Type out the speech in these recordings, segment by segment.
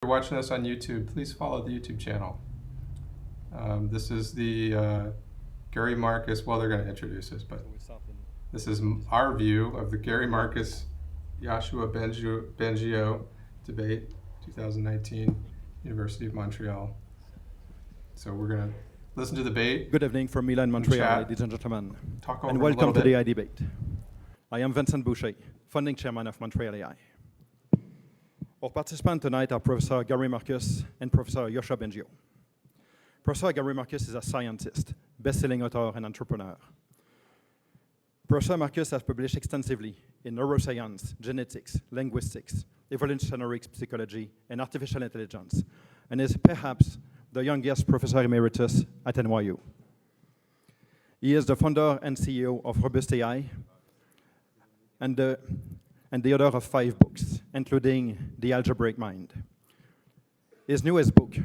you're watching this on YouTube, please follow the YouTube channel. This is the Gary Marcus, well, they're going to introduce us, but this is our view of the Gary Marcus Yoshua Bengio debate, 2019, University of Montreal. So we're going to listen to the debate. Good evening from Milan, Montreal, ladies and gentlemen, and welcome to the AI debate. I am Vincent Boucher, founding chairman of Montreal AI. Our participants tonight are Professor Gary Marcus and Professor Yoshua Bengio. Professor Gary Marcus is a scientist, best-selling author, and entrepreneur. Professor Marcus has published extensively in neuroscience, genetics, linguistics, evolutionary psychology, and artificial intelligence, and is perhaps the youngest professor emeritus at NYU. He is the founder and CEO of Robust AI, and the author of 5 books, including The Algebraic Mind. His newest book,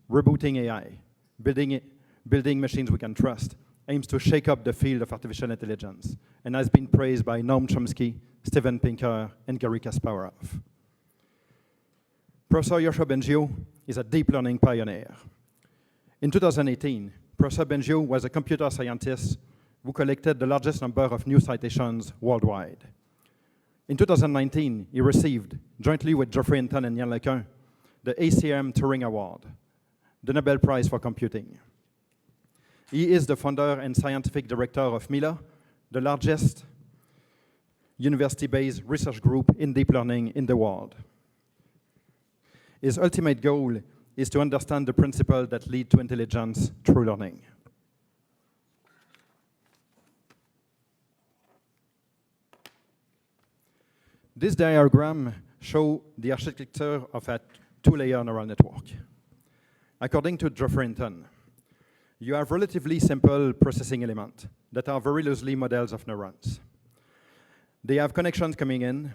Rebuttal AI, Building Machines We Can Trust, aims to shake up the field of artificial intelligence and has been praised by Noam Chomsky, Steven Pinker, and Garry Kasparov. Professor Yoshua Bengio is a deep learning pioneer. In 2018, Professor Bengio was a computer scientist who collected the largest number of new citations worldwide. In 2019, he received, jointly with Geoffrey Hinton and Yann LeCun, the ACM Turing Award, the Nobel Prize for Computing. He is the founder and scientific director of Mila, the largest university-based research group in deep learning in the world. His ultimate goal is to understand the principles that lead to intelligence through learning. This diagram shows the architecture of a 2-layer neural network. According to Geoffrey Hinton, you have relatively simple processing elements that are very loosely models of neurons. They have connections coming in,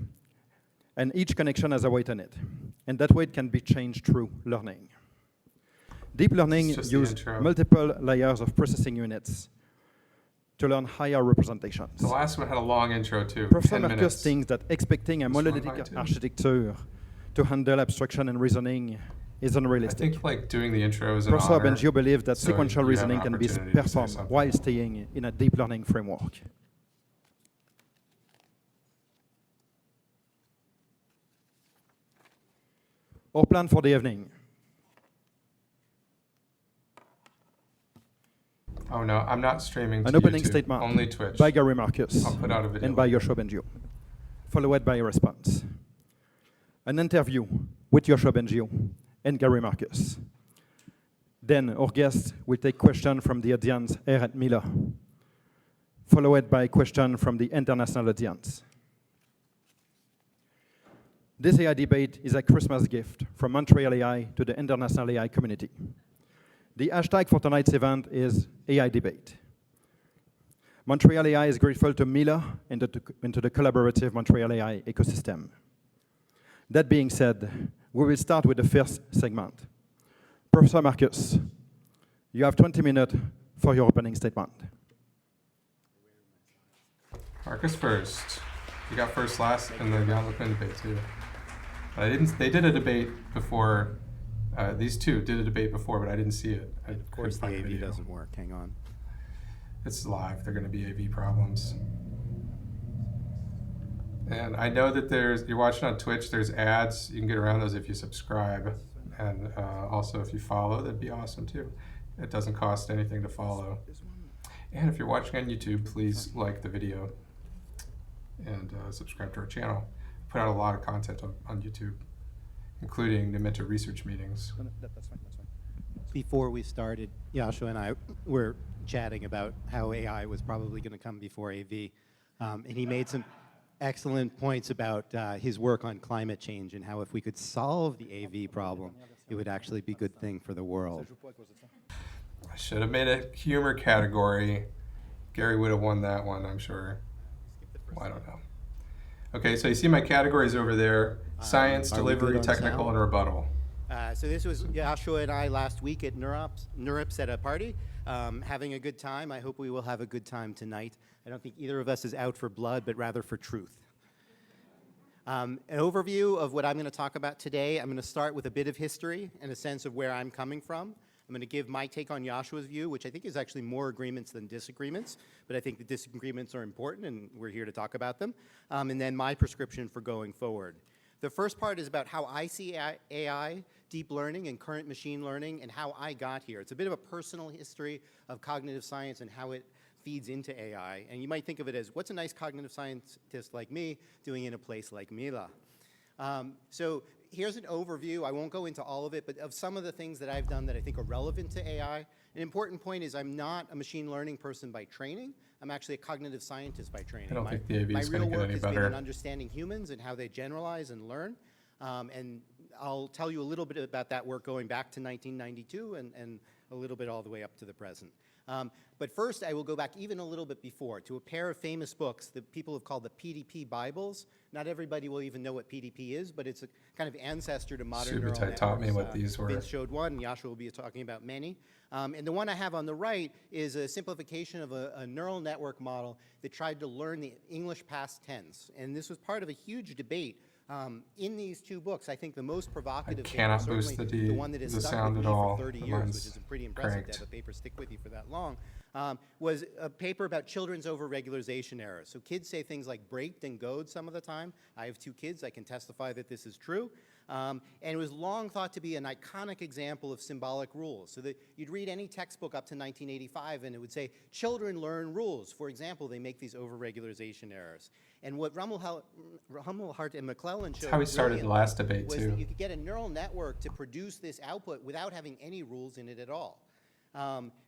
and each connection has a weight on it. And that weight can be changed through learning. Deep learning uses multiple layers of processing units to learn higher representations. The last one had a long intro, too. Professor Marcus thinks that expecting a monolithic architecture to handle abstraction and reasoning is unrealistic. I think like doing the intro is an Professor honor, Bengio believes that so sequential reasoning can be performed while staying in a deep learning framework. Our plan for the evening. Oh no, I'm not streaming to An opening YouTube, statement only Twitch. by Gary Marcus I'll put out a video and by later. Yoshua Bengio, followed by a response. An interview with Yoshua Bengio and Gary Marcus. Then our guests will take questions from the audience here at Mila, followed by a question from the international audience. This AI debate is a Christmas gift from Montreal AI to the international AI community. The hashtag for tonight's event is AI debate. Montreal AI is grateful to Mila and to the collaborative Montreal AI ecosystem. That being said, we will start with the first segment. Professor Marcus, you have 20 minutes for your opening statement. Marcus first. You got first, last, and then got open debate too. They did a debate before. These two did a debate before, but I didn't see it. Of course, the AV doesn't work. Hang on. It's live. They're going to be AV problems. And I know that you're watching on Twitch, there's ads. You can get around those if you subscribe. And also if you follow, that'd be awesome too. It doesn't cost anything to follow. And if you're watching on YouTube, please like the video and subscribe to our channel. Put out a lot of content on YouTube, including the mentor research meetings. That's fine. Before we started, Yoshua and I were chatting about how AI was probably going to come before AV. And he made some excellent points about his work on climate change and how if we could solve the AV problem, it would actually be a good thing for the world. I should have made a humor category. Gary would have won that one, I'm sure. Well, I don't know. Okay, so you see my categories over there. Science, delivery, technical, and rebuttal. So this was Yoshua and I last week at NeurIPS at a party, having a good time. I hope we will have a good time tonight. I don't think either of us is out for blood, but rather for truth. An overview of what I'm going to talk about today. I'm going to start with a bit of history and a sense of where I'm coming from. I'm going to give my take on Yoshua's view, which I think is actually more agreements than disagreements, but I think the disagreements are important, and we're here to talk about them. And then my prescription for going forward. The first part is about how I see AI, deep learning, and current machine learning, and how I got here. It's a bit of a personal history of cognitive science and how it feeds into AI. And you might think of it as, what's a nice cognitive scientist like me doing in a place like Mila? So here's an overview. I won't go into all of it, but of some of the things that I've done that I think are relevant to AI. An important point is I'm not a machine learning person by training. I'm actually a cognitive scientist by training. I don't think the AV is going to get any better. My real work has been in understanding humans and how they generalize and learn. And I'll tell you a little bit about that work going back to 1992 and a little bit all the way up to the present. But first, I will go back even a little bit before to a pair of famous books that people have called the PDP Bibles. Not everybody will even know what PDP is, but it's a kind of ancestor to modern neural networks. taught me what these were. Vince showed one, and Yoshua will be talking about many. And the one I have on the right is a simplification of a neural network model that tried to learn the English past tense. And this was part of a huge debate. In these two books, I think the most provocative cannot paper, boost certainly the one that has the stuck sound with at me all. for 30 The years, line's which is pretty impressive cranked. to have a paper stick with you for that long, was a paper about children's over-regularization errors. So kids say things like braked and goed some of the time. I have two kids. I can testify that this is true. And it was long thought to be an iconic example of symbolic rules. So that you'd read any textbook up to 1985 and it would say, children learn rules. For example, they make these over-regularization errors. And what Rummelhart and McClellan showed how we started the last debate, was too. that you could get a neural network to produce this output without having any rules in it at all.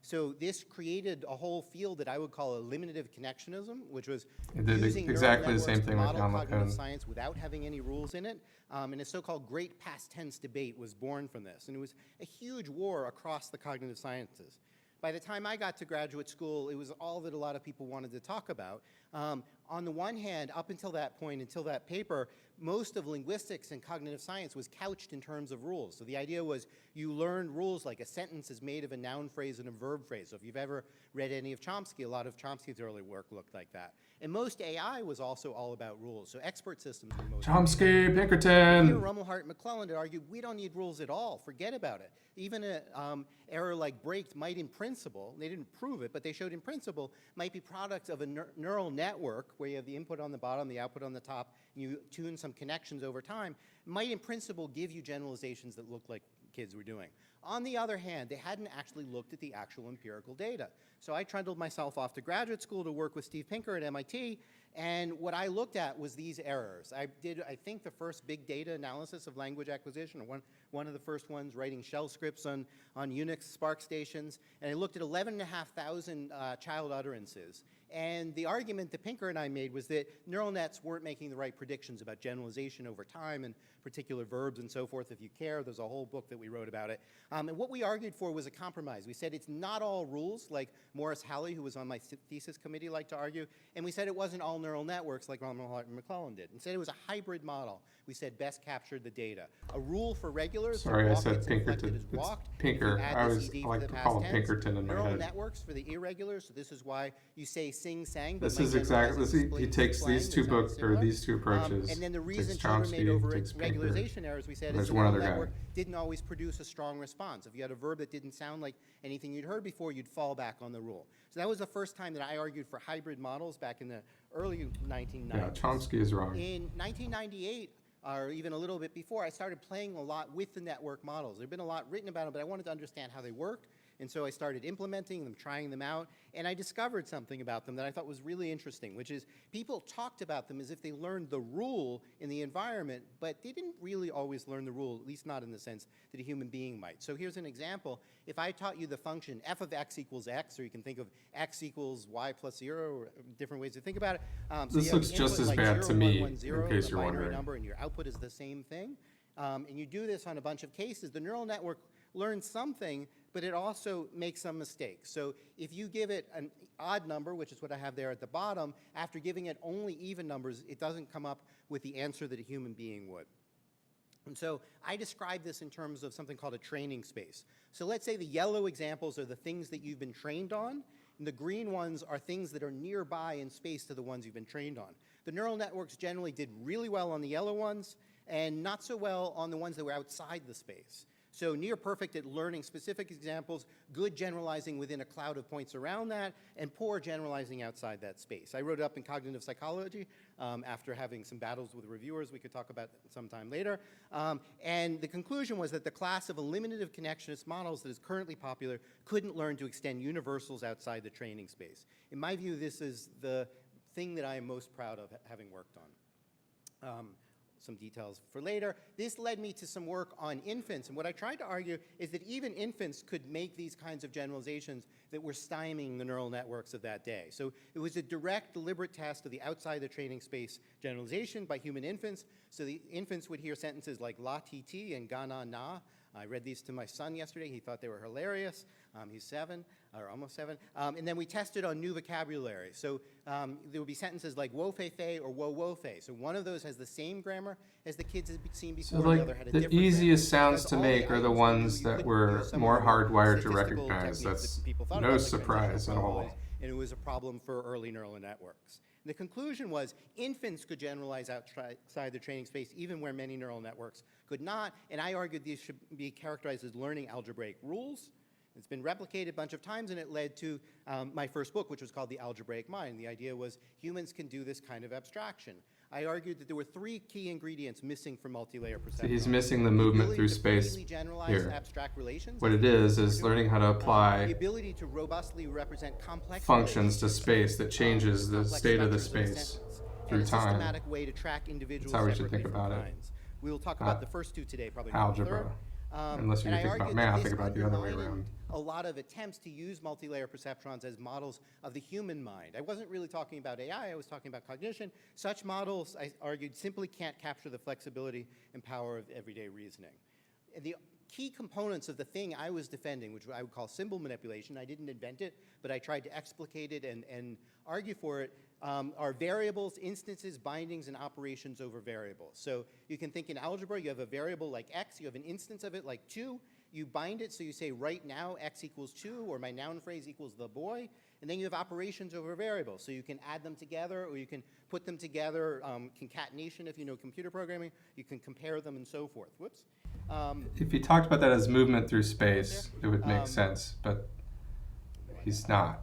So this created a whole field that I would call eliminative connectionism, which was using exactly the neural same networks to thing with model John cognitive LeCun. science without having any rules in it. And a so-called great past tense debate was born from this. And it was a huge war across the cognitive sciences. By the time I got to graduate school, it was all that a lot of people wanted to talk about. On the one hand, up until that point, until that paper, most of linguistics and cognitive science was couched in terms of rules. So the idea was you learned rules like a sentence is made of a noun phrase and a verb phrase. So if you've ever read any of Chomsky, a lot of Chomsky's early work looked like that. And most AI was also all about rules. So expert systems were most Chomsky, Here, Pinkerton. Rummelhart and McClellan argued we don't need rules at all. Forget about it. Even an error like braked might in principle, they didn't prove it, but they showed in principle, might be product of a neural network where you have the input on the bottom, the output on the top, and you tune some connections over time, might in principle give you generalizations that look like kids were doing. On the other hand, they hadn't actually looked at the actual empirical data. So I trundled myself off to graduate school to work with Steve Pinker at MIT, and what I looked at was these errors. I did, I think, the first big data analysis of language acquisition, or one of the first ones writing shell scripts on Unix Spark stations, and I looked at 11,500 child utterances. And the argument that Pinker and I made was that neural nets weren't making the right predictions about generalization over time and particular verbs and so forth. If you care, there's a whole book that we wrote about it. And what we argued for was a compromise. We said it's not all rules, like Morris Halley, who was on my thesis committee, liked to argue. And we said it wasn't all neural networks like Rummelhart and McClellan did. Instead, it was a hybrid model. We said best captured the data. A rule for regulars. Sorry, I said Pinkerton. It's Pinker. I like to call him Pinkerton in my neural head. networks for the irregulars. So this is why you say sing sang. This is exactly. He takes these two books or these two approaches. And then the reason takes children made over takes Pinker. regularization errors, we said, is There's the one neural other guy. network didn't always produce a strong response. If you had a verb that didn't sound like anything you'd heard before, you'd fall back on the rule. So that was the first time that I argued for hybrid models back in the early 1990s. Yeah, Chomsky is wrong. In 1998, or even a little bit before, I started playing a lot with the network models. There'd been a lot written about them, but I wanted to understand how they worked. And so I started implementing them, trying them out, and I discovered something about them that I thought was really interesting, which is people talked about them as if they learned the rule in the environment, but they didn't really always learn the rule, at least not in the sense that a human being might. So here's an example. If I taught you the function f of x equals x, or you can think of x equals y plus 0, or different ways to think about it. So This looks just as bad to me, in case you're wondering. Number, and your output is the same thing. And you do this on a bunch of cases. The neural network learns something, but it also makes some mistakes. So if you give it an odd number, which is what I have there at the bottom, after giving it only even numbers, it doesn't come up with the answer that a human being would. And so I describe this in terms of something called a training space. So let's say the yellow examples are the things that you've been trained on, and the green ones are things that are nearby in space to the ones you've been trained on. The neural networks generally did really well on the yellow ones and not so well on the ones that were outside the space. So near perfect at learning specific examples, good generalizing within a cloud of points around that, and poor generalizing outside that space. I wrote it up in cognitive psychology after having some battles with reviewers we could talk about sometime later. And the conclusion was that the class of eliminative connectionist models that is currently popular couldn't learn to extend universals outside the training space. In my view, this is the thing that I am most proud of having worked on. Some details for later. This led me to some work on infants, and what I tried to argue is that even infants could make these kinds of generalizations that were stymieing the neural networks of that day. So it was a direct, deliberate test of the outside the training space generalization by human infants. So the infants would hear sentences like la ti ti and ga na na. I read these to my son yesterday. He thought they were hilarious. He's 7, or almost 7. And then we tested on new vocabulary. So there would be sentences like wo fe fe or wo wo fe. So one of those has the same grammar as the kids had seen before. So like the other had a the different easiest grammar. sounds to make are the ones that were more hardwired to recognize. That's no surprise at all. And it was a problem for early neural networks. And the conclusion was infants could generalize outside the training space even where many neural networks could not. And I argued these should be characterized as learning algebraic rules. It's been replicated a bunch of times, and it led to my first book, which was called The Algebraic Mind. The idea was humans can do this kind of abstraction. I argued that there were 3 key ingredients missing from multi-layer perception. So he's missing the movement through space here. Abstract relations. What it is learning how to apply the ability to robustly represent complex functions to space that changes the state of the space through time. Systematic way to track individuals. That's how we should think about it. We will talk about the first 2 today, probably algebra. Unless you think about math, think about the other way around. A lot of attempts to use multi-layer perceptrons as models of the human mind. I wasn't really talking about AI, I was talking about cognition. Such models, I argued, simply can't capture the flexibility and power of everyday reasoning. And the key components of the thing I was defending, which I would call symbol manipulation, I didn't invent it, but I tried to explicate it and argue for it, are variables, instances, bindings, and operations over variables. So you can think in algebra, you have a variable like x, you have an instance of it like 2, you bind it, so you say right now x equals 2, or my noun phrase equals the boy, and then you have operations over variables. So you can add them together, or you can put them together, concatenation if you know computer programming, you can compare them and so forth. Whoops. If he talked about that as movement through space, it would make sense, but he's not.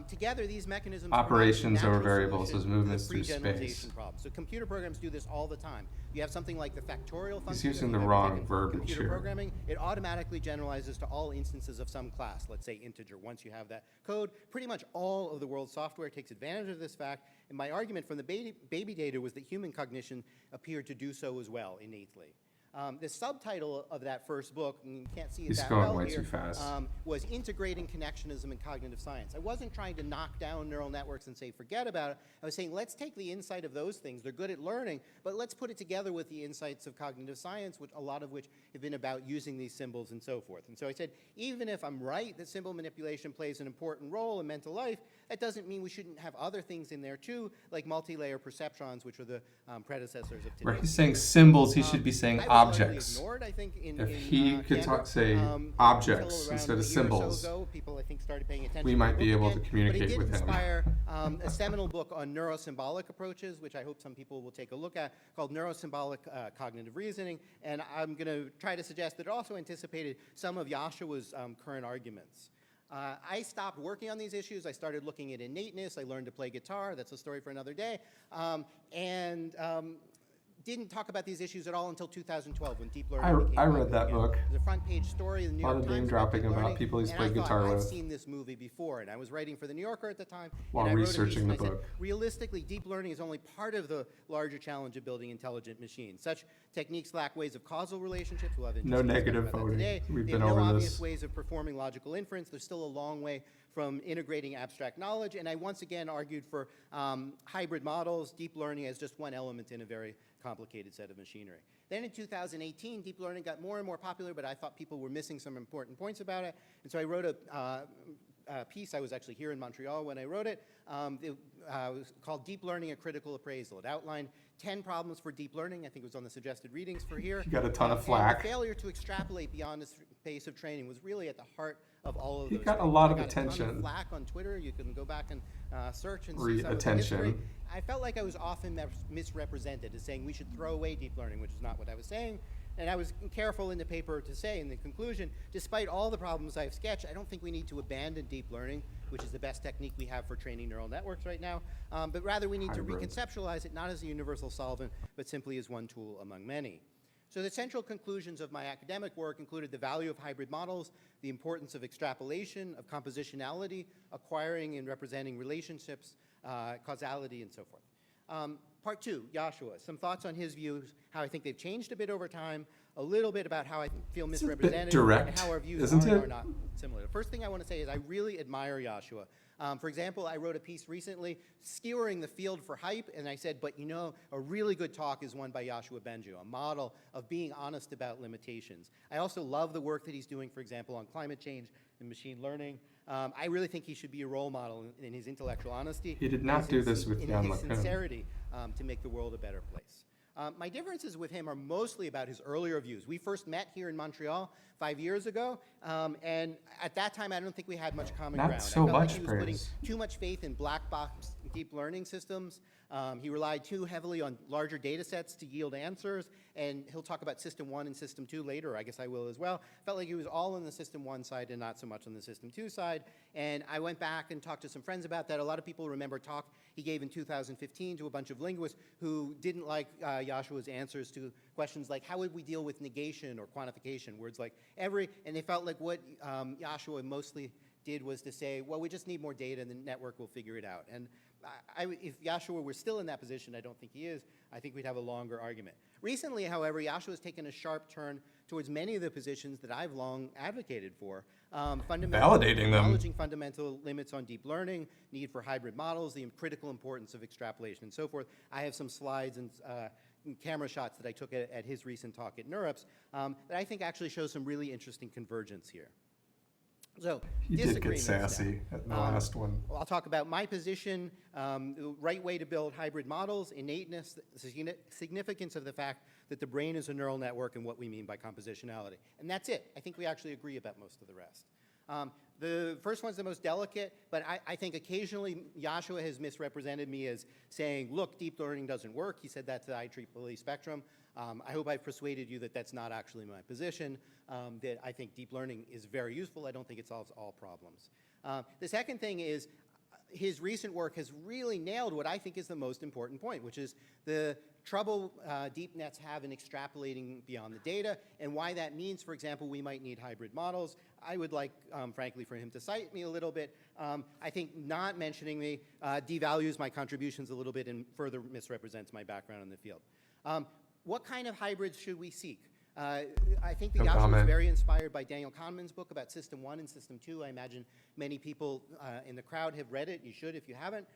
Together, these mechanisms operations over variables as movements through space. So computer programs do this all the time. You have something like the factorial function. He's using the wrong verbiage computer here. Programming, it automatically generalizes to all instances of some class, let's say integer. Once you have that code, pretty much all of the world's software takes advantage of this fact. And my argument from the baby data was that human cognition appeared to do so as well, innately. The subtitle of that first book, and you can't see it that well here, too fast. Was Integrating Connectionism and Cognitive Science. I wasn't trying to knock down neural networks and say forget about it. I was saying let's take the insight of those things. They're good at learning, but let's put it together with the insights of cognitive science, which a lot of which have been about using these symbols and so forth. And so I said, even if I'm right that symbol manipulation plays an important role in mental life, that doesn't mean we shouldn't have other things in there too, like multi-layer perceptrons, which are the predecessors of today. Where he's saying symbols, he should be saying objects. Ignored, I think, if he could say objects instead of symbols, people, I think, started paying attention we might be able to communicate with him. But it did inspire a seminal book on neurosymbolic approaches, which I hope some people will take a look at, called Neurosymbolic Cognitive Reasoning. And I'm going to try to suggest that it also anticipated some of Yoshua's current arguments. I stopped working on these issues. I started looking at innateness. I learned to play guitar. That's a story for another day. Didn't talk about these issues at all until 2012 when deep learning became I read that book. It was a front page story in the New York Times. A lot of name dropping about people he's played guitar with. I've seen this movie before, and I was writing for the New Yorker at the time. While and I researching wrote a piece, the and I book. said, realistically, deep learning is only part of the larger challenge of building intelligent machines. Such techniques lack ways of causal relationships. We'll have no negative voting. We've been over this. No obvious ways of performing logical inference. There's still a long way from integrating abstract knowledge, and I once again argued for hybrid models, deep learning as just one element in a very complicated set of machinery. Then in 2018, deep learning got more and more popular, but I thought people were missing some important points about it, and so I wrote a piece. I was actually here in Montreal when I wrote it. It was called Deep Learning, a Critical Appraisal. It outlined 10 problems for deep learning. I think it was on the suggested readings for here. You got a ton of flack. And the failure to extrapolate beyond this pace of training was really at the heart of all of He those got a things. lot I of got a ton attention. of flack on Twitter. You can go back and search and see some of the Attention. history. I felt like I was often misrepresented as saying we should throw away deep learning, which is not what I was saying. And I was careful in the paper to say in the conclusion, despite all the problems I've sketched, I don't think we need to abandon deep learning, which is the best technique we have for training neural networks right now, but rather we need to reconceptualize it not as a universal solvent, but simply as one tool among many. So the central conclusions of my academic work included the value of hybrid models, the importance of extrapolation, of compositionality, acquiring and representing relationships, causality, and so forth. Part two, Yoshua, some thoughts on his views, how I think they've changed a bit over time, a little bit about how I feel misrepresented, direct, and how our views isn't are it? or not similar. The first thing I want to say is I really admire Yoshua. For example, I wrote a piece recently skewering the field for hype, and I said, but you know, a really good talk is one by Yoshua Bengio, a model of being honest about limitations. I also love the work that he's doing, for example, on climate change and machine learning. I really think he should be a role model in his intellectual honesty. He did not do this with Jan in his LeCun. sincerity to make the world a better place. My differences with him are mostly about his earlier views. We first met here in Montreal 5 years ago, and at that time I don't think we had much common Not ground. so I felt like much he was putting praise. too much faith in black box deep learning systems. He relied too heavily on larger data sets to yield answers, and he'll talk about System 1 and System 2 later, I guess I will as well. Felt like he was all on the System 1 side and not so much on the System 2 side, and I went back and talked to some friends about that. A lot of people remember a talk he gave in 2015 to a bunch of linguists who didn't like Yoshua's answers to questions like how would we deal with negation or quantification, words like every, and they felt like what Yoshua mostly did was to say, well, we just need more data and the network will figure it out. And if Yoshua were still in that position, I don't think he is, I think we'd have a longer argument. Recently, however, Yoshua has taken a sharp turn towards many of the positions that I've long advocated for. Validating them. Acknowledging fundamental limits on deep learning, need for hybrid models, the critical importance of extrapolation, and so forth. I have some slides and camera shots that I took at his recent talk at NeurIPS that I think actually show some really interesting convergence here. So, He did get sassy at the last one. I'll talk about my position, the right way to build hybrid models, innateness, the significance of the fact that the brain is a neural network, and what we mean by compositionality. And that's it. I think we actually agree about most of the rest. The first one's the most delicate, but I think occasionally Yoshua has misrepresented me as saying, look, deep learning doesn't work. He said that to the IEEE Spectrum. I hope I've persuaded you that that's not actually my position, that I think deep learning is very useful. I don't think it solves all problems. The second thing is his recent work has really nailed what I think is the most important point, which is the trouble deep nets have in extrapolating beyond the data, and why that means, for example, we might need hybrid models. I would like, frankly, for him to cite me a little bit. I think not mentioning me devalues my contributions a little bit and further misrepresents my background in the field. What kind of hybrids should we seek? I think that Yoshua was very inspired by Daniel Kahneman's book about System 1 and System 2. I imagine many people in the crowd have read it. You should if you haven't.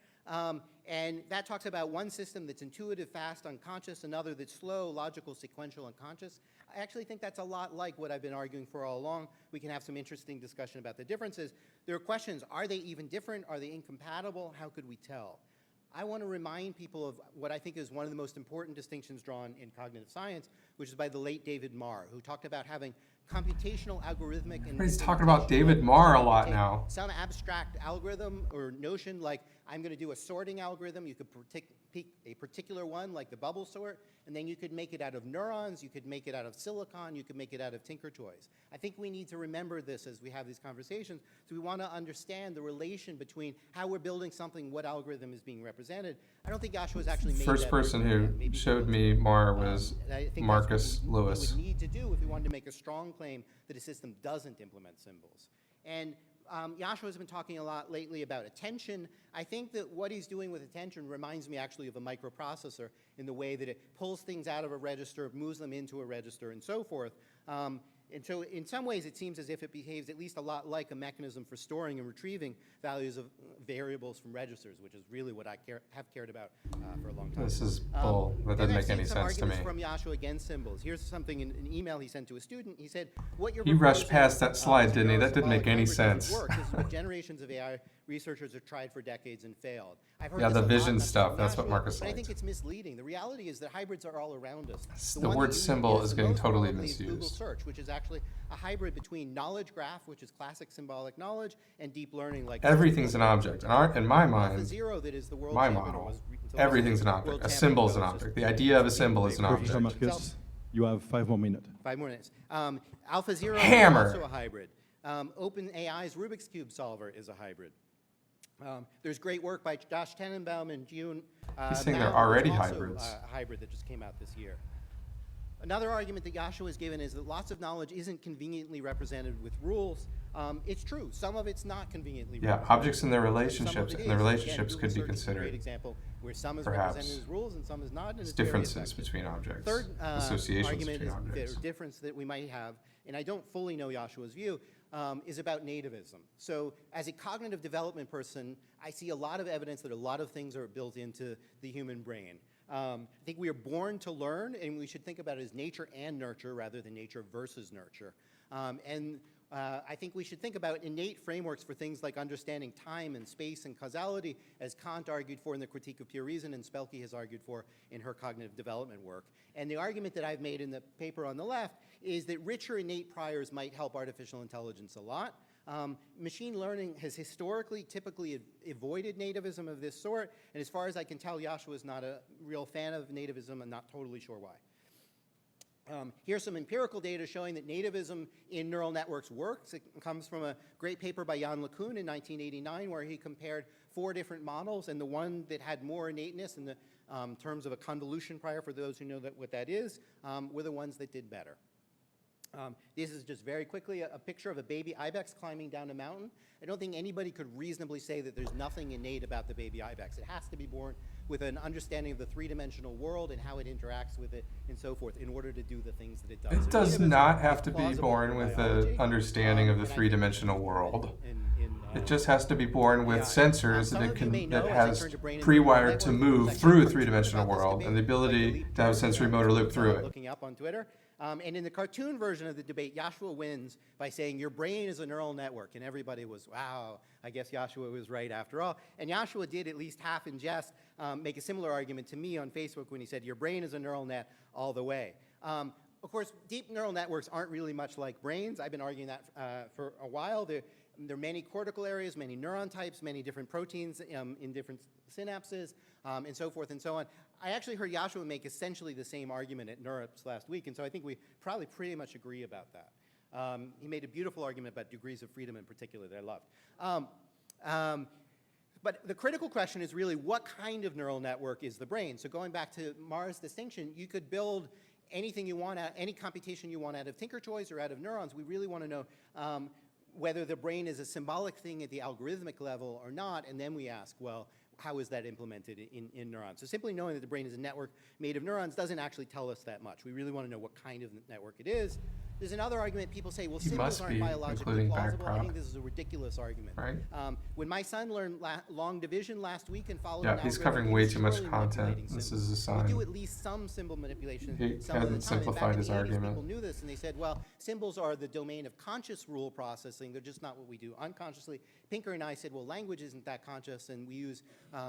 And that talks about one system that's intuitive, fast, unconscious, another that's slow, logical, sequential, unconscious. I actually think that's a lot like what I've been arguing for all along. We can have some interesting discussion about the differences. There are questions, are they even different? Are they incompatible? How could we tell? I want to remind people of what I think is one of the most important distinctions drawn in cognitive science, which is by the late David Marr, who talked about having computational algorithmic and He's talking about David Marr a lot now. Some abstract algorithm or notion like I'm going to do a sorting algorithm. You could pick a particular one like the bubble sort, and then you could make it out of neurons, you could make it out of silicon, you could make it out of Tinker Toys. I think we need to remember this as we have these conversations. So we want to understand the relation between how we're building something, what algorithm is being represented. I don't think Yoshua's actually made First that person who showed me Marr was Marcus Lewis. What we would need to do if we wanted to make a strong claim that a system doesn't implement symbols. And Yoshua has been talking a lot lately about attention. I think that what he's doing with attention reminds me actually of a microprocessor in the way that it pulls things out of a register, moves them into a register, and so forth. And so in some ways it seems as if it behaves at least a lot like a mechanism for storing and retrieving values of variables from registers, which is really what I have cared about for a long time. This is bull. That doesn't make any sense to me. From Yoshua against symbols. Here's something in an email he sent to a student. He said, "What you're He rushed proposing, past that slide, didn't he? That didn't make any hybrid doesn't sense. work. This is what generations of AI researchers have tried for decades and failed. I've heard Yeah, this the a lot, vision not just stuff, from that's what Yoshua, Marcus but I think liked. it's misleading. The reality is that hybrids are all around us. The one word that you symbol use is the getting most totally probably is Google misused. Search, which is actually a hybrid between knowledge graph, which is classic symbolic knowledge, and deep learning like Everything's an object. In my mind, AlphaZero, that is the world my champion, or model, was until everything's an recently, world object. A champion, symbol is an but it was object. just The idea of a just symbol is an big Professor object. Marcus, you have 5 more minutes. 5 more minutes. AlphaZero Hammer. is also a hybrid. OpenAI's Rubik's Cube solver is a hybrid. There's great work by Josh Tenenbaum and June. He's saying they're Mao, already which is also hybrids. a hybrid that just came out this year. Another argument that Yoshua has given is that lots of knowledge isn't conveniently represented with rules. It's true. Some of it's not conveniently Yeah, represented. objects and their relationships, Some of it and the is. relationships Again, could be Google Search is a great considered. example where some is Perhaps. represented as rules and some is not. And It's it's very differences effective. between objects, Third associations argument between is objects. the difference that we might have, and I don't fully know Yoshua's view, is about nativism. So as a cognitive development person, I see a lot of evidence that a lot of things are built into the human brain. I think we are born to learn, and we should think about it as nature and nurture rather than nature versus nurture. I think we should think about innate frameworks for things like understanding time and space and causality, as Kant argued for in the Critique of Pure Reason and Spelke has argued for in her cognitive development work. And the argument that I've made in the paper on the left is that richer innate priors might help artificial intelligence a lot. Machine learning has historically typically avoided nativism of this sort, and as far as I can tell, Yoshua is not a real fan of nativism. I'm not totally sure why. Here's some empirical data showing that nativism in neural networks works. It comes from a great paper by Jan LeCun in 1989 where he compared 4 different models, and the one that had more innateness in the terms of a convolution prior, for those who know what that is, were the ones that did better. This is just very quickly a picture of a baby ibex climbing down a mountain. I don't think anybody could reasonably say that there's nothing innate about the baby ibex. It has to be born with an understanding of the 3-dimensional world and how it interacts with it and so forth in order to do the things that it does. It does not have to be born with an understanding of the 3-dimensional world. It just has to be born with sensors that has pre-wired to move through a 3-dimensional world and the ability to have a sensory motor loop through it. Looking up on Twitter. And in the cartoon version of the debate, Yoshua wins by saying, your brain is a neural network. And everybody was, wow, I guess Yoshua was right after all. And Yoshua did, at least half in jest, make a similar argument to me on Facebook when he said, your brain is a neural net all the way. Of course, deep neural networks aren't really much like brains. I've been arguing that for a while. There are many cortical areas, many neuron types, many different proteins in different synapses, and so forth and so on. I actually heard Yoshua make essentially the same argument at NeurIPS last week, and so I think we probably pretty much agree about that. He made a beautiful argument about degrees of freedom in particular that I loved. But the critical question is really what kind of neural network is the brain? So going back to Mara's distinction, you could build anything you want, any computation you want out of Tinker Toys or out of neurons. We really want to know whether the brain is a symbolic thing at the algorithmic level or not, and then we ask, well, how is that implemented in neurons? So simply knowing that the brain is a network made of neurons doesn't actually tell us that much. We really want to know what kind of network it is. There's another argument. People say, well, symbols aren't biologically plausible. I think this is a ridiculous argument. Right. When my son learned long division last week and followed Yeah, he's covering way too much content. This is a sign. We do at least some symbol manipulation He some of the hasn't time. simplified In his fact, in the 80s, argument. people knew this, and they said, well, symbols are the domain of conscious rule processing. They're just not what we do unconsciously. Pinker and I said, well, language isn't that conscious, and we use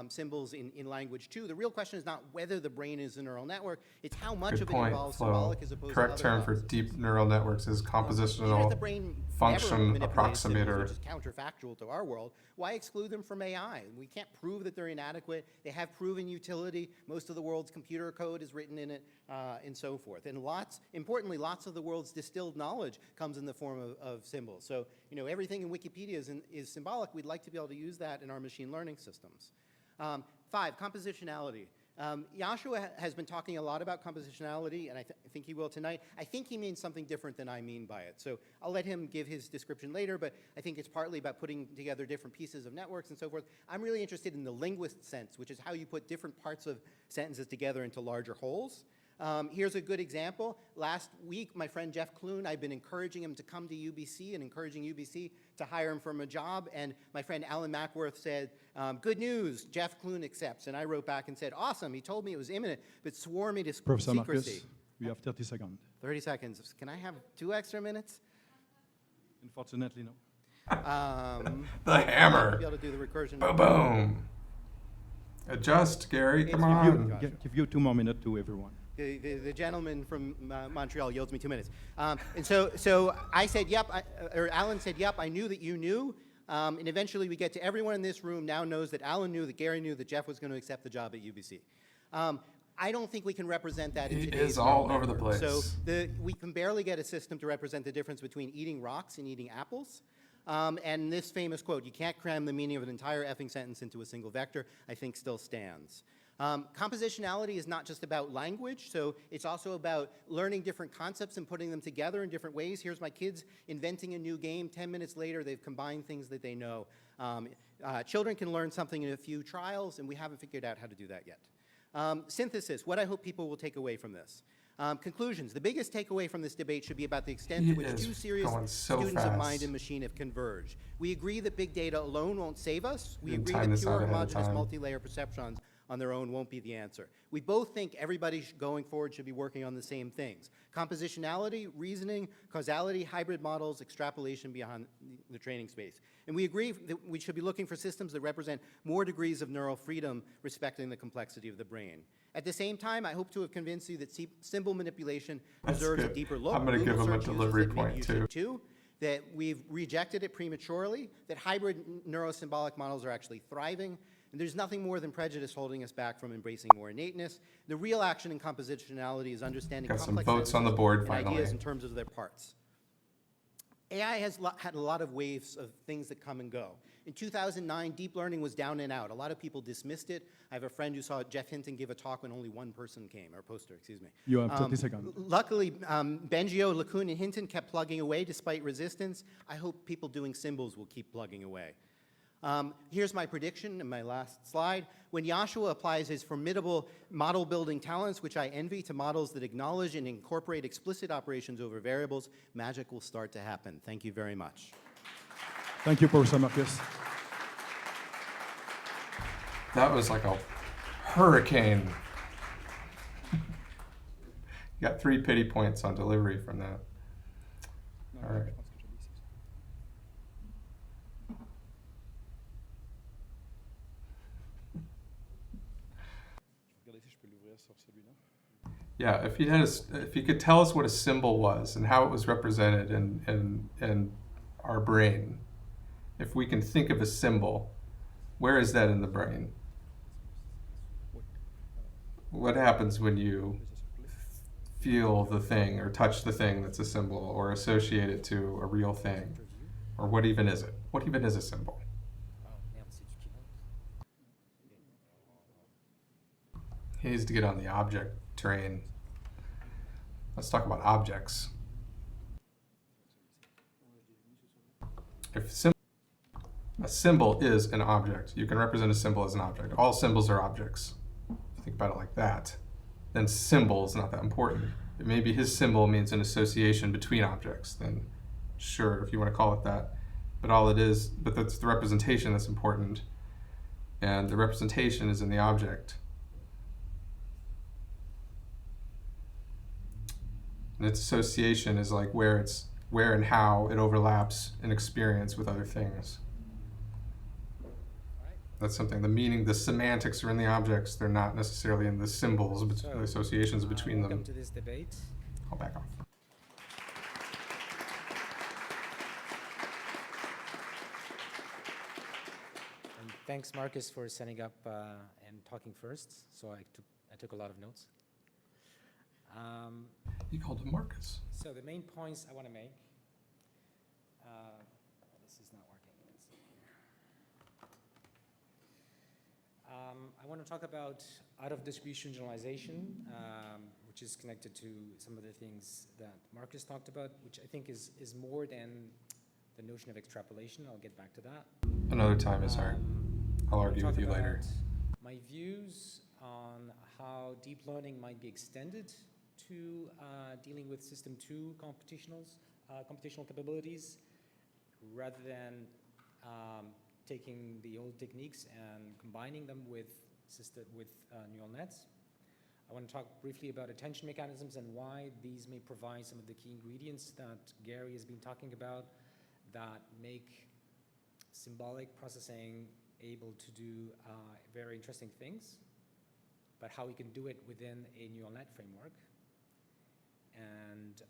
symbols in language too. The real question is not whether the brain is a neural network. It's how much Good of it point, involves Flo. symbolic as opposed Correct to term other for processes. deep neural networks is Even if the compositional brain function never manipulated symbols, approximator. which is counterfactual to our world, why exclude them from AI? We can't prove that they're inadequate. They have proven utility. Most of the world's computer code is written in it, and so forth. And importantly, lots of the world's distilled knowledge comes in the form of symbols. So, everything in Wikipedia is symbolic. We'd like to be able to use that in our machine learning systems. 5, compositionality. Yoshua has been talking a lot about compositionality, and I think he will tonight. I think he means something different than I mean by it. So I'll let him give his description later, but I think it's partly about putting together different pieces of networks and so forth. I'm really interested in the linguist sense, which is how you put different parts of sentences together into larger wholes. Here's a good example. Last week, my friend Jeff Kloon, I've been encouraging him to come to UBC and encouraging UBC to hire him from a job. And my friend Alan Mackworth said, good news, Jeff Kloon accepts. And I wrote back and said, awesome. He told me it was imminent, but swore me to Professor secrecy. Marcus, you have 30 seconds. 30 seconds. Can I have 2 extra minutes? Unfortunately, no. The hammer. Be able to do the recursion. Boom, boom. Adjust, Gary. Come on. Give you 2 more minutes to everyone. The gentleman from Montreal yields me 2 minutes. And so I said, yep, or Alan said, yep, I knew that you knew. And eventually we get to everyone in this room now knows that Alan knew, that Gary knew, that Jeff was going to accept the job at UBC. I don't think we can represent that in today's world. He is all over the place. So we can barely get a system to represent the difference between eating rocks and eating apples. And this famous quote, you can't cram the meaning of an entire effing sentence into a single vector, I think still stands. Compositionality is not just about language, so it's also about learning different concepts and putting them together in different ways. Here's my kids inventing a new game. 10 minutes later, they've combined things that they know. Children can learn something in a few trials, and we haven't figured out how to do that yet. Synthesis, what I hope people will take away from this. Conclusions, the biggest takeaway from this debate should be about the extent to which two serious students of mind and machine have converged. We agree that big data alone won't save us. We agree that pure homogeneous multi-layer perceptrons on their own won't be the answer. We both think everybody going forward should be working on the same things. Compositionality, reasoning, causality, hybrid models, extrapolation beyond the training space. And we agree that we should be looking for systems that represent more degrees of neural freedom respecting the complexity of the brain. At the same time, I hope to have convinced you that symbol manipulation deserves a deeper look. I'm going to give them a delivery point too. That we've rejected it prematurely, that hybrid neurosymbolic models are actually thriving, and there's nothing more than prejudice holding us back from embracing more innateness. The real action in compositionality is understanding complex votes on the board, and ideas in terms of their parts. AI has had a lot of waves of things that come and go. In 2009, deep learning was down and out. A lot of people dismissed it. I have a friend who saw Jeff Hinton give a talk when only one person came, or poster, excuse me. You have 30 seconds. Luckily, Bengio, LeCun, and Hinton kept plugging away despite resistance. I hope people doing symbols will keep plugging away. Here's my prediction in my last slide. When Yoshua applies his formidable model building talents, which I envy, to models that acknowledge and incorporate explicit operations over variables, magic will start to happen. Thank you very much. Thank you, Professor Marcus. That was like a hurricane. You got 3 pity points on delivery from that. All right. Yeah, if you could tell us what a symbol was and how it was represented in our brain, if we can think of a symbol, where is that in the brain? What happens when you feel the thing or touch the thing that's a symbol or associate it to a real thing? Or what even is it? What even is a symbol? He needs to get on the object train. Let's talk about objects. A symbol is an object. You can represent a symbol as an object. All symbols are objects. If you think about it like that, then symbol is not that important. If maybe his symbol means an association between objects, then sure, if you want to call it that. But that's the representation that's important. And the representation is in the object. And its association is like where and how it overlaps in experience with other things. That's something, the meaning, the semantics are in the objects. They're not necessarily in the symbols, but the associations between them. Welcome to this debate. I'll back off. And thanks, Marcus, for setting up and talking first. So I took a lot of notes. You called him Marcus. So the main points I want to make. This is not working. Let's see here. I want to talk about out-of-distribution generalization, which is connected to some of the things that Marcus talked about, which I think is more than the notion of extrapolation. I'll get back to that. Another time is hard. I'll argue with you later. My views on how deep learning might be extended to dealing with system 2 computational capabilities, rather than taking the old techniques and combining them with neural nets. I want to talk briefly about attention mechanisms and why these may provide some of the key ingredients that Gary has been talking about that make symbolic processing able to do very interesting things, but how we can do it within a neural net framework. And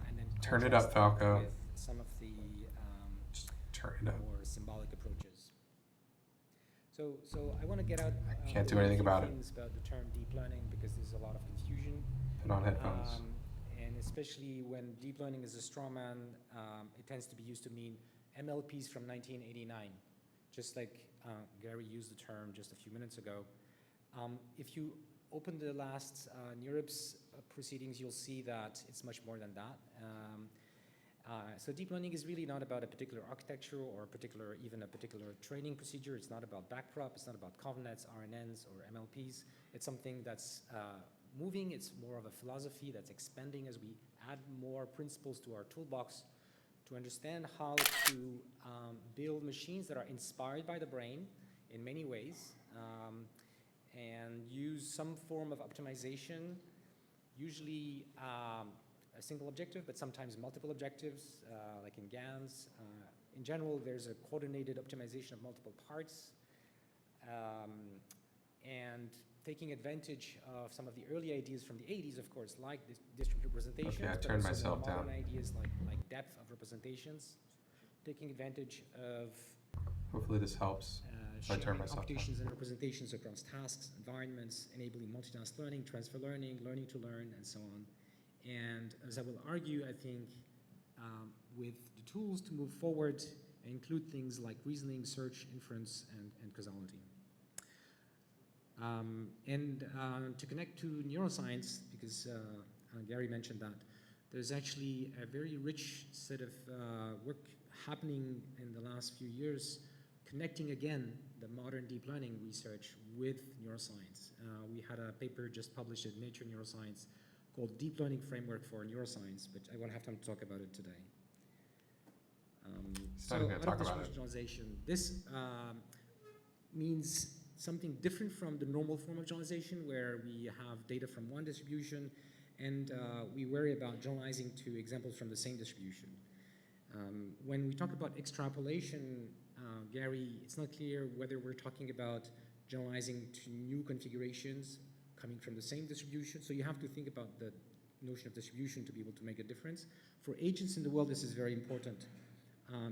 and then turn it up, Falco. With some of the Just turn it up. more symbolic approaches. So I want to get out. Can't do anything about it. Things about the term deep learning because there's a lot of confusion. Put on headphones. And especially when deep learning is a straw man, it tends to be used to mean MLPs from 1989, just like Gary used the term just a few minutes ago. If you open the last NeurIPS proceedings, you'll see that it's much more than that. So deep learning is really not about a particular architecture or even a particular training procedure. It's not about backprop. It's not about ConvNets, RNNs, or MLPs. It's something that's moving. It's more of a philosophy that's expanding as we add more principles to our toolbox to understand how to build machines that are inspired by the brain in many ways and use some form of optimization, usually a single objective, but sometimes multiple objectives, like in GANs. In general, there's a coordinated optimization of multiple parts, and taking advantage of some of the early ideas from the 80s, of course, like distributed representations. Okay, I turned myself down. Ideas like depth of representations, taking advantage of Hopefully this helps. If I turn myself computations and representations across tasks, environments, enabling multitask learning, transfer learning, learning to learn, and so on. And as I will argue, I think with the tools to move forward and include things like reasoning, search, inference, and causality. To connect to neuroscience, because Gary mentioned that, there's actually a very rich set of work happening in the last few years connecting again the modern deep learning research with neuroscience. We had a paper just published in Nature Neuroscience called Deep Learning Framework for Neuroscience, but I won't have time to talk about it today. Generalization. This means something different from the normal form of generalization where we have data from one distribution and we worry about generalizing to examples from the same distribution. When we talk about extrapolation, Gary, it's not clear whether we're talking about generalizing to new configurations coming from the same distribution. So you have to think about the notion of distribution to be able to make a difference. For agents in the world, this is very important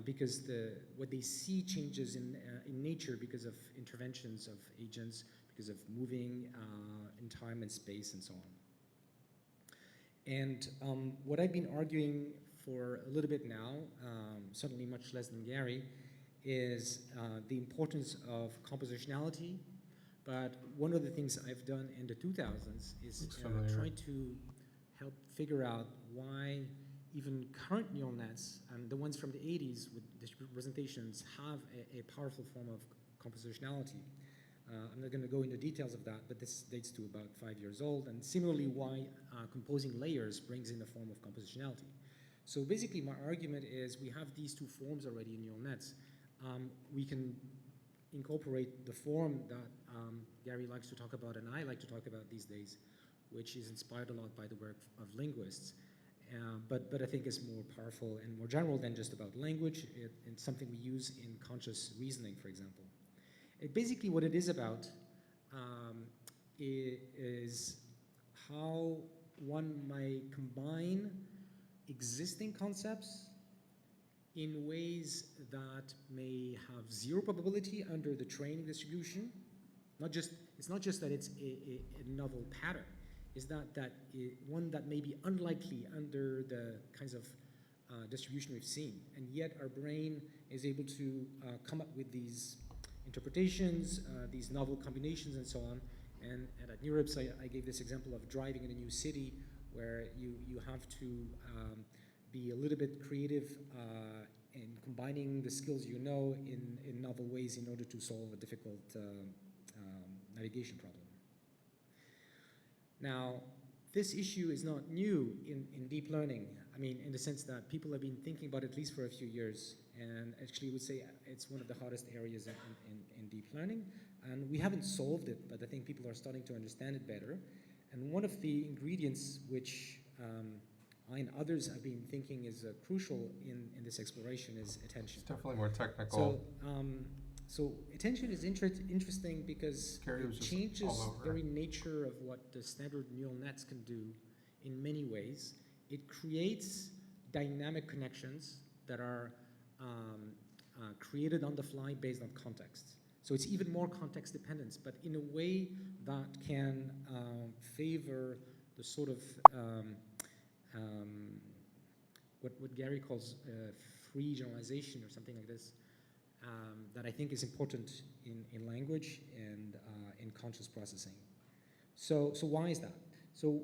because what they see changes in nature because of interventions of agents, because of moving in time and space and so on. And what I've been arguing for a little bit now, certainly much less than Gary, is the importance of compositionality. But one of the things I've done in the 2000s is try to help figure out why even current neural nets and the ones from the 80s with distributed representations have a powerful form of compositionality. I'm not going to go into details of that, but this dates to about 5 years old, and similarly why composing layers brings in a form of compositionality. So basically my argument is we have these two forms already in neural nets. We can incorporate the form that Gary likes to talk about and I like to talk about these days, which is inspired a lot by the work of linguists. But I think it's more powerful and more general than just about language. It's something we use in conscious reasoning, for example. Basically what it is about is how one might combine existing concepts in ways that may have zero probability under the training distribution. It's not just that it's a novel pattern. It's one that may be unlikely under the kinds of distribution we've seen. And yet our brain is able to come up with these interpretations, these novel combinations and so on. And at NeurIPS, I gave this example of driving in a new city where you have to be a little bit creative in combining the skills you know in novel ways in order to solve a difficult navigation problem. Now, this issue is not new in deep learning. I mean, in the sense that people have been thinking about it at least for a few years, and actually would say it's one of the hardest areas in deep learning. And we haven't solved it, but I think people are starting to understand it better. And one of the ingredients which I and others have been thinking is crucial in this exploration is attention. It's definitely more technical. So attention is interesting because Gary was it just changes all over. very nature of what the standard neural nets can do in many ways. It creates dynamic connections that are created on the fly based on context. So it's even more context dependent, but in a way that can favor the sort of what Gary calls free generalization or something like this, that I think is important in language and in conscious processing. So why is that? So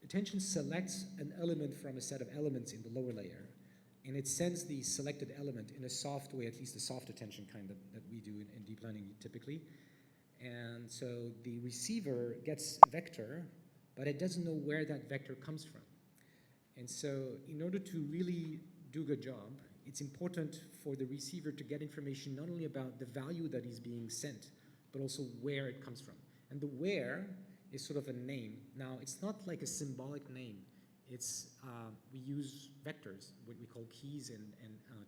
attention selects an element from a set of elements in the lower layer, and it sends the selected element in a soft way, at least a soft attention kind that we do in deep learning typically. And so the receiver gets a vector, but it doesn't know where that vector comes from. And so in order to really do a good job, it's important for the receiver to get information not only about the value that is being sent, but also where it comes from. And the where is sort of a name. Now, it's not like a symbolic name. It's, we use vectors, what we call keys and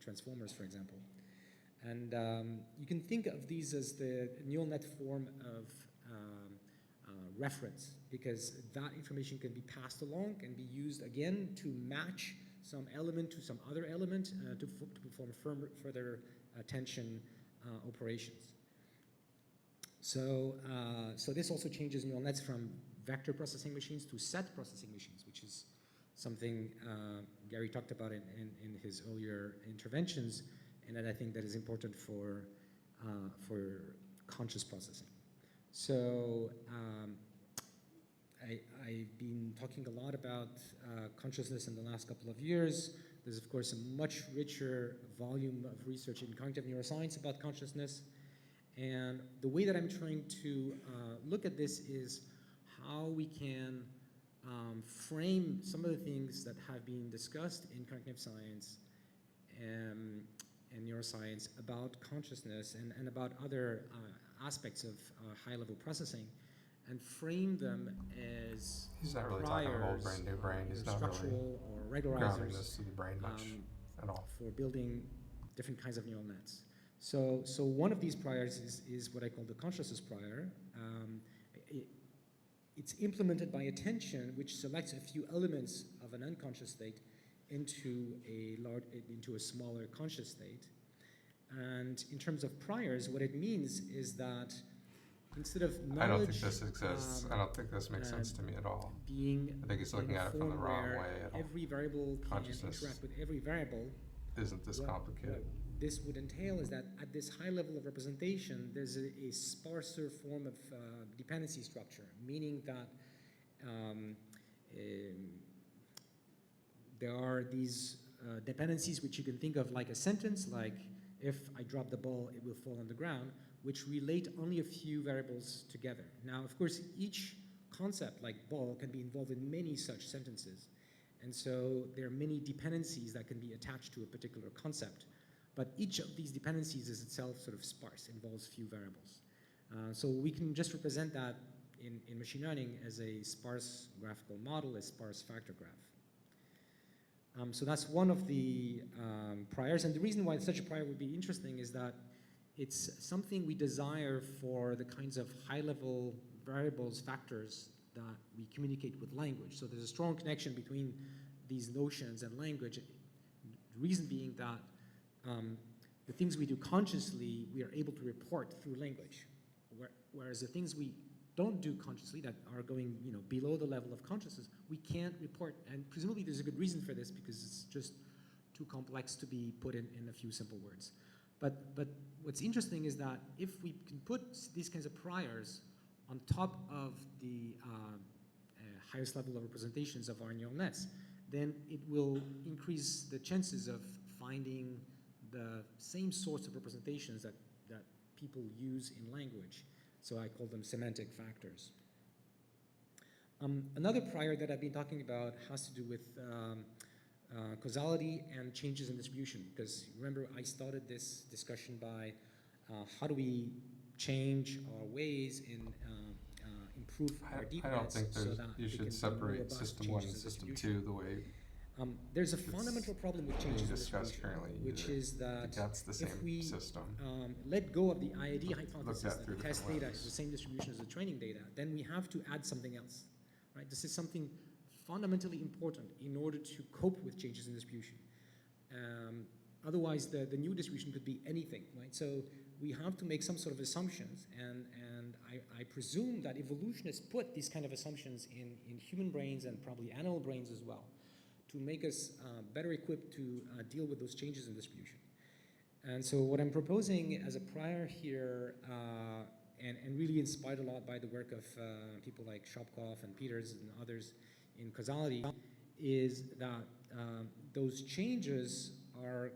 transformers, for example. And you can think of these as the neural net form of reference, because that information can be passed along and be used again to match some element to some other element to perform further attention operations. So this also changes neural nets from vector processing machines to set processing machines, which is something Gary talked about in his earlier interventions, and that I think that is important for conscious processing. So I've been talking a lot about consciousness in the last couple of years. There's, of course, a much richer volume of research in cognitive neuroscience about consciousness. And the way that I'm trying to look at this is how we can frame some of the things that have been discussed in cognitive science and neuroscience about consciousness and about other aspects of high-level processing, and frame them as He's not really priors, talking old brain, new brain. He's not structural really or grounding regularizers this to the brain much at all. for building different kinds of neural nets. So one of these priors is what I call the consciousness prior. It's implemented by attention, which selects a few elements of an unconscious state into a smaller conscious state. And in terms of priors, what it means is that instead of knowledge, I don't think this exists. I don't think this makes sense to me at all. I think he's looking at it from the wrong way at all. Every variable can interact with every variable. Isn't this complicated? What this would entail is that at this high level of representation, there's a sparser form of dependency structure, meaning that there are these dependencies which you can think of like a sentence, like if I drop the ball, it will fall on the ground, which relate only a few variables together. Now, of course, each concept like ball can be involved in many such sentences. And so there are many dependencies that can be attached to a particular concept. But each of these dependencies is itself sort of sparse, involves few variables. So we can just represent that in machine learning as a sparse graphical model, a sparse factor graph. So that's one of the priors. And the reason why such a prior would be interesting is that it's something we desire for the kinds of high-level variables, factors that we communicate with language. So there's a strong connection between these notions and language. The reason being that the things we do consciously, we are able to report through language. Whereas the things we don't do consciously that are going below the level of consciousness, we can't report. And presumably there's a good reason for this because it's just too complex to be put in a few simple words. But what's interesting is that if we can put these kinds of priors on top of the highest level of representations of our neural nets, then it will increase the chances of finding the same sorts of representations that people use in language. So I call them semantic factors. Another prior that I've been talking about has to do with causality and changes in distribution, because remember I started this discussion by how do we change our ways in improve our deep I don't nets think so there's, that you they can should be more separate robust to system 1 changes and in system distribution. 2 the way There's a it's fundamental problem with being changes in discussed distribution, currently. which is that That's the if same we system. let go of the IID hypothesis at that through the test different data lenses. is the same distribution as the training data, then we have to add something else, right? This is something fundamentally important in order to cope with changes in distribution. Otherwise, the new distribution could be anything, right? So we have to make some sort of assumptions, and I presume that evolutionists put these kind of assumptions in human brains and probably animal brains as well, to make us better equipped to deal with those changes in distribution. And so what I'm proposing as a prior here, and really inspired a lot by the work of people like Shopkoff and Peters and others in causality, is that those changes are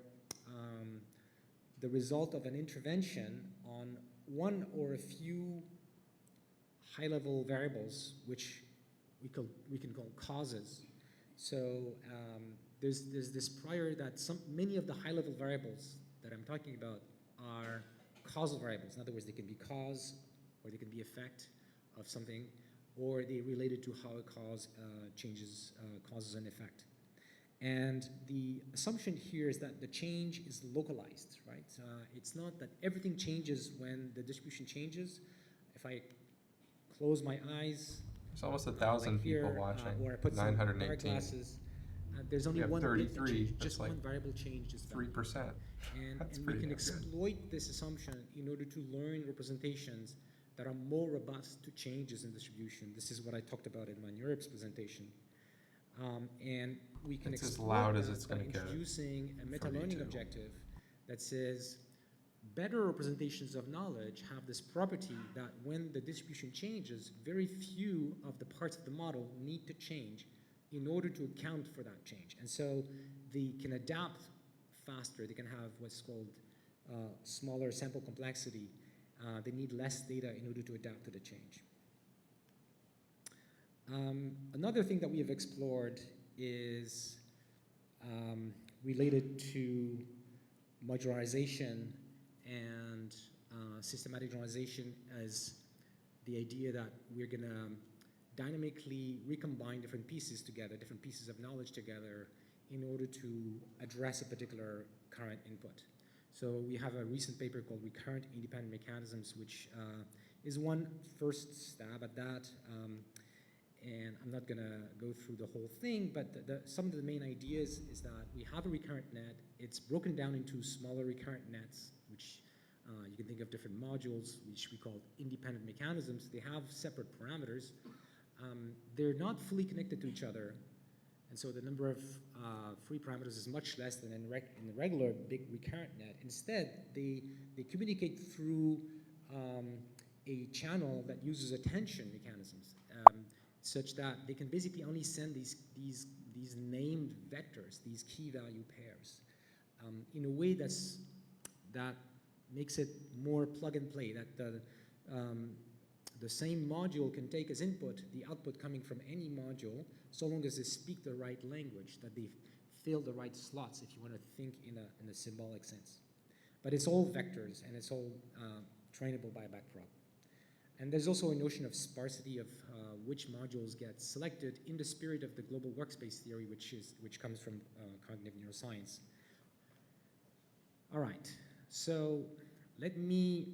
the result of an intervention on one or a few high-level variables, which we can call causes. So there's this prior that many of the high-level variables that I'm talking about are causal variables. In other words, they can be cause, or they can be effect of something, or they related to how a cause causes an effect. And the assumption here is that the change is localized, right? It's not that everything changes when the distribution changes. If I close my eyes, There's almost 1,000 people watching. or I put some 918. glasses, there's only We have one bit that 33, changes, that's just like one variable change is valid. 3%. And That's we pretty can damn good. exploit this assumption in order to learn representations that are more robust to changes in distribution. This is what I talked about in my NeurIPS presentation. And we can It's as exploit loud as that it's by gonna get introducing a for meta-learning V2. objective that says better representations of knowledge have this property that when the distribution changes, very few of the parts of the model need to change in order to account for that change. And so they can adapt faster. They can have what's called smaller sample complexity. They need less data in order to adapt to the change. Another thing that we have explored is related to modularization and systematic generalization, as the idea that we're going to dynamically recombine different pieces together, different pieces of knowledge together, in order to address a particular current input. So we have a recent paper called Recurrent Independent Mechanisms, which is one first stab at that. And I'm not going to go through the whole thing, but some of the main ideas is that we have a recurrent net. It's broken down into smaller recurrent nets, which you can think of different modules, which we call independent mechanisms. They have separate parameters. They're not fully connected to each other, and so the number of free parameters is much less than in the regular big recurrent net. Instead, they communicate through a channel that uses attention mechanisms, such that they can basically only send these named vectors, these key value pairs, in a way that makes it more plug and play, that the same module can take as input the output coming from any module, so long as they speak the right language, that they fill the right slots, if you want to think in a symbolic sense. But it's all vectors, and it's all trainable by a backprop. And there's also a notion of sparsity of which modules get selected in the spirit of the global workspace theory, which comes from cognitive neuroscience. All right, so let me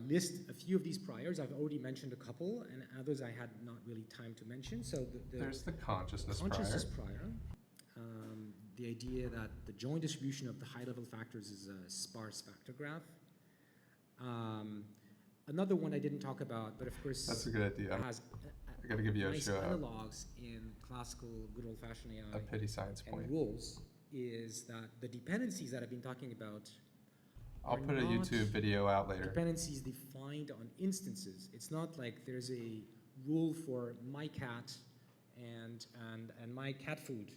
list a few of these priors. I've already mentioned a couple, and others I had not really time to mention. So there's the consciousness prior. The idea that the joint distribution of the high-level factors is a sparse factor graph. Another one I didn't talk about, but of course that's a good idea. Has I got to give nice Yoshua analogs in classical good old-fashioned AI a pity science and point. rules, is that the dependencies that I've been talking about I'll put a YouTube video out later. Dependencies defined on instances. It's not like there's a rule for my cat and my cat food.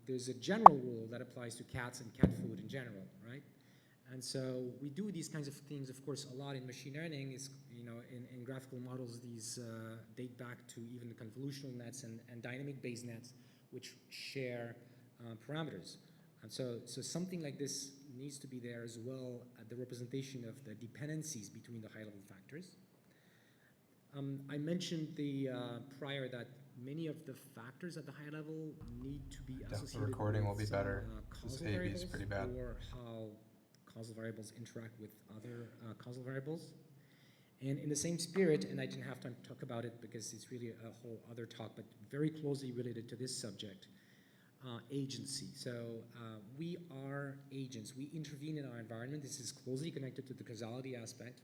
There's a general rule that applies to cats and cat food in general, right? And so we do these kinds of things, of course, a lot in machine learning. Is, you know, in graphical models, these date back to even the convolutional nets and dynamic Bayes nets, which share parameters. And so something like this needs to be there as well at the representation of the dependencies between the high-level factors. I mentioned prior that many of the factors at the high level need to be associated the recording will be some, better. This causal AV is variables, pretty bad. or how causal variables interact with other causal variables. And in the same spirit, and I didn't have time to talk about it because it's really a whole other talk, but very closely related to this subject, agency. So we are agents. We intervene in our environment. This is closely connected to the causality aspect.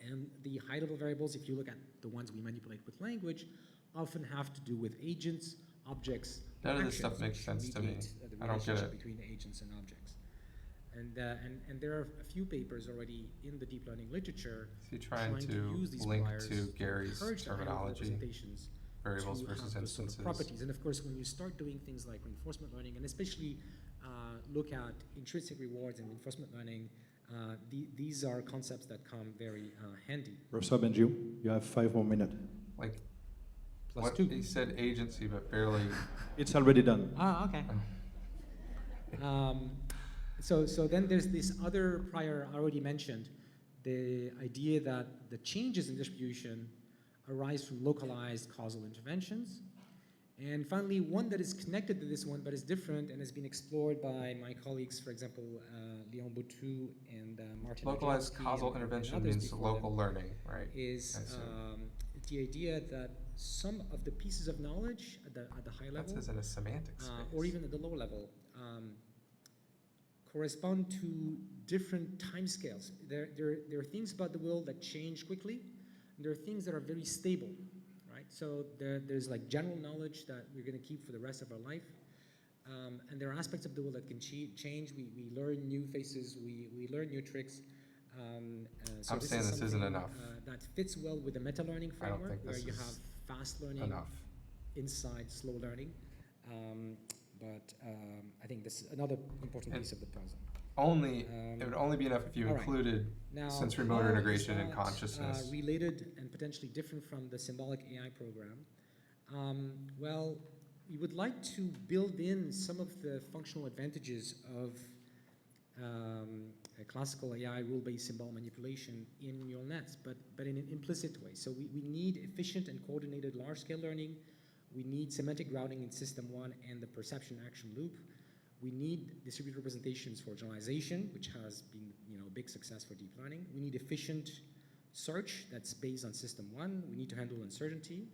And the high-level variables, if you look at the ones we manipulate with language, often have to do with agents, objects, None of actions, this stuff makes which sense to me. mediate, the I don't get relationship it. between agents and objects. And there are a few papers already in the deep learning literature Is he trying to to use these link priors to Gary's encourage the high-level terminology, representations variables to versus have those sort of instances? properties. And of course, when you start doing things like reinforcement learning, and especially look at intrinsic rewards and reinforcement learning, these are concepts that come very handy. Yoshua Bengio, you have 5 more minutes. Like, Plus what 2. he said agency, but barely. It's already done. Ah, okay. So then there's this other prior already mentioned, the idea that the changes in distribution arise from localized causal interventions. And finally, one that is connected to this one but is different and has been explored by my colleagues, for example, Leon Boutou and Martin Localized Wojciechowski causal and intervention others means before local them, learning, right? is the idea that some of the pieces of knowledge at the high level, That's in a semantic space. or even at the lower level, correspond to different timescales. There are things about the world that change quickly, and there are things that are very stable, right? So there's like general knowledge that we're going to keep for the rest of our life, and there are aspects of the world that can change. We learn new faces, we learn new tricks. So I'm saying this isn't something, enough. that fits well with the meta-learning I don't framework, think where this you is have fast learning enough. inside slow learning. I think this is another important piece of the puzzle. It would only be enough if you all right. included Now, sensory motor how integration is and that, consciousness. related and potentially different from the symbolic AI program? Well, we would like to build in some of the functional advantages of a classical AI rule-based symbol manipulation in neural nets, but in an implicit way. So we need efficient and coordinated large-scale learning. We need semantic routing in system 1 and the perception action loop. We need distributed representations for generalization, which has been a big success for deep learning. We need efficient search that's based on system 1. We need to handle uncertainty.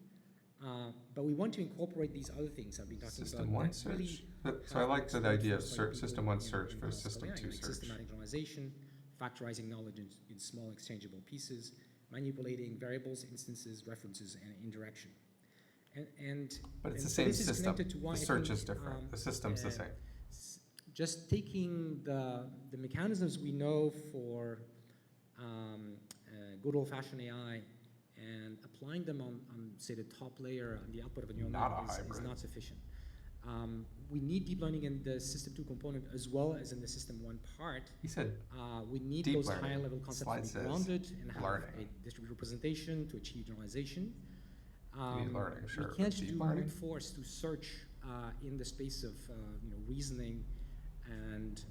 But we want to incorporate these other things I've been talking System about. 1 search? So I like the idea of system 1 search in versus classical system AI, 2 like search. systematic generalization, factorizing knowledge in small exchangeable pieces, manipulating variables, instances, references, and indirection. But it's the so same this is system. connected to why The I search think, is different. The system's the same. Just taking the mechanisms we know for good old-fashioned AI and applying them on, say, the top layer on the output of a neural Not net a is hybrid. not sufficient. We need deep learning in the system 2 component as well as in the system 1 part. He said We need deep those learning. higher-level concepts Slide to says be grounded and have learning. a distributed representation to achieve generalization. learning, sure, We but can't deep do learning? brute force to search in the space of reasoning, and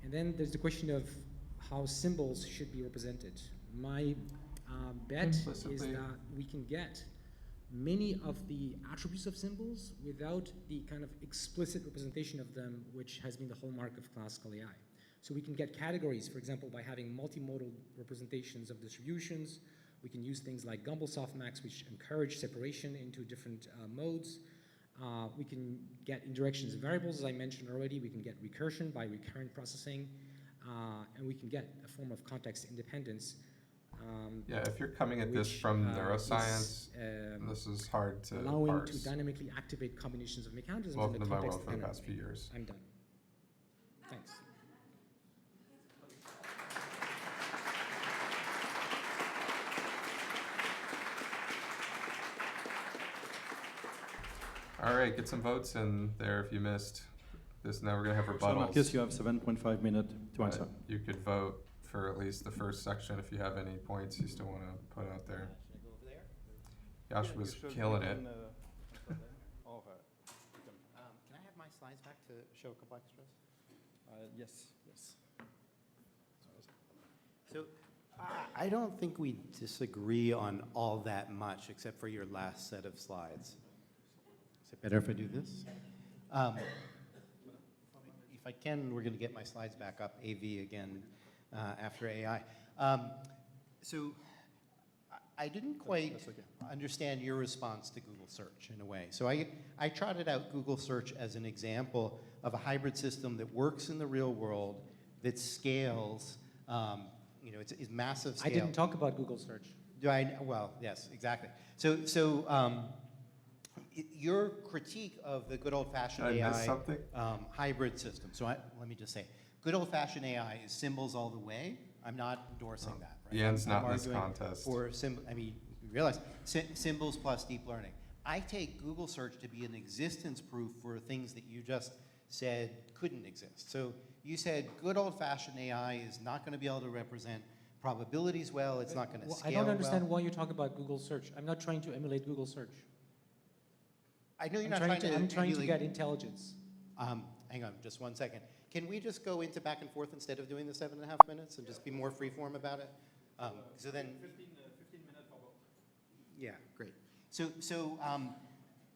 then there's the question of how symbols should be represented. My bet is Implicitly. that we can get many of the attributes of symbols without the kind of explicit representation of them, which has been the hallmark of classical AI. So we can get categories, for example, by having multimodal representations of distributions. We can use things like Gumbel softmax, which encourage separation into different modes. We can get indirections of variables, as I mentioned already. We can get recursion by recurrent processing. And we can get a form of context independence. Yeah, if you're coming at this which, from is, neuroscience, this is hard to allowing parse. to dynamically activate combinations of mechanisms Welcome in to the my context world for the of past few years. I'm done. Thanks. All right, get some votes in there if you missed this. Now we're going to have So Marcus, rebuttals. you have 7.5 minutes to answer. But you could vote for at least the first section if you have any points you still want to put out there. Should I go over there? Josh was killing it. Can I have my slides back to show a couple extras? Yes. So I don't think we disagree on all that much, except for your last set of slides. Is it better if I do this? If I can, we're going to get my slides back up, AV again, after AI. So I didn't quite understand your response to Google search in a way. So I trotted out Google search as an example of a hybrid system that works in the real world, that scales, it's massive scale. I didn't talk about Google search. Well, yes, exactly. So your critique of the good old-fashioned AI hybrid system. So let me just say, good old-fashioned AI is symbols all the way. I'm not endorsing that. Right? Ian's not in this contest. You realize symbols plus deep learning. I take Google search to be an existence proof for things that you just said couldn't exist. So you said good old-fashioned AI is not going to be able to represent probabilities well. It's not going to scale I don't understand well. why you talk about Google search. I'm not trying to emulate Google search. I know you're not trying to. I'm trying to get intelligence. Hang on, just 1 second. Can we just go into back and forth instead of doing the 7.5 minutes and just be more freeform about it? So then. 15 minutes for both. Yeah, great. So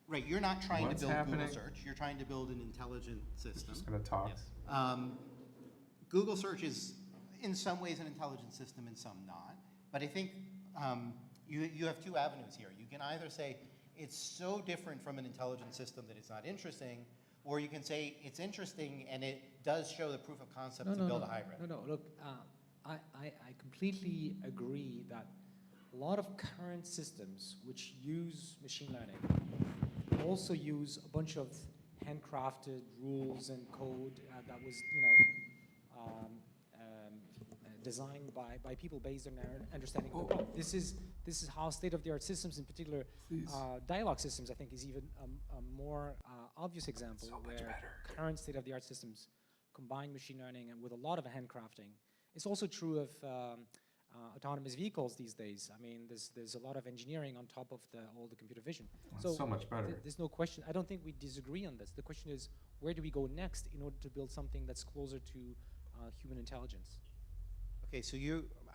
right, you're not trying to build Google search. You're trying to build an intelligent system. Just going to talk. Yes. Google search is in some ways an intelligent system and some not. But I think you have two avenues here. You can either say it's so different from an intelligent system that it's not interesting, or you can say it's interesting and it does show the proof of concept to build a hybrid. No, look, I completely agree that a lot of current systems which use machine learning also use a bunch of handcrafted rules and code that was, designed by people based on their understanding of the problem. This is how state-of-the-art systems, in particular dialogue systems, I think is even a more obvious example where current state-of-the-art systems combine machine learning and with a lot of handcrafting. It's also true of autonomous vehicles these days. I mean, there's a lot of engineering on top of all the computer vision. So much better. There's no question. I don't think we disagree on this. The question is, where do we go next in order to build something that's closer to human intelligence? Okay, so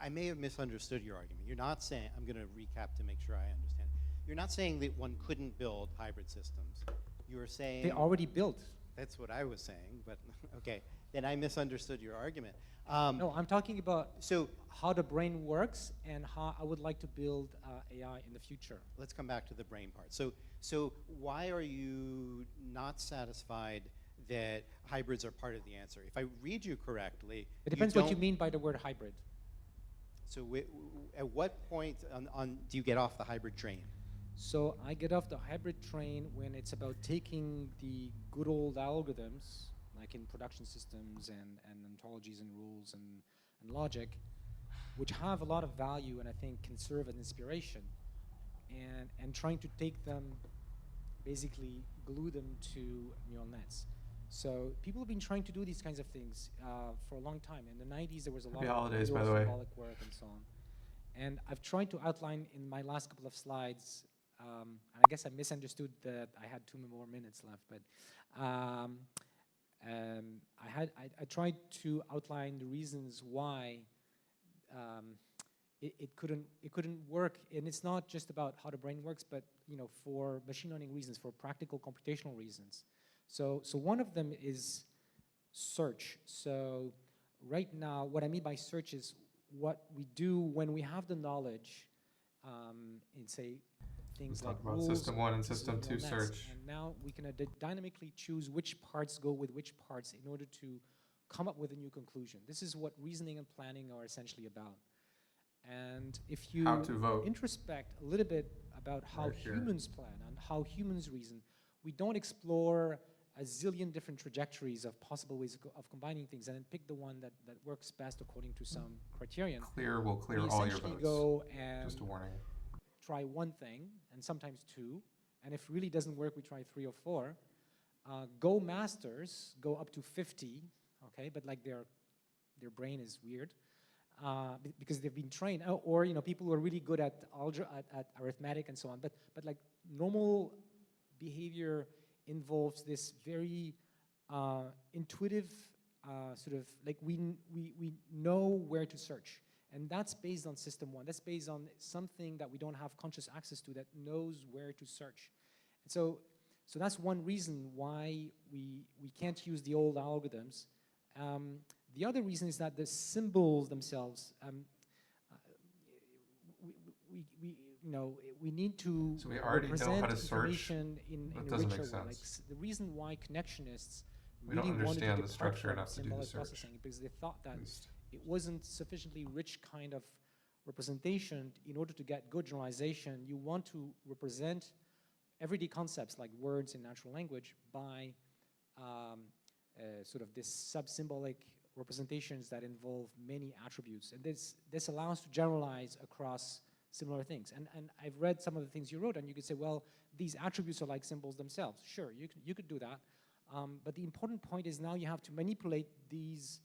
I may have misunderstood your argument. You're not saying, I'm going to recap to make sure I understand. You're not saying that one couldn't build hybrid systems. You were saying... They already built. That's what I was saying, but okay. Then I misunderstood your argument. No, I'm talking about how the brain works and how I would like to build AI in the future. Let's come back to the brain part. So why are you not satisfied that hybrids are part of the answer? If I read you correctly, it depends what you mean by the word hybrid. So at what point do you get off the hybrid train? So I get off the hybrid train when it's about taking the good old algorithms, like in production systems and ontologies and rules and logic, which have a lot of value and I think can serve as inspiration, and trying to take them, basically glue them to neural nets. So people have been trying to do these kinds of things for a long time. In the 90s, there was a lot of symbolic work and so on. And I've tried to outline in my last couple of slides, and I guess I misunderstood that I had 2 more minutes left, but I tried to outline the reasons why it couldn't work. And it's not just about how the brain works, but for machine learning reasons, for practical computational reasons. So one of them is search. So right now, what I mean by search is what we do when we have the knowledge in, say, things like rules, System 1 and System 2 search. And now we can dynamically choose which parts go with which parts in order to come up with a new conclusion. This is what reasoning and planning are essentially about. And if you introspect a little bit about how humans plan and how humans reason, we don't explore a zillion different trajectories of possible ways of combining things and then pick the one that works best according to some criterion. Will clear all your votes. Go and just a warning. Try one thing, and sometimes two, and if it really doesn't work, we try 3 or 4. Go masters go up to 50, okay, but like their brain is weird because they've been trained, or people who are really good at arithmetic and so on. But like normal behavior involves this very intuitive sort of like we know where to search. And that's based on system one. That's based on something that we don't have conscious access to that knows where to search. And so that's one reason why we can't use the old algorithms. The other reason is that the symbols themselves, we need to so we already know how to search. In that a doesn't richer make way. sense. Like the reason why connectionists We really don't wanted to understand the depart structure from enough to do the symbolic search. processing because they thought that At least. it wasn't sufficiently rich kind of representation. In order to get good generalization, you want to represent everyday concepts like words in natural language by sort of this sub-symbolic representations that involve many attributes. And this allows to generalize across similar things. And I've read some of the things you wrote, and you could say, well, these attributes are like symbols themselves. Sure, you could do that. But the important point is now you have to manipulate these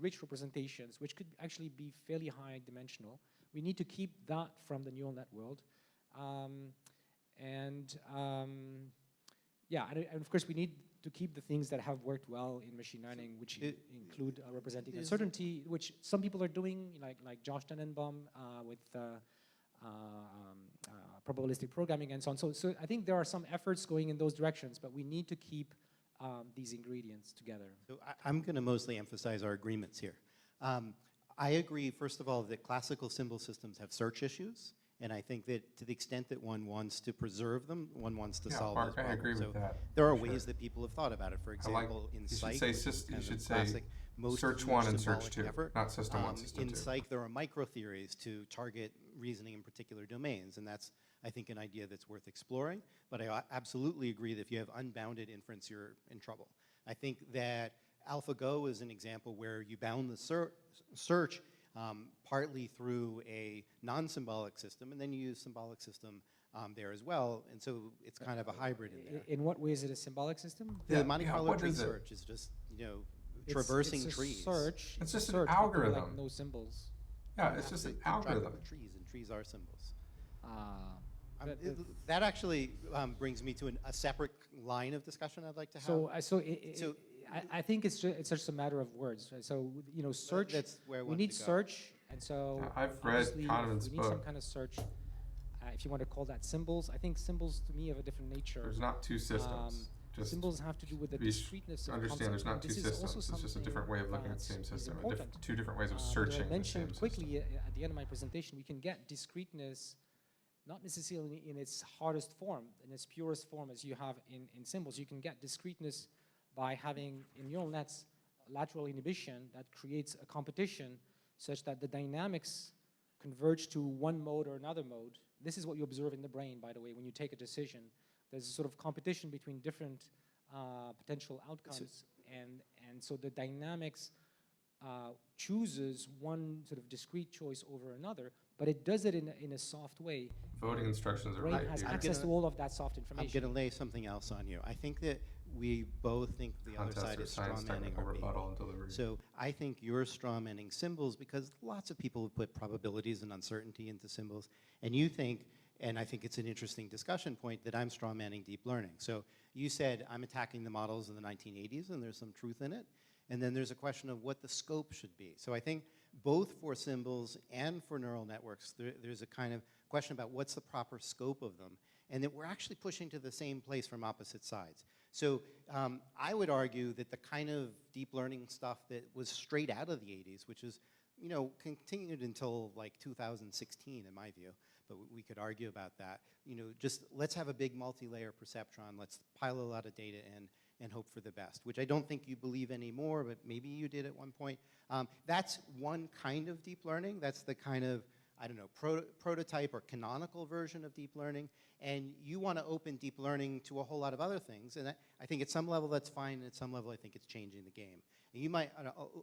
rich representations, which could actually be fairly high dimensional. We need to keep that from the neural net world. Yeah, and of course we need to keep the things that have worked well in machine learning, which include representing uncertainty, which some people are doing, like Josh Tenenbaum with probabilistic programming and so on. So I think there are some efforts going in those directions, but we need to keep these ingredients together. So I'm going to mostly emphasize our agreements here. I agree, first of all, that classical symbol systems have search issues. And I think that to the extent that one wants to preserve them, one wants to solve Mark, those problems. I agree with that. There are ways that people have thought about it. For example, in psych, you should say search one and search two, not system one, system two. In psych, there are micro-theories to target reasoning in particular domains, and that's, I think, an idea that's worth exploring. But I absolutely agree that if you have unbounded inference, you're in trouble. I think that AlphaGo is an example where you bound the search partly through a non-symbolic system, and then you use symbolic system there as well, and so it's kind of a hybrid in there. In what way is it a symbolic system? The Monte Carlo tree search is just, traversing trees. Search. It's just search, an algorithm. like no symbols. Yeah, it's just an algorithm. Trees, and trees are symbols. But that actually brings me to a separate line of discussion I'd like to have. I think it's just a matter of words. So search. That's where we need search, and so I've read Kahneman's we need some book. kind of search. If you want to call that symbols, I think symbols to me have a different nature. There's not two systems. Just symbols have to do with the discreteness of understand there's not two systems. It's just a different way of looking at the same system. Two different ways of searching the same I mentioned quickly system. at the end of my presentation, we can get discreteness not necessarily in its hardest form, in its purest form as you have in symbols. You can get discreteness by having in neural nets lateral inhibition that creates a competition such that the dynamics converge to one mode or another mode. This is what you observe in the brain, by the way, when you take a decision. There's a sort of competition between different potential outcomes, and so the dynamics chooses one sort of discrete choice over another, but it does it in a soft way. Voting instructions are brain right. has access to all of that soft information. I'm going to lay something else on you. I think that we both think the other side is strawmanning our rebuttal and delivery. So I think you're strawmanning symbols because lots of people have put probabilities and uncertainty into symbols, and you think, and I think it's an interesting discussion point, that I'm strawmanning deep learning. So you said I'm attacking the models in the 1980s, and there's some truth in it. And then there's a question of what the scope should be. So I think both for symbols and for neural networks, there's a kind of question about what's the proper scope of them, and that we're actually pushing to the same place from opposite sides. So I would argue that the kind of deep learning stuff that was straight out of the 80s, which is, continued until like 2016 in my view, but we could argue about that. Just let's have a big multi-layer perceptron, let's pile a lot of data in, and hope for the best, which I don't think you believe anymore, but maybe you did at one point. That's one kind of deep learning. That's the kind of, I don't know, prototype or canonical version of deep learning. And you want to open deep learning to a whole lot of other things. And I think at some level that's fine, and at some level I think it's changing the game. And you might,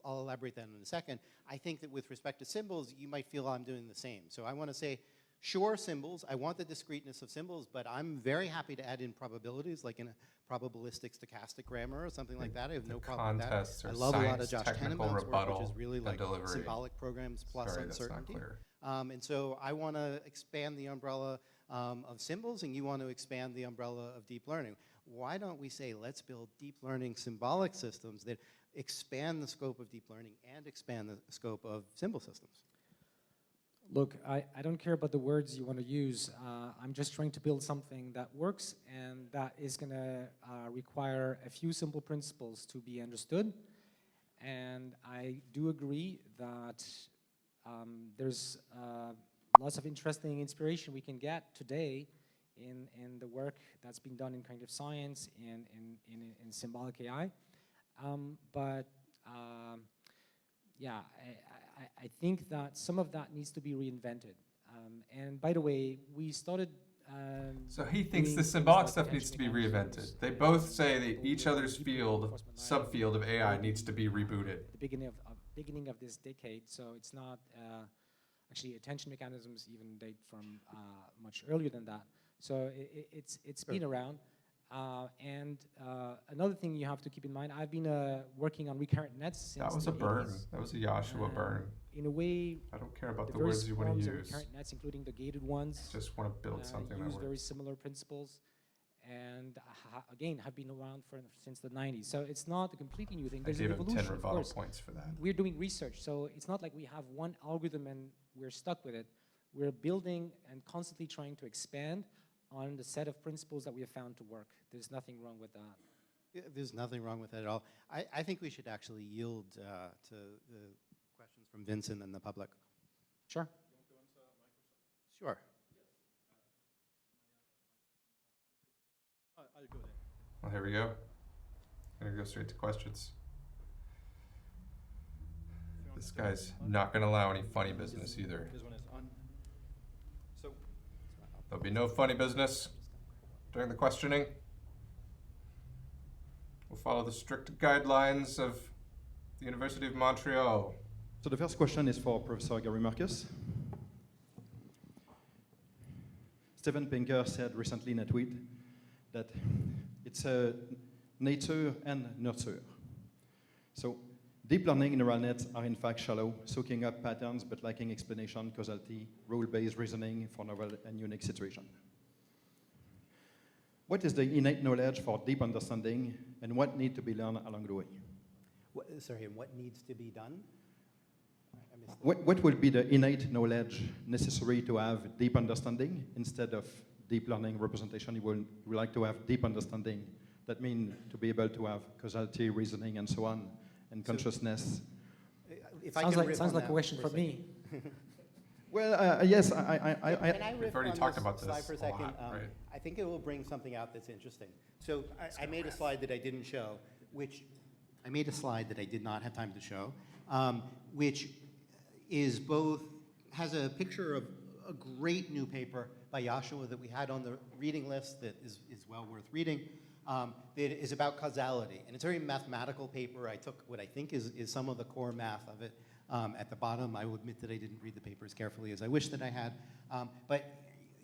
I'll elaborate that in a second. I think that with respect to symbols, you might feel I'm doing the same. So I want to say, sure, symbols, I want the discreteness of symbols, but I'm very happy to add in probabilities, like in a probabilistic stochastic grammar or something like that. I have no problem with that. I love a lot of Josh Tenenbaum's work, which is really like symbolic programs plus uncertainty. And so I want to expand the umbrella of symbols, and you want to expand the umbrella of deep learning. Why don't we say, let's build deep learning symbolic systems that expand the scope of deep learning and expand the scope of symbol systems? Look, I don't care about the words you want to use. I'm just trying to build something that works and that is going to require a few simple principles to be understood. And I do agree that there's lots of interesting inspiration we can get today in the work that's being done in kind of science and in symbolic AI. Yeah, I think that some of that needs to be reinvented. And by the way, we started. So he thinks the symbolic stuff needs to be reinvented. They both say that each other's field, subfield of AI needs to be rebooted. The beginning of this decade, so it's not actually attention mechanisms even date from much earlier than that. So it's been around. Another thing you have to keep in mind, I've been working on recurrent nets since That was a burn. That was a Yoshua burn. In a way, I don't care about the words you want to use. Recurrent nets, including the gated ones, just want to build something that use works. very similar principles, and again have been around since the 90s. So it's not a completely new thing. There's I gave an him evolution, 10 of rebuttal course. points for that. We're doing research, so it's not like we have one algorithm and we're stuck with it. We're building and constantly trying to expand on the set of principles that we have found to work. There's nothing wrong with that. Yeah, there's nothing wrong with that at all. I think we should actually yield to the questions from Vincent and the public. Sure. Sure. I'll go there. Well, here we go. Gonna go straight to questions. This guy's not gonna allow any funny business either. This one is on. So, There'll be no funny business during the questioning. We'll follow the strict guidelines of the University of Montreal. so the first question is for Professor Gary Marcus. Steven Pinker said recently in a tweet that it's a nature and nurture. So deep learning neural nets are in fact shallow, soaking up patterns but lacking explanation, causality, rule-based reasoning for novel and unique situations. What is the innate knowledge for deep understanding, and what needs to be learned along the way? Sorry, and what needs to be done? What will be the innate knowledge necessary to have deep understanding instead of deep learning representation? You would like to have deep understanding. That means to be able to have causality, reasoning, and so on, and consciousness. If Sounds like a question for me. Well, yes, Can I riff We've already on talked this about this slide for a a second? lot, right? I think it will bring something out that's interesting. So I made a slide that I didn't show, which I made a slide that I did not have time to show, which is both, has a picture of a great new paper by Yoshua that we had on the reading list that is well worth reading, that is about causality. And it's a very mathematical paper. I took what I think is some of the core math of it at the bottom. I will admit that I didn't read the paper as carefully as I wish that I had. But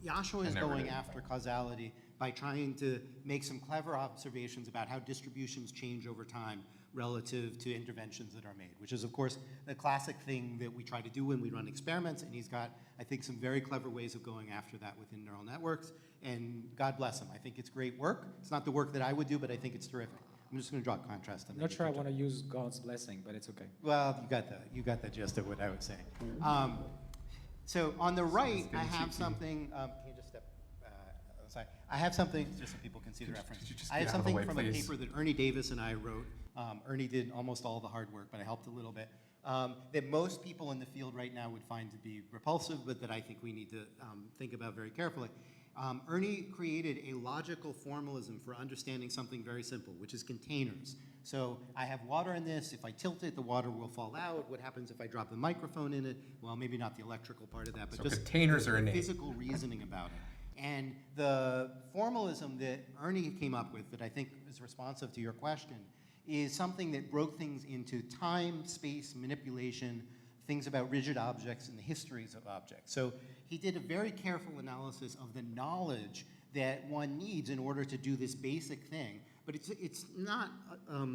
Yoshua is going after causality by trying to make some clever observations about how distributions change over time relative to interventions that are made, which is, of course, the classic thing that we try to do when we run experiments, and he's got, I think, some very clever ways of going after that within neural networks, and God bless him. I think it's great work. It's not the work that I would do, but I think it's terrific. I'm just going to draw a contrast. I'm not sure I want to use God's blessing, but it's okay. Well, you got the gist of what I would say. So on the right, I have something, can you just step aside? I have something, just so people can see the reference. I have something from a paper that Ernie Davis and I wrote. Ernie did almost all the hard work, but I helped a little bit. That most people in the field right now would find to be repulsive, but that I think we need to think about very carefully. Ernie created a logical formalism for understanding something very simple, which is containers. So I have water in this. If I tilt it, the water will fall out. What happens if I drop the microphone in it? Well, maybe not the electrical part of that, but So just containers are innate. physical reasoning about it. And the formalism that Ernie came up with that I think is responsive to your question is something that broke things into time, space, manipulation, things about rigid objects and the histories of objects. So he did a very careful analysis of the knowledge that one needs in order to do this basic thing. But it's not a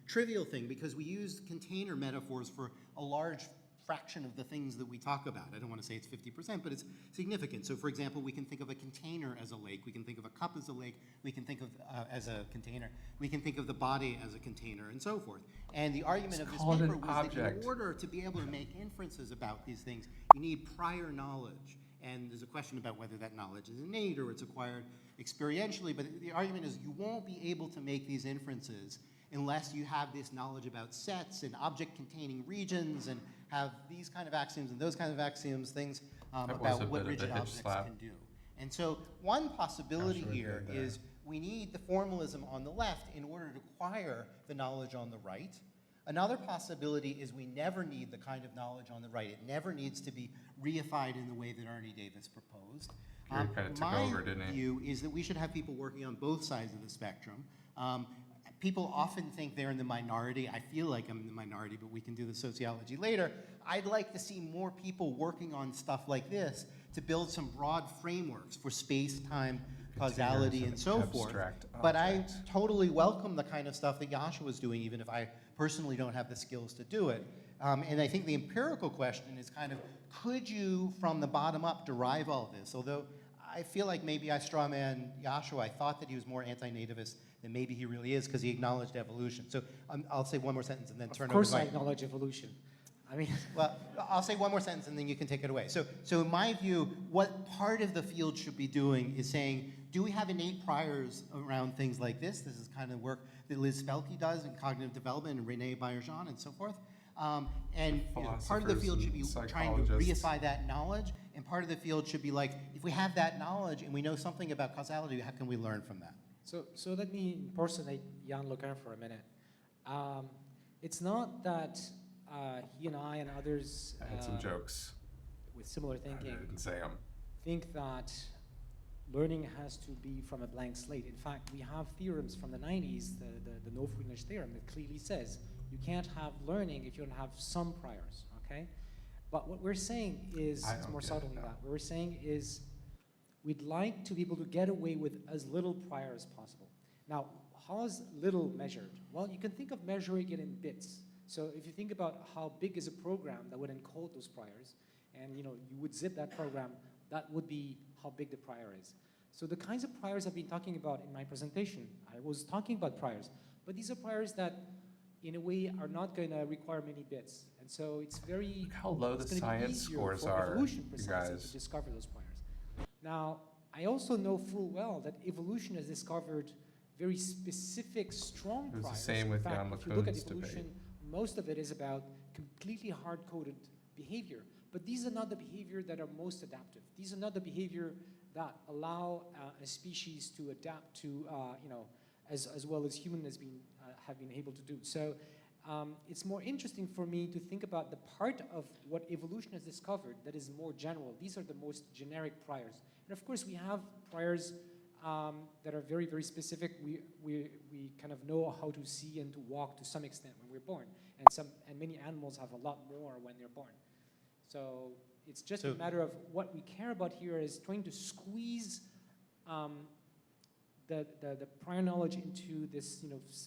trivial thing, because we use container metaphors for a large fraction of the things that we talk about. I don't want to say it's 50%, but it's significant. So for example, we can think of a container as a lake. We can think of a cup as a lake. We can think of as a container. We can think of the body as a container and so forth. And the argument of this paper was that in order to be able to make inferences about these things, you need prior knowledge. And there's a question about whether that knowledge is innate or it's acquired experientially. But the argument is you won't be able to make these inferences unless you have this knowledge about sets and object-containing regions and have these kind of axioms and those kind of axioms, things about what rigid objects can do. And so one possibility here is we need the formalism on the left in order to acquire the knowledge on the right. Another possibility is we never need the kind of knowledge on the right. It never needs to be reified in the way that Ernie Davis proposed. My view is that we should have people working on both sides of the spectrum. People often think they're in the minority. I feel like I'm in the minority, but we can do the sociology later. I'd like to see more people working on stuff like this to build some broad frameworks for space, time, causality, and so forth. But I totally welcome the kind of stuff that Yoshua is doing, even if I personally don't have the skills to do it. And I think the empirical question is kind of, could you, from the bottom up, derive all this? Although I feel like maybe I strawman Yoshua. I thought that he was more anti-nativist than maybe he really is, because he acknowledged evolution. So I'll say one more sentence and then turn over to Mike. Of course I acknowledge evolution. I mean, well, I'll say one more sentence and then you can take it away. So in my view, what part of the field should be doing is saying, do we have innate priors around things like this? This is kind of work that Liz Felke does in cognitive development and René Bayerjean and so forth. And part of the field should be trying to reify that knowledge, and part of the field should be like, if we have that knowledge and we know something about causality, how can we learn from that? So let me impersonate Jan Lequin for a minute. It's not that he and I and others I had some jokes with similar thinking I didn't say them. Think that learning has to be from a blank slate. In fact, we have theorems from the 90s, the no-Friedrich theorem, that clearly says you can't have learning if you don't have some priors, okay? But what we're saying is, it's more subtle than that. What we're saying is, we'd like to be able to get away with as little prior as possible. Now, how is little measured? Well, you can think of measuring it in bits. So if you think about how big is a program that would encode those priors, and you would zip that program, that would be how big the prior is. So the kinds of priors I've been talking about in my presentation, I was talking about priors, but these are priors that, in a way, are not going to require many bits. And so it's very, look how low the science scores are, evolution you precisely guys. to discover those priors. Now, I also know full well that evolution has discovered very specific, strong priors. It was the same with Jan if you look at LeCun's evolution, debate. most of it is about completely hard-coded behavior. But these are not the behavior that are most adaptive. These are not the behavior that allow a species to adapt to, as well as humans have been able to do. So it's more interesting for me to think about the part of what evolution has discovered that is more general. These are the most generic priors. And of course, we have priors that are very, very specific. We kind of know how to see and to walk to some extent when we're born. And many animals have a lot more when they're born. So it's just a matter of what we care about here is trying to squeeze the prior knowledge into this,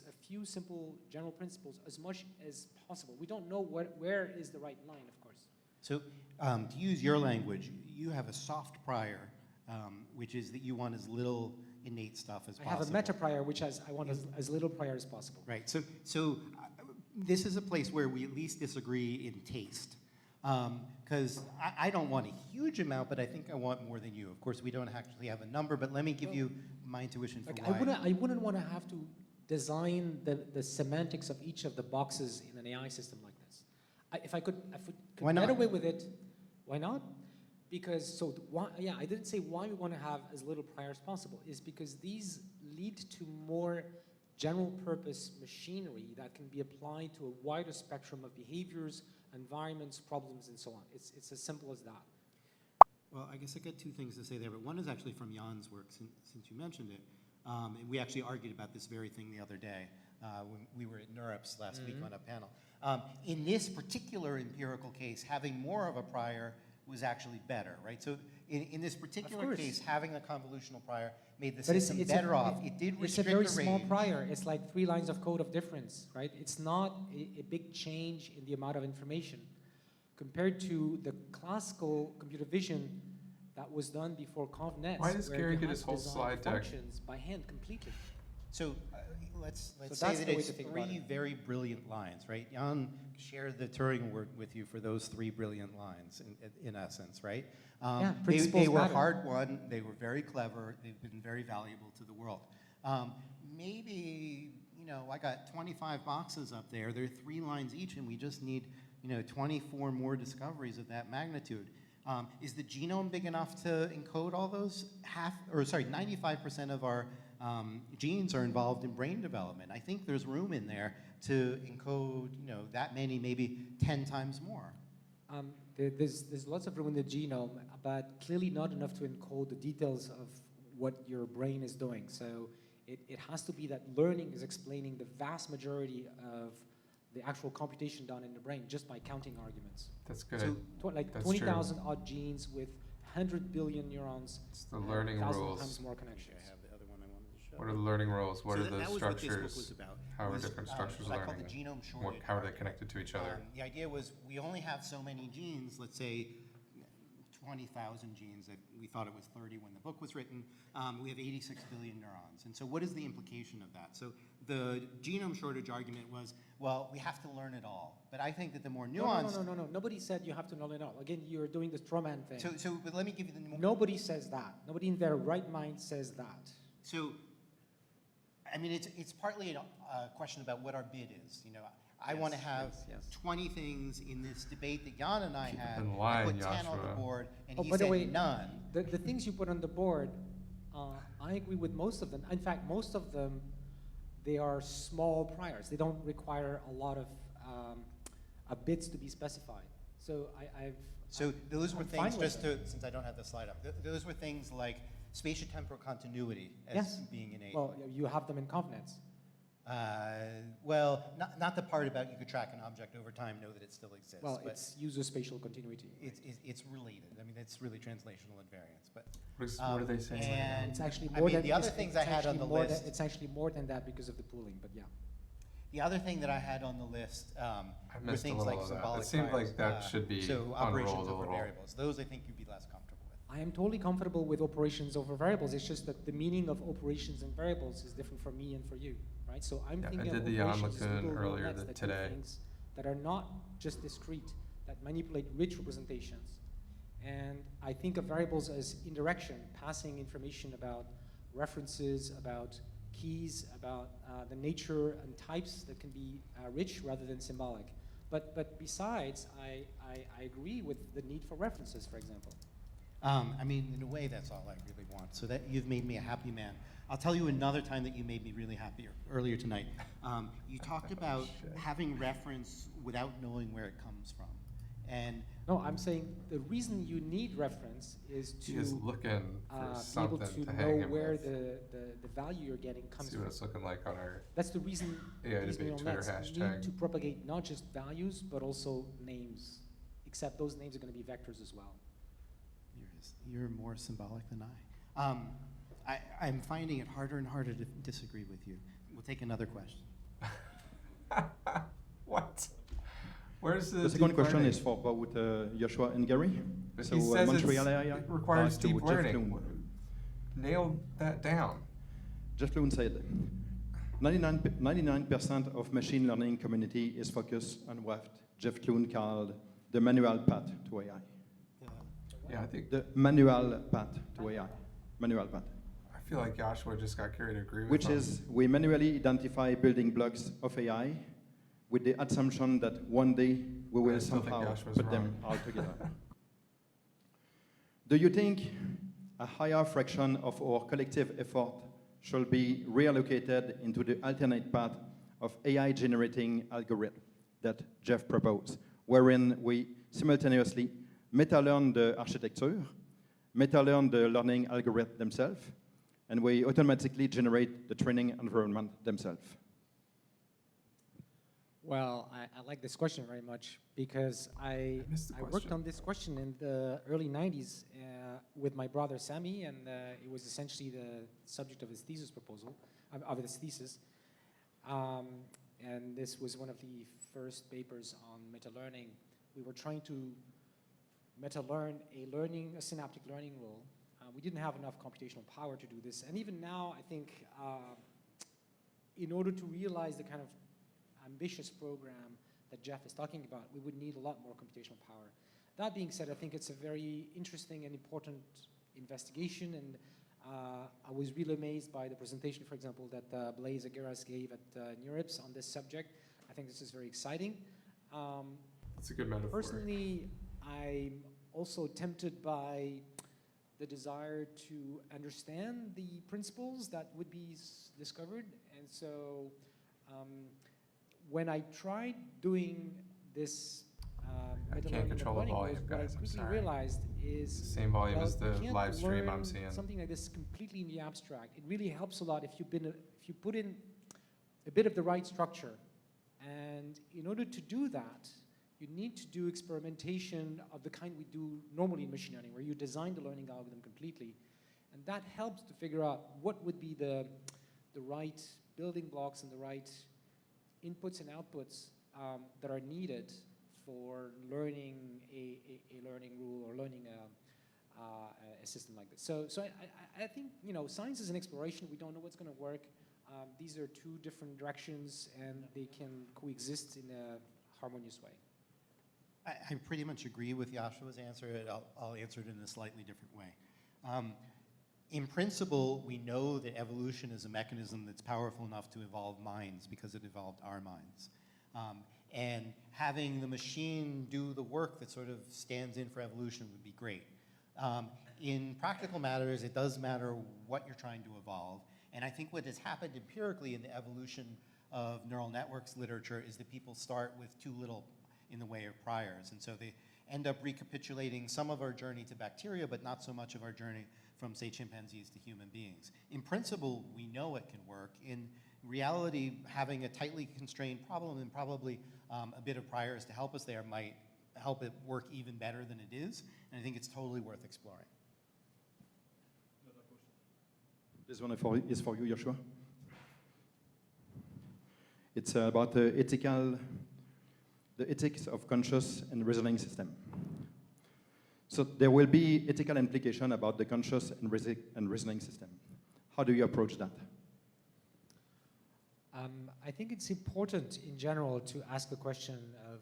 a few simple general principles as much as possible. We don't know where is the right line, of course. So to use your language, you have a soft prior, which is that you want as little innate stuff as possible. I have a meta prior, which I want as little prior as possible. Right. So this is a place where we at least disagree in taste. Because I don't want a huge amount, but I think I want more than you. Of course, we don't actually have a number, but let me give you my intuition for why. I wouldn't want to have to design the semantics of each of the boxes in an AI system like this. If I could get away with it, why not? Because, I didn't say why we want to have as little prior as possible, is because these lead to more general purpose machinery that can be applied to a wider spectrum of behaviors, environments, problems, and so on. It's as simple as that. Well, I guess I got two things to say there, but one is actually from Jan's work, since you mentioned it. And we actually argued about this very thing the other day when we were at NeurIPS last week on a panel. In this particular empirical case, having more of a prior was actually better, right? So in this particular case, having a convolutional prior made the system better off. It did restrict the range. It's a very small prior. It's like 3 lines of code of difference, right? It's not a big change in the amount of information. compared to the classical computer vision that was done before ConvNet. Why does where Gary you get had his to whole design slide deck? functions by hand completely? So let's So say that's that the way it's to think about three it. very brilliant lines, right? Jan shared the Turing award with you for those 3 brilliant lines, in essence, right? Yeah, they principles were matter. hard-won, they were very clever, they've been very valuable to the world. Maybe, I got 25 boxes up there, they're 3 lines each, and we just need, 24 more discoveries of that magnitude. Is the genome big enough to encode all those? 95% of our genes are involved in brain development. I think there's room in there to encode, that many, maybe 10 times more. There's lots of room in the genome, but clearly not enough to encode the details of what your brain is doing. So it has to be that learning is explaining the vast majority of the actual computation done in the brain just by counting arguments. That's good. So That's 20,000 odd genes with 100 billion neurons. It's the learning 1,000 rules. times more connections. I have the other one I wanted to show. What are the learning rules? What So are the that was what this book structures? was about. How are Was, different structures what I call learning? the genome shortage. How are they connected to each other? The idea was we only have so many genes, let's say 20,000 genes. We thought it was 30 when the book was written. We have 86 billion neurons. And so what is the implication of that? So the genome shortage argument was, well, we have to learn it all. But I think that the more nuanced... No. Nobody said you have to learn it all. Again, you're doing the straw man thing. But let me give you the... Nobody says that. Nobody in their right mind says that. So, I mean, it's partly a question about what our bid is. I want to have 20 things in this debate that Jan and I had. in line, I put 10 on Yoshua. the board, and Oh, he by the said way, none. The things you put on the board, I agree with most of them. In fact, most of them, they are small priors. They don't require a lot of bits to be specified. So So those were I'm things, fine with since I don't have the slide up, those were things like spatiotemporal continuity as Yes. being innate. Well, you have them in ConvNets. Well, not the part about you could track an object over time, know that it still exists. Well, but it's user spatial continuity. it's related. I mean, it's really translational invariance. But What are they saying? and It's actually I more mean, than the other it's- things it's I had on actually the more list. It's actually more than that because of the pooling. But yeah. The other thing that I had on the list I were missed a things little like of that. symbolic It seemed priors, like that should be so operations unrolled a over little. variables. Those I think you'd be less comfortable with. I am totally comfortable with operations over variables. It's just that the meaning of operations and variables is different for me and for you, right? So I'm Yeah, I thinking did of the Jan operations as LeCun little earlier vignettes that do today. things that are not just discrete, that manipulate rich representations. And I think of variables as indirection, passing information about references, about keys, about the nature and types that can be rich rather than symbolic. But besides, I agree with the need for references, for example. I mean, in a way, that's all I really want. So that you've made me a happy man. I'll tell you another time that you made me really happy earlier tonight. You talked about having reference without knowing where it comes from. And No, I'm saying the reason you need reference is He to is looking for be able something to to know hang him where with. the value you're getting comes See from. what it's looking like on our That's the reason AI these debate neural Twitter nets hashtag. need to propagate not just values, but also names, except those names are going to be vectors as well. you're more symbolic than I. I'm finding it harder and harder to disagree with you. We'll take another question. What? Where's the The second deep question learning? is for both Yoshua and Gary. But So he says Montreal AI it requires asked to deep Jeff learning. Bloom. Nail that down. Jeff Bloom said, 99% of machine learning community is focused on what Jeff Bloom called the manual path to AI. Yeah, I think The manual path to AI. Manual path. I feel like Joshua just got carried agree with Which him. is, we manually identify building blocks of AI with the assumption that one day we I will still think somehow Joshua's put them wrong. all together. Do you think a higher fraction of our collective effort should be reallocated into the alternate path of AI generating algorithm that Jeff proposed, wherein we simultaneously meta-learn the architecture, meta-learn the learning algorithm themselves, and we automatically generate the training environment themselves? Well, I like this question very much because I missed the worked question. on this question in the early 90s with my brother Sami, and it was essentially the subject of his thesis proposal, of his thesis. And this was one of the first papers on meta-learning we were trying to meta-learn a synaptic learning rule. We didn't have enough computational power to do this. And even now, I think in order to realize the kind of ambitious program that Jeff is talking about, we would need a lot more computational power. That being said, I think it's a very interesting and important investigation, and I was really amazed by the presentation, for example, that Blaise Aguirre gave at NeurIPS on this subject. I think this is very exciting. That's a good metaphor. Personally, I'm also tempted by the desire to understand the principles that would be discovered. And so when I tried doing this I can't control the volume, guys. I'm sorry. What I quickly realized is the same volume as the you can't live stream I'm learn seeing. something like this completely in the abstract. It really helps a lot if you put in a bit of the right structure. And in order to do that, you need to do experimentation of the kind we do normally in machine learning, where you design the learning algorithm completely. And that helps to figure out what would be the right building blocks and the right inputs and outputs that are needed for learning a learning rule or learning a system like this. So I think, science is an exploration. We don't know what's going to work. These are two different directions, and they can coexist in a harmonious way. I pretty much agree with Yoshua's answer. I'll answer it in a slightly different way. In principle, we know that evolution is a mechanism that's powerful enough to evolve minds because it evolved our minds. And having the machine do the work that sort of stands in for evolution would be great. In practical matters, it does matter what you're trying to evolve. And I think what has happened empirically in the evolution of neural networks literature is that people start with too little in the way of priors. And so they end up recapitulating some of our journey to bacteria, but not so much of our journey from, say, chimpanzees to human beings. In principle, we know it can work. In reality, having a tightly constrained problem and probably a bit of priors to help us there might help it work even better than it is. And I think it's totally worth exploring. This one is for you, Yoshua. It's about the ethics of conscious and reasoning system. So there will be ethical implication about the conscious and reasoning system. How do you approach that? I think it's important in general to ask the question of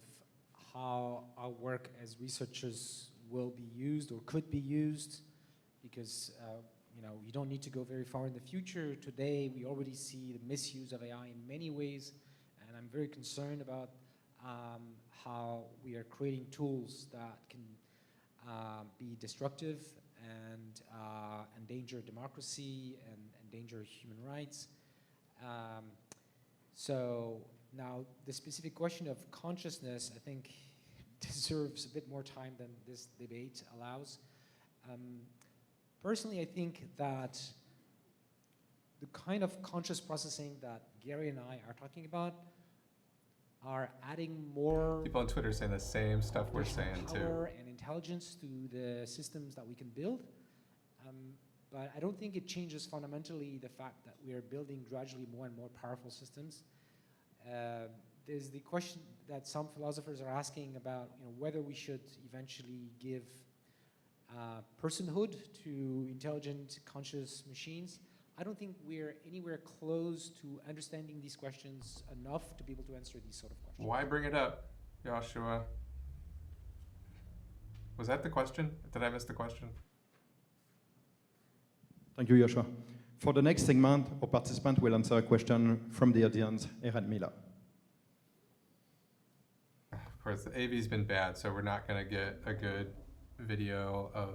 how our work as researchers will be used or could be used, because you don't need to go very far in the future. Today, we already see the misuse of AI in many ways, and I'm very concerned about how we are creating tools that can be destructive and endanger democracy and endanger human rights. So now the specific question of consciousness, I think, deserves a bit more time than this debate allows. Personally, I think that the kind of conscious processing that Gary and I are talking about are adding more people on Twitter saying the same stuff we're saying too. Power and intelligence to the systems that we can build. But I don't think it changes fundamentally the fact that we are building gradually more and more powerful systems. There's the question that some philosophers are asking about, whether we should eventually give personhood to intelligent, conscious machines. I don't think we're anywhere close to understanding these questions enough to be able to answer these sort of questions. Why bring it up, Yoshua? Was that the question? Did I miss the question? Thank you, Yoshua. For the next segment, our participant will answer a question from the audience, Eran Mila. Of course, the AV's been bad, so we're not going to get a good video of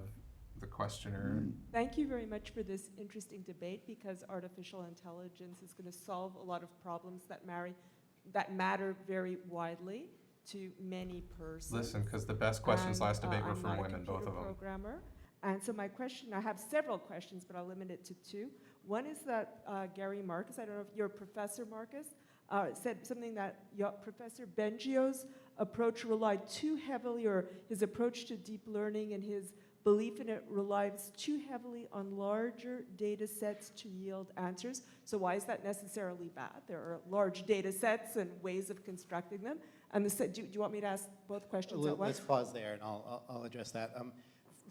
the questioner. Thank you very much for this interesting debate, because artificial intelligence is going to solve a lot of problems that matter very widely to many persons. Listen, because the best questions last debate were from women, both of them. Programmer. And so my question, I have several questions, but I'll limit it to two. One is that Gary Marcus, I don't know if your Professor Marcus, said something that Professor Bengio's approach relied too heavily, or his approach to deep learning and his belief in it relies too heavily on larger data sets to yield answers. So why is that necessarily bad? There are large data sets and ways of constructing them. And do you want me to ask both questions at once? Let's pause there, and I'll address that.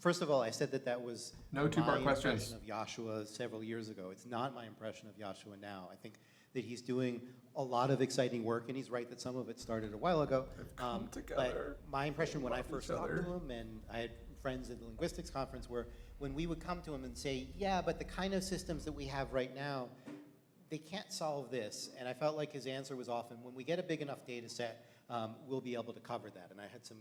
First of all, I said that was no two-part my questions. impression of Yoshua several years ago. It's not my impression of Yoshua now. I think that he's doing a lot of exciting work, and he's right that some of it started a while ago. But my impression when I first talked to him, and I had friends at the linguistics conference, were when we would come to him and say, yeah, but the kind of systems that we have right now, they can't solve this. And I felt like his answer was often, when we get a big enough data set, we'll be able to cover that. And I had some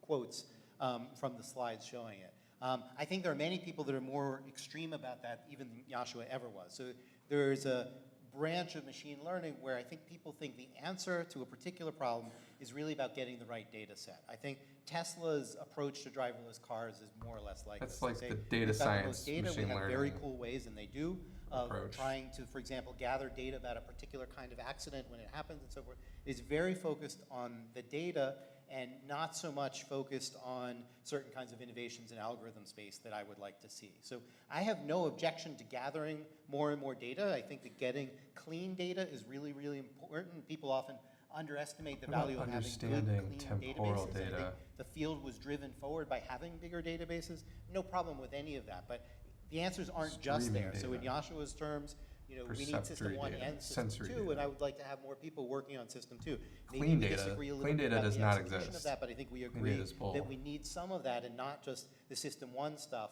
quotes from the slides showing it. I think there are many people that are more extreme about that even than Yoshua ever was. So there's a branch of machine learning where I think people think the answer to a particular problem is really about getting the right data set. I think Tesla's approach to driverless cars is more or less like That's this. like the data science, data, machine we have learning very cool ways, and they do, of approach. trying to, for example, gather data about a particular kind of accident when it happens and so forth. It's very focused on the data and not so much focused on certain kinds of innovations in algorithm space that I would like to see. So I have no objection to gathering more and more data. I think that getting clean data is really, really important. People often underestimate the value of having good, clean temporal databases. data. I think the field was driven forward by having bigger databases. No problem with any of that, but the answers aren't just there. Streaming So in data. Yoshua's terms, we need Perceptory system 1 data, and system sensory 2, data. and I would like to have more people working on system 2. Maybe Clean we data. disagree a little Clean bit data about does the not execution exist. of that, but I think we Clean agree data is bull. that we need some of that and not just the system 1 stuff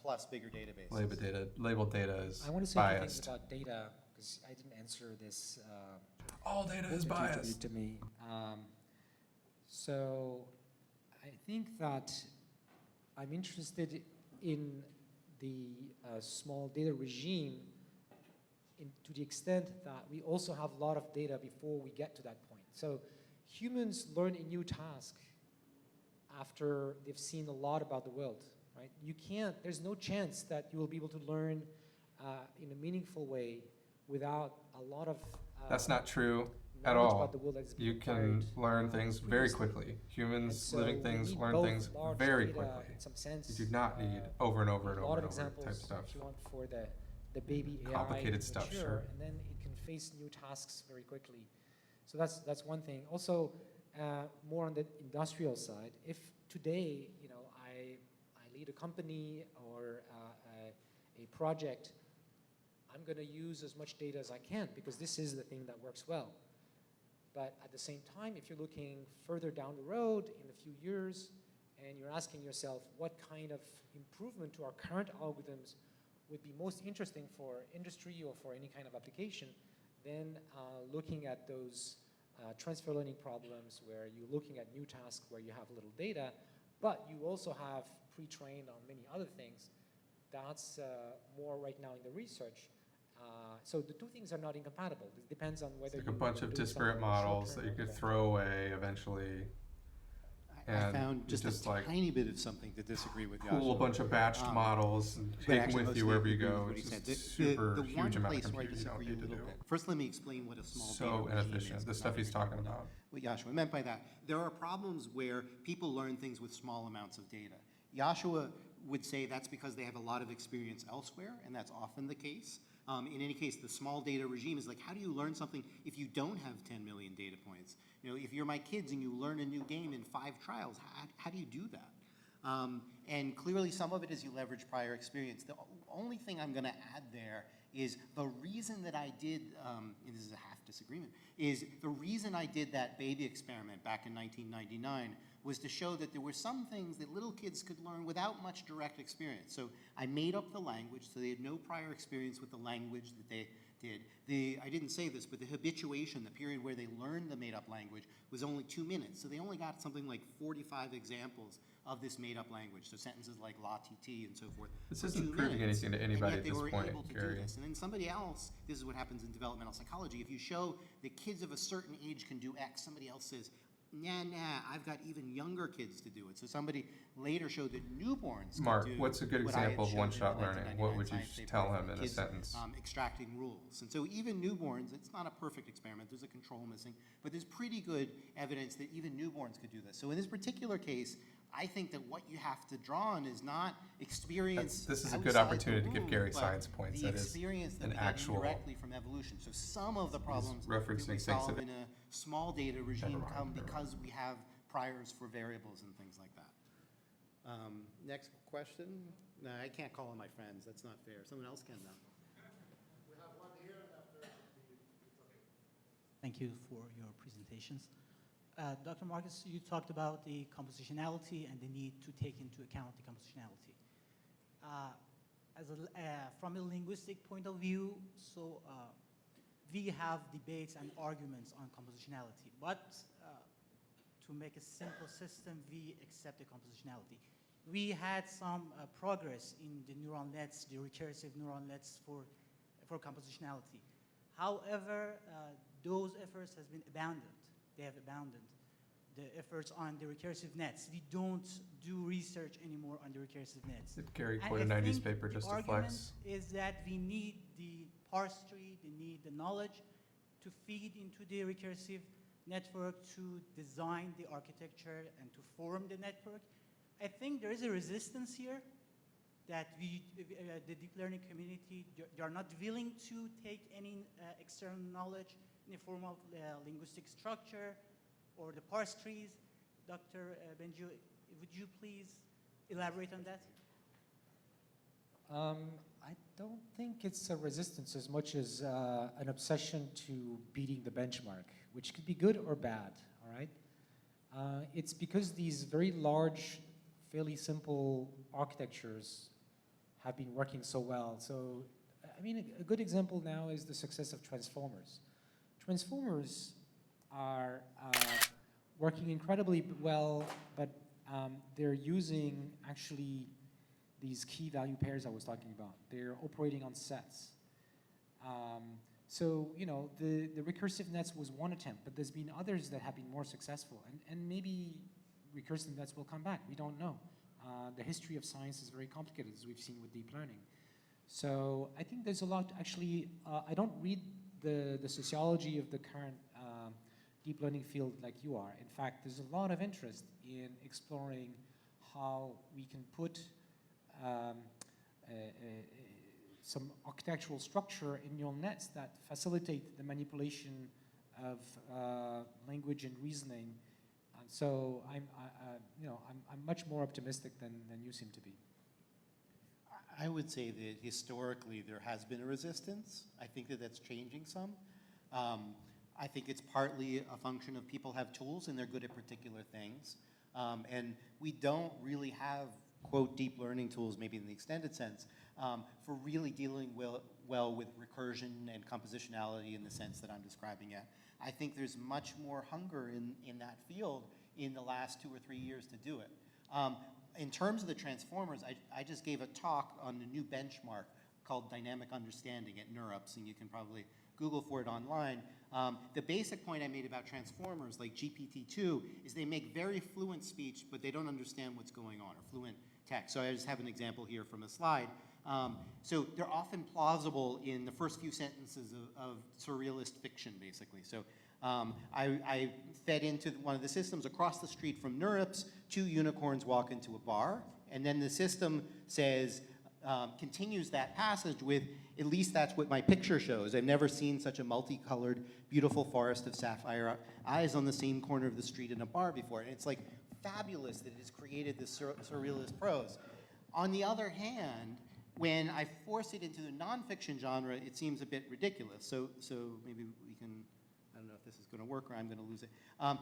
plus bigger databases. Labeled data is I want to say biased. something about data, because I didn't answer this. All data is biased. To me. So I think that I'm interested in the small data regime to the extent that we also have a lot of data before we get to that point. So humans learn a new task after they've seen a lot about the world, right? There's no chance that you will be able to learn in a meaningful way without a lot of That's not true at knowledge all. about the world that is being You can acquired, learn things very previously. quickly. Humans, So living we things, need learn both things large very data quickly. in some sense. You do not need over and over and a over lot and of over examples, type stuff. if you want, for the baby AI Complicated stuff, mature, sure. and then it can face new tasks very quickly. So that's one thing. Also, more on the industrial side, if today, I lead a company or a project, I'm going to use as much data as I can because this is the thing that works well. But at the same time, if you're looking further down the road in a few years and you're asking yourself what kind of improvement to our current algorithms would be most interesting for industry or for any kind of application, then looking at those transfer learning problems where you're looking at new tasks where you have little data, but you also have pre-trained on many other things, that's more right now in the research. So the two things are not incompatible. It depends on whether Like you a bunch of do disparate something models that short-term you or could long-term. throw away eventually. I And found just a like tiny bit of something to disagree with pool a Yoshua. bunch of batched models and But take them actually, with you mostly wherever you agree with go. what he It's said. just super the huge one amount of place where I compute you don't disagree a need to little do. bit. First, let me explain what a small So data regime inefficient. is, The 'cause stuff not he's many talking people know about. what Yoshua meant by that. There are problems where people learn things with small amounts of data. Yoshua would say that's because they have a lot of experience elsewhere, and that's often the case. In any case, the small data regime is like, how do you learn something if you don't have 10 million data points? If you're my kids and you learn a new game in 5 trials, how do you do that? And clearly some of it is you leverage prior experience. The only thing I'm gonna add there is the reason that I did, and this is a half disagreement, is the reason I did that baby experiment back in 1999 was to show that there were some things that little kids could learn without much direct experience. So I made up the language, so they had no prior experience with the language that they did. I didn't say this, but the habituation, the period where they learned the made-up language, was only 2 minutes. So they only got something like 45 examples of this made-up language. So sentences like la ti ti and so forth. This for isn't 2 proving minutes, anything to anybody and yet at they this were point, able to Gary. do this. And then somebody else, this is what happens in developmental psychology, if you show that kids of a certain age can do X, somebody else says, nah, I've got even younger kids to do it. So somebody later showed that newborns Mark, could do what's a good what I had example of showed in one-shot the learning? What 1999 would you science paper tell for him in a kids, sentence? Extracting rules. And so even newborns, it's not a perfect experiment, there's a control missing, but there's pretty good evidence that even newborns could do this. So in this particular case, I think that what you have to draw on is not experience. This is a good outside opportunity the to give room, Gary but science points. The That is experience that an we get actual. indirectly from evolution. So some of the problems that referencing we things solve that- in a small data regime Never mind, come never because we have priors for variables and things like that. Next question. No, I can't call on my friends. That's not fair. Someone else can though. We have one here and after Thank you for your presentations. Dr. Marcus, you talked about the compositionality and the need to take into account the compositionality. From a linguistic point of view, we have debates and arguments on compositionality, but to make a simple system, we accept the compositionality. We had some progress in the neural nets, the recursive neural nets for compositionality. However, those efforts have been abandoned. They have abandoned the efforts on the recursive nets. We don't do research anymore on the recursive nets. Gary And quoted a I 90s think paper just the to flex. argument is that we need the parse tree, we need the knowledge to feed into the recursive network to design the architecture and to form the network. I think there is a resistance here that the deep learning community, they are not willing to take any external knowledge in the form of linguistic structure or the parse trees. Dr. Bengio, would you please elaborate on that? I don't think it's a resistance as much as an obsession to beating the benchmark, which could be good or bad, all right? It's because these very large, fairly simple architectures have been working so well. So, I mean, a good example now is the success of transformers. Transformers are working incredibly well, but they're using actually these key value pairs I was talking about. They're operating on sets. So, you know, the recursive nets was one attempt, but there's been others that have been more successful. And maybe recursive nets will come back. We don't know. The history of science is very complicated, as we've seen with deep learning. So I think there's a lot, actually, I don't read the sociology of the current deep learning field like you are. In fact, there's a lot of interest in exploring how we can put some architectural structure in neural nets that facilitate the manipulation of language and reasoning. And so I'm much more optimistic than you seem to be. I would say that historically there has been a resistance. I think that that's changing some. I think it's partly a function of people have tools and they're good at particular things. And we don't really have, quote, deep learning tools, maybe in the extended sense, for really dealing well with recursion and compositionality in the sense that I'm describing it. I think there's much more hunger in that field in the last 2 or 3 years to do it. In terms of the transformers, I just gave a talk on a new benchmark called Dynamic Understanding at NeurIPS, and you can probably Google for it online. The basic point I made about transformers, like GPT-2, is they make very fluent speech, but they don't understand what's going on, or fluent text. So I just have an example here from a slide. So they're often plausible in the first few sentences of surrealist fiction, basically. So I fed into one of the systems across the street from NeurIPS, 2 unicorns walk into a bar, and then the system says, continues that passage with, at least that's what my picture shows. I've never seen such a multicolored, beautiful forest of sapphire eyes on the same corner of the street in a bar before. And it's like fabulous that it has created this surrealist prose. On the other hand, when I force it into the nonfiction genre, it seems a bit ridiculous. So maybe we can, I don't know if this is going to work or I'm going to lose it. An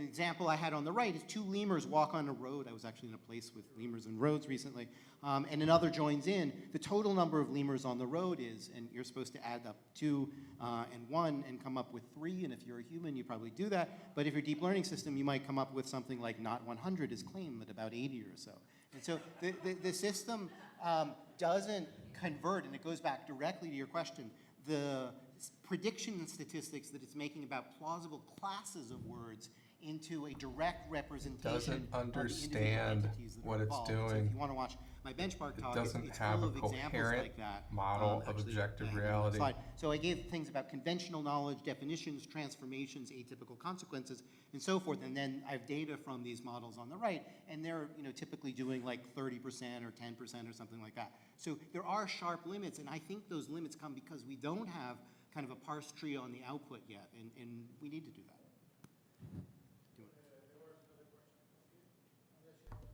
example I had on the right is 2 lemurs walk on a road. I was actually in a place with lemurs and roads recently. And another joins in. The total number of lemurs on the road is, and you're supposed to add up 2 and 1 and come up with 3. And if you're a human, you probably do that. But if you're a deep learning system, you might come up with something like not 100 is claimed, but about 80 or so. And so the system doesn't convert, and it goes back directly to your question. The prediction statistics that it's making about plausible classes of words into a direct representation doesn't of the individual understand entities that are what it's involved. So doing. if you want to watch my benchmark talk, doesn't it's have full a of examples coherent like that. model of Actually, objective hang on, reality. slide. So I gave things about conventional knowledge, definitions, transformations, atypical consequences, and so forth. And then I have data from these models on the right, and they're typically doing like 30% or 10% or something like that. So there are sharp limits, and I think those limits come because we don't have kind of a parse tree on the output yet, and we need to do that.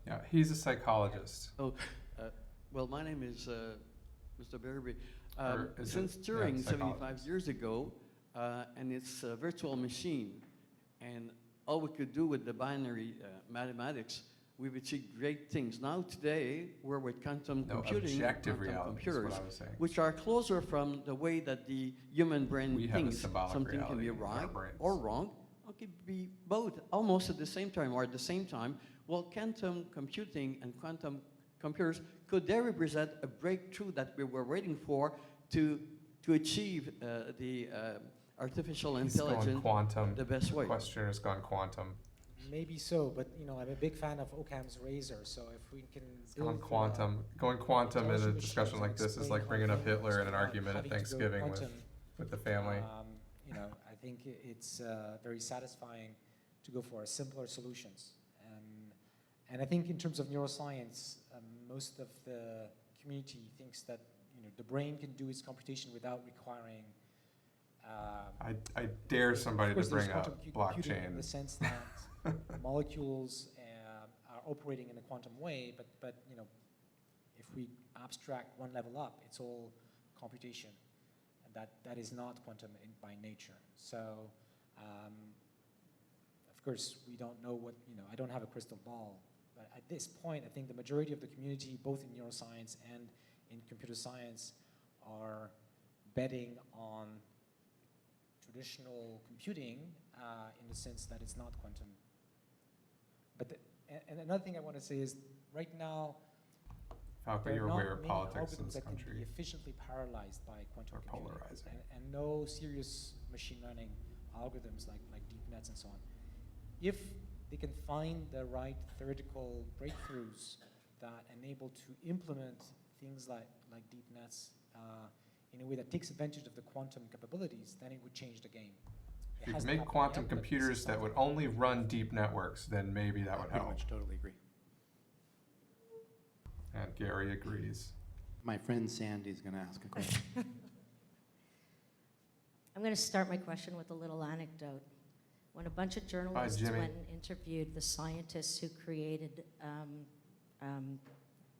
Yeah, he's a psychologist. Oh, well, my name is Mr. Berry. Or is Since it- Turing, yeah, 75 psychologist. years ago, and it's a virtual machine, and all we could do with the binary mathematics, we've achieved great things. Now today, we're with quantum No, computing, objective quantum reality is computers, what I was saying. which are closer from the way that the human brain We have a thinks. symbolic Something can be reality in our right brains. or wrong, or it could be both, almost at the same time or at the same time. Well, quantum computing and quantum computers, could they represent a breakthrough that we were waiting for to achieve the artificial He's going intelligence quantum. the best way? The questioner's gone quantum. Maybe so, but I'm a big fan of Occam's razor. So if we can Going quantum. Going quantum in a discussion like this is like bringing up Hitler in an argument at Thanksgiving with the family. I think it's very satisfying to go for simpler solutions. And I think in terms of neuroscience, most of the community thinks that the brain can do its computation without requiring. I dare somebody to Of course, there's bring up quantum computing in the blockchain. sense that molecules are operating in a quantum way, but if we abstract one level up, it's all computation, and that is not quantum by nature. So, of course, we don't know what I don't have a crystal ball, but at this point, I think the majority of the community, both in neuroscience and in computer science, are betting on traditional computing in the sense that it's not quantum. But and another thing I want to say is, right now, Falco, there you're are aware not of many politics in algorithms this that can be country. efficiently parallelized by quantum Or computing, polarizing. and no serious machine learning algorithms like deep nets and so on. If they can find the right theoretical breakthroughs that enable to implement things like deep nets in a way that takes advantage of the quantum capabilities, then it would change the game. It If you hasn't make happened quantum yet, but this is computers that would something. only run deep networks, then maybe that would Pretty help. much totally agree. And Gary agrees. My friend Sandy's going to ask a question. I'm going to start my question with a little anecdote. When a bunch of journalists Jimmy. went and interviewed the scientists who created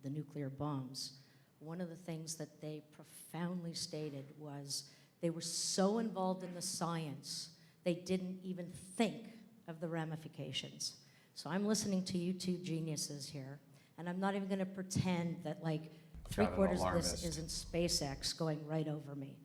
the nuclear bombs, one of the things that they profoundly stated was they were so involved in the science, they didn't even think of the ramifications. So I'm listening to you two geniuses here, and I'm not even going to pretend that like Sound an 3/4 of this alarmist. isn't SpaceX going right over me.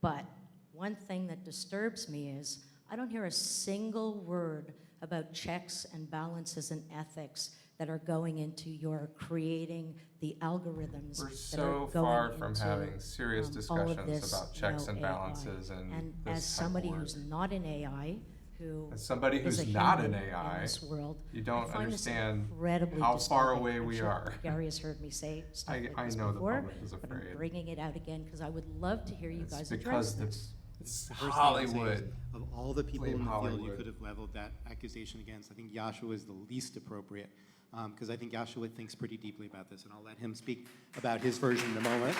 But one thing that disturbs me is I don't hear a single word about checks and balances and ethics that are going into your creating the algorithms We're that are so going far from into, having serious all of discussions this, about checks and AI. balances and as this somebody type of who's work. not in AI, who As somebody is who's a not human in AI, in this world, you don't I find this understand incredibly how far disturbing. away I'm we sure are. Gary has heard me say stuff like I this know the before, public is but I'm afraid. bringing it out again because I would love to hear you It's guys because address this. it's The first thing I would say is, Hollywood. of all the people Blame in the field you Hollywood. could have leveled that accusation against, I think Yoshua is the least appropriate, because I think Yoshua thinks pretty deeply about this, and I'll let him speak about his version in a moment.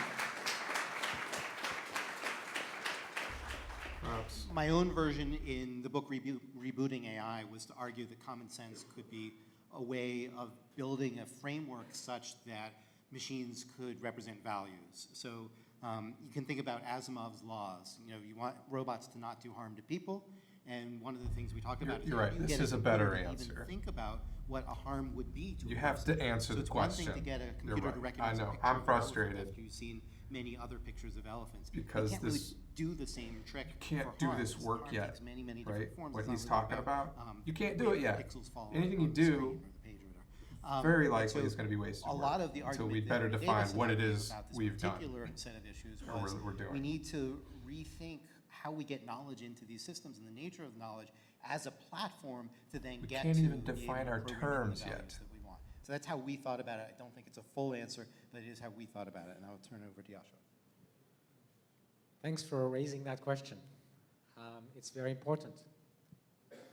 Perhaps. My own version in the book Rebooting AI was to argue that common sense could be a way of building a framework such that machines could represent values. So you can think about Asimov's laws. You want robots to not do harm to people, and one of the things we talk about is You're right. you This get is a computer better to answer. Even think about what a harm would be to You a have person. to answer So the it's one thing question. to get a You're computer to right. recognize I know. a picture I'm of an elephant frustrated. after you've seen many other pictures of elephants. Because you can't this- really do the same trick. You can't for do harm. this Harm work yet, takes many, many different right? forms. What It's not he's really talking about, you can't do where it yet. pixels fall Anything on you the screen do, or the page or whatever. very And likely so is going to be wasted a work. lot of the So argument we'd that better Davis define what it made is about this we've done particular set of issues or was we're doing. we need to rethink how we get knowledge into these systems and the nature of knowledge as a platform to then We get can't to even be define able our to program terms the values yet. that we want. So that's how we thought about it. I don't think it's a full answer, but it is how we thought about it. And I'll turn it over to Yoshua. Thanks for raising that question. It's very important.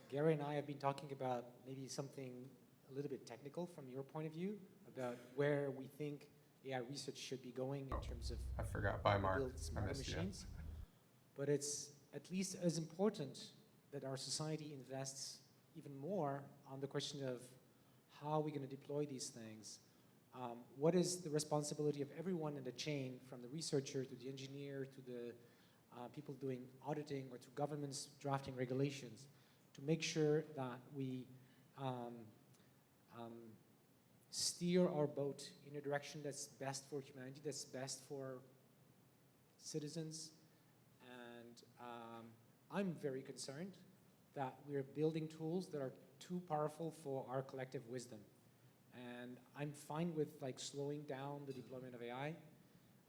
Gary and I have been talking about maybe something a little bit technical from your point of view about where we think AI research should be going in terms of I forgot. Bye, Mark. build I smarter missed you. machines. But it's at least as important that our society invests even more on the question of how are we going to deploy these things. What is the responsibility of everyone in the chain, from the researcher to the engineer to the people doing auditing or to governments drafting regulations, to make sure that we steer our boat in a direction that's best for humanity, that's best for citizens. And I'm very concerned that we're building tools that are too powerful for our collective wisdom. And I'm fine with like slowing down the deployment of AI.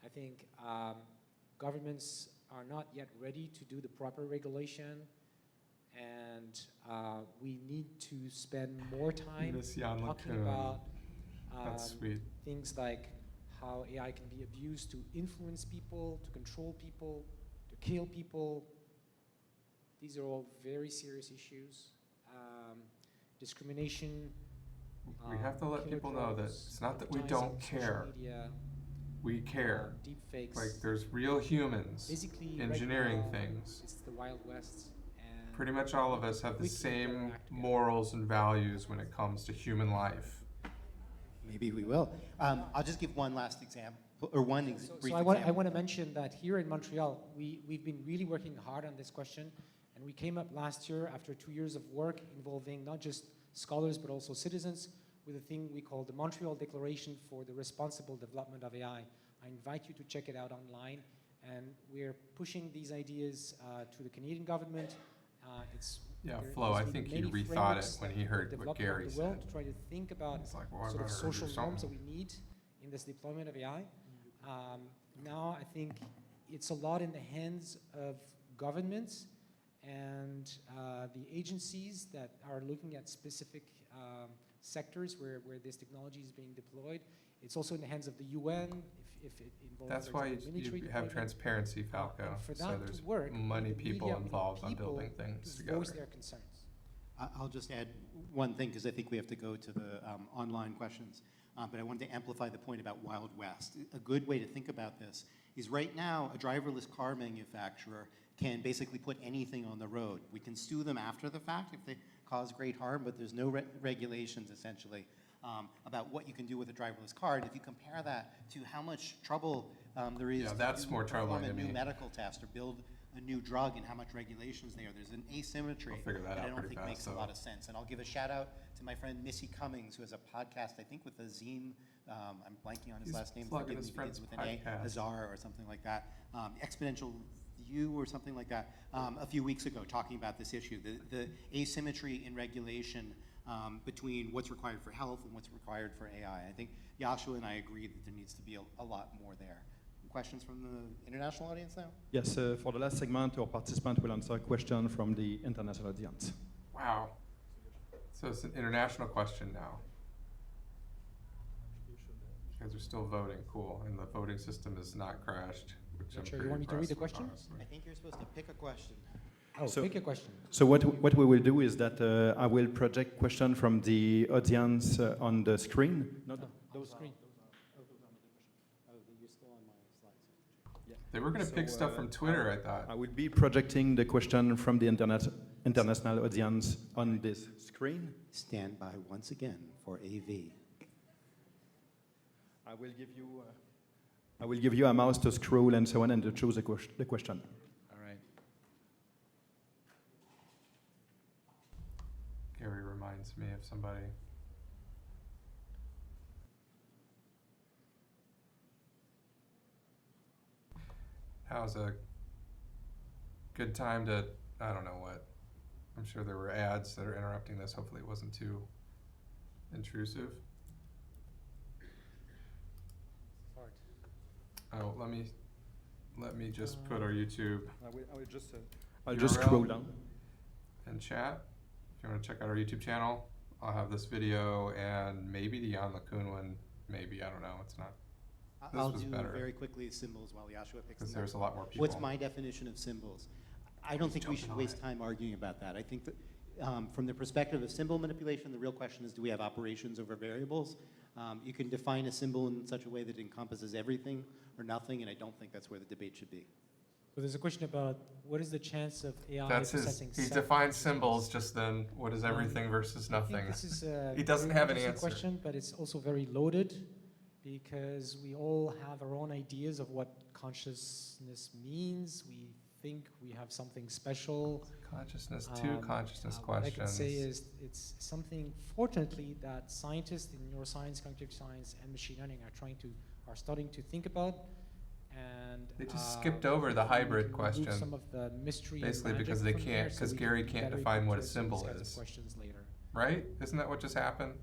I think governments are not yet ready to do the proper regulation, and we need to spend more time Miss Jan talking LeCun. about That's sweet. things like how AI can be abused to influence people, to control people, to kill people. These are all very serious issues. Discrimination. We have to let killer people know that drones, it's not that we advertising, don't social care. media, We care. deep fakes. Like, there's real humans Basically, engineering right now, things. it's the Wild West. And Pretty much all of us have the we can better same act together. morals and values when it comes to human life. Maybe we will. I'll just give one last example, or one brief So I example. want to mention that here in Montreal, we've been really working hard on this question, and we came up last year after 2 years of work involving not just scholars but also citizens with a thing we call the Montreal Declaration for the Responsible Development of AI. I invite you to check it out online, and we're pushing these ideas to the Canadian government. Yeah, There Flo, I has been think he many rethought frameworks it when that he have heard developed what around Gary the world said. to try to think about He's like, well, I sort of better do social norms that something. we need in this deployment of AI. Now I think it's a lot in the hands of governments and the agencies that are looking at specific sectors where this technology is being deployed. It's also in the hands of the UN if it involves, That's for why example, military you have deployment. transparency, Falco. And for So that there's to work, we money need the people media, we need involved on people building things to together. voice their concerns. I'll just add one thing, because I think we have to go to the online questions. But I wanted to amplify the point about Wild West. A good way to think about this is right now, a driverless car manufacturer can basically put anything on the road. We can sue them after the fact if they cause great harm, but there's no regulations, essentially, about what you can do with a driverless car. And if you compare that to how much trouble there is that's more troubling perform a to new me. medical test or build a new drug and how much regulations there. There's an asymmetry We'll figure that that I out don't pretty think fast, makes a so. lot of sense. And I'll give a shout out to my friend Missy Cummings, who has a podcast, I think with Azim, I'm blanking on his He's last name, plugging forgive his me, friend's begins with an A, podcast. Azar or something like that, Exponential U or something like that, a few weeks ago, talking about this issue, the asymmetry in regulation between what's required for health and what's required for AI. I think Yoshua and I agree that there needs to be a lot more there. Questions from the international audience now? Yes, for the last segment, our participant will answer a question from the international audience. Wow. So it's an international question now. You guys are still voting, cool. And the voting system is not crashed, which I'm Sure, you pretty want me to read the impressed with, question? honestly. I think you're supposed to pick a question. Oh, So- pick a question. So what we will do is that I will project question from the audience on the screen. Not Those screen. Oh, you're still on my slides. They were going to So, pick stuff from Twitter, I thought. I will be projecting the question from the international audience on this screen. Stand by once again for AV. I will give you a mouse to scroll and so on and to choose the question. All right. Gary reminds me of somebody. Now's a good time to, I don't know what. I'm sure there were ads that are interrupting this. Hopefully it wasn't too intrusive. Hard. Oh, let me let me just put our YouTube I'll just scroll down. in chat. If you want to check out our YouTube channel, I'll have this video and maybe the Jan LeCun one. Maybe, I don't know. It's not. This I'll was do better. very quickly symbols while Yoshua picks Because them there's up. a lot more people. What's my definition of symbols? I don't think we jumping should on waste it. time arguing about that. I think that from the perspective of symbol manipulation, the real question is, do we have operations over variables? You can define a symbol in such a way that it encompasses everything or nothing, and I don't think that's where the debate should be. So there's a question about what is the chance of AI That's his. processing He self- defines symbols just then. What is everything versus I think nothing? this is a He doesn't very have an interesting answer. question, but it's also very loaded because we all have our own ideas of what consciousness means. We think we have something special. Consciousness, two consciousness What I can questions. say is it's something, fortunately, that scientists in neuroscience, cognitive science, and machine learning are starting to think about. And They just skipped over the hopefully we hybrid can remove question, some of the mystery and basically magic because they from there, can't- so 'cause we Gary can can't better define what a answer these symbol kinds of is. questions later. Right? Isn't that what just happened?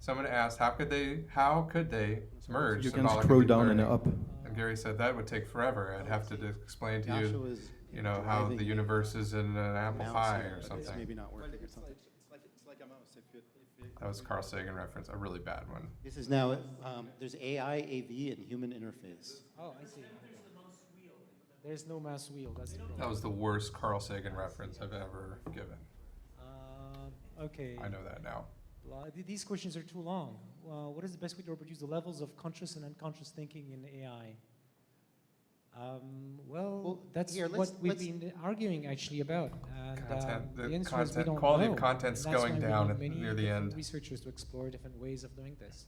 Someone asked, how could they merge You can symbolic and scroll deep down and learning? up. And Gary said that would take forever. I'd have to explain to you, Joshua's you know, how driving the universe is in an apple mouse pie here, or but it's something. maybe not working or something. It's like a mouse. That was Carl Sagan reference, a really bad one. This is now, there's AI, AV, and human interface. Oh, I see. There's no mouse wheel. That's the problem. That was the worst Carl Sagan reference I've ever given. Okay. I know that now. Well, these questions are too long. What is the best way to reproduce the levels of conscious and unconscious thinking in AI? Well, that's here, what we've let's- been arguing actually about. And Content, the the answer is we content, don't quality know. of content's And that's going why we down need at- many near the different end. researchers to explore different ways of doing this.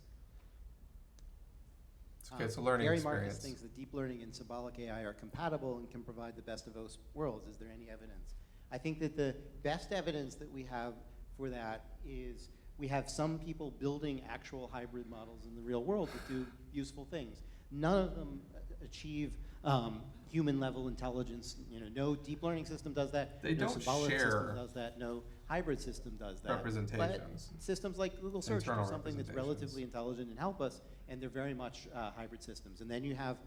It's okay, it's a learning Gary experience. Marcus thinks that deep learning and symbolic AI are compatible and can provide the best of both worlds. Is there any evidence? I think that the best evidence that we have for that is we have some people building actual hybrid models in the real world that do useful things. None of them achieve human level intelligence. You know, no deep learning system does that. They no don't symbolic share system does that. No hybrid system does that. representations. But systems like Google Search do Internal something that's representations. relatively intelligent and help us, and they're very much hybrid systems. And then you have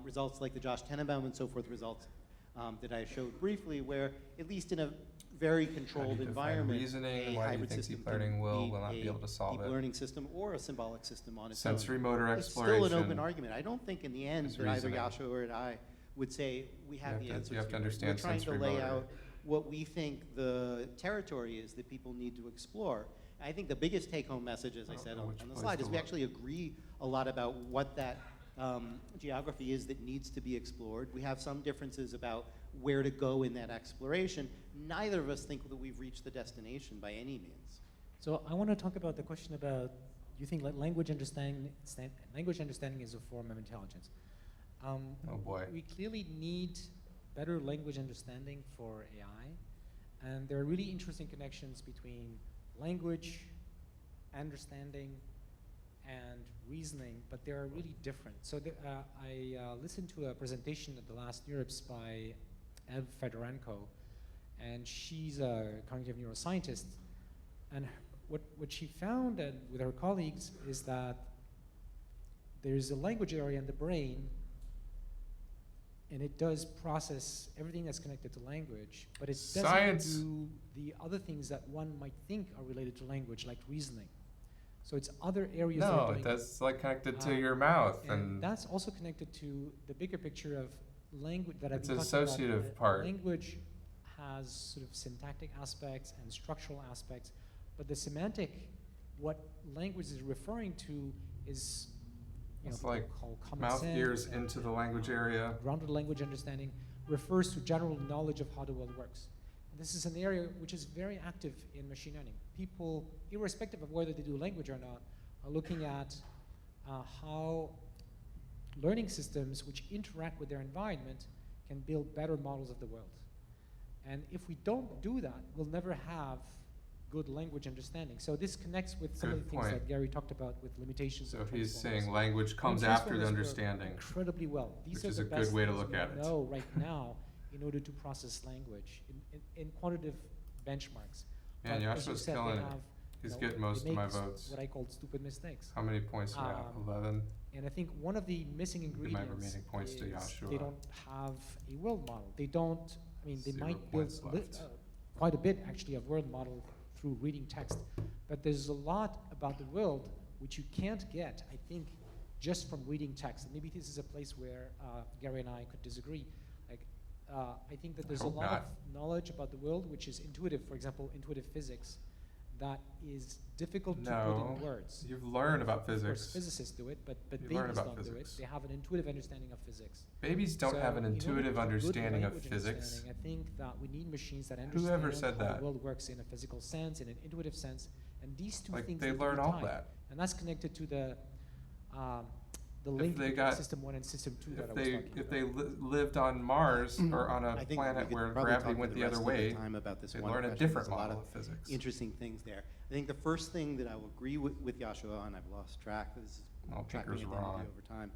results like the Josh Tenenbaum and so forth results that I showed briefly, where at least in a very controlled define environment, reasoning? a Why do you hybrid think system deep learning can will beat not be a able to solve deep it? learning system or a symbolic system on its Sensory own. motor It's still exploration. an open argument. I don't think in the end is that either reasoning. Joshua or I would say we have the answers. You have to here. understand We're trying to sensory lay motor. out what we think the territory is that people need to explore. I think the biggest take-home message, as I don't said know on which the place slide, to is we look. actually agree a lot about what that geography is that needs to be explored. We have some differences about where to go in that exploration. Neither of us think that we've reached the destination by any means. So I want to talk about the question about, do you think that language understanding is a form of intelligence? Oh boy. We clearly need better language understanding for AI, and there are really interesting connections between language, understanding, and reasoning, but they are really different. So I listened to a presentation at the last Europe's by Ev Fedorenko, and she's a cognitive neuroscientist, and what she found with her colleagues is that there's a language area in the brain, and it does process everything that's connected to language, but it doesn't Science. do the other things that one might think are related to language, like reasoning. So it's other areas that are No, doing that's like connected to Um, your mouth, and and that's also connected to the bigger picture of language that I've It's been an talking about. associative part. Language has sort of syntactic aspects and structural aspects, but the semantic, what language is referring to is, It's what we like call common mouth sense ears and, into the language area. grounded language understanding refers to general knowledge of how the world works. And this is an area which is very active in machine learning. People, irrespective of whether they do language or not, are looking at how learning systems which interact with their environment can build better models of the world. And if we don't do that, we'll never have good language understanding. So this connects with some of Good the things point. that Gary talked about with limitations So of he's transformers. saying language comes And after the transformers work understanding. incredibly well. These which are is the a good best way to things look we at it. know right now in order to process language in quantitative benchmarks. Man, But as you Joshua's said, they killing it. have, He's you know, getting most they of my make votes. what I call stupid mistakes. How many points do you have? 11? And I think one of the missing ingredients remaining points to is Yoshua. they don't have a world model. They don't, I mean, they 0 might build points left. quite a bit actually of world model through reading text, but there's a lot about the world which you can't get, I think, just from reading text. And maybe this is a place where Gary and I could disagree. Like, I think that there's a hope lot not. of knowledge about the world which is intuitive, for example, intuitive physics, that is difficult to put No, in words. you've learned about Of course, physics. physicists do it, but You babies learn about don't do it. physics. They have an intuitive understanding of physics. Babies don't have an So, in order intuitive to have good understanding of language physics. understanding, I think that we need machines that Whoever understand said how that? the world works in a physical sense, in an intuitive sense, and these two Like, things they need to learn be all tied. that. And that's connected to the If link they between got- system 1 and system 2 that If I was they talking if about. they lived on Mars or on I a think we planet could where probably gravity talk went for the other rest of way, time about this they'd one learn a question. different There's a lot model of of physics. interesting things there. I think the first thing that I will agree with Yoshua on, I've lost track, this is Well, tracking Pinker's identity wrong. over time.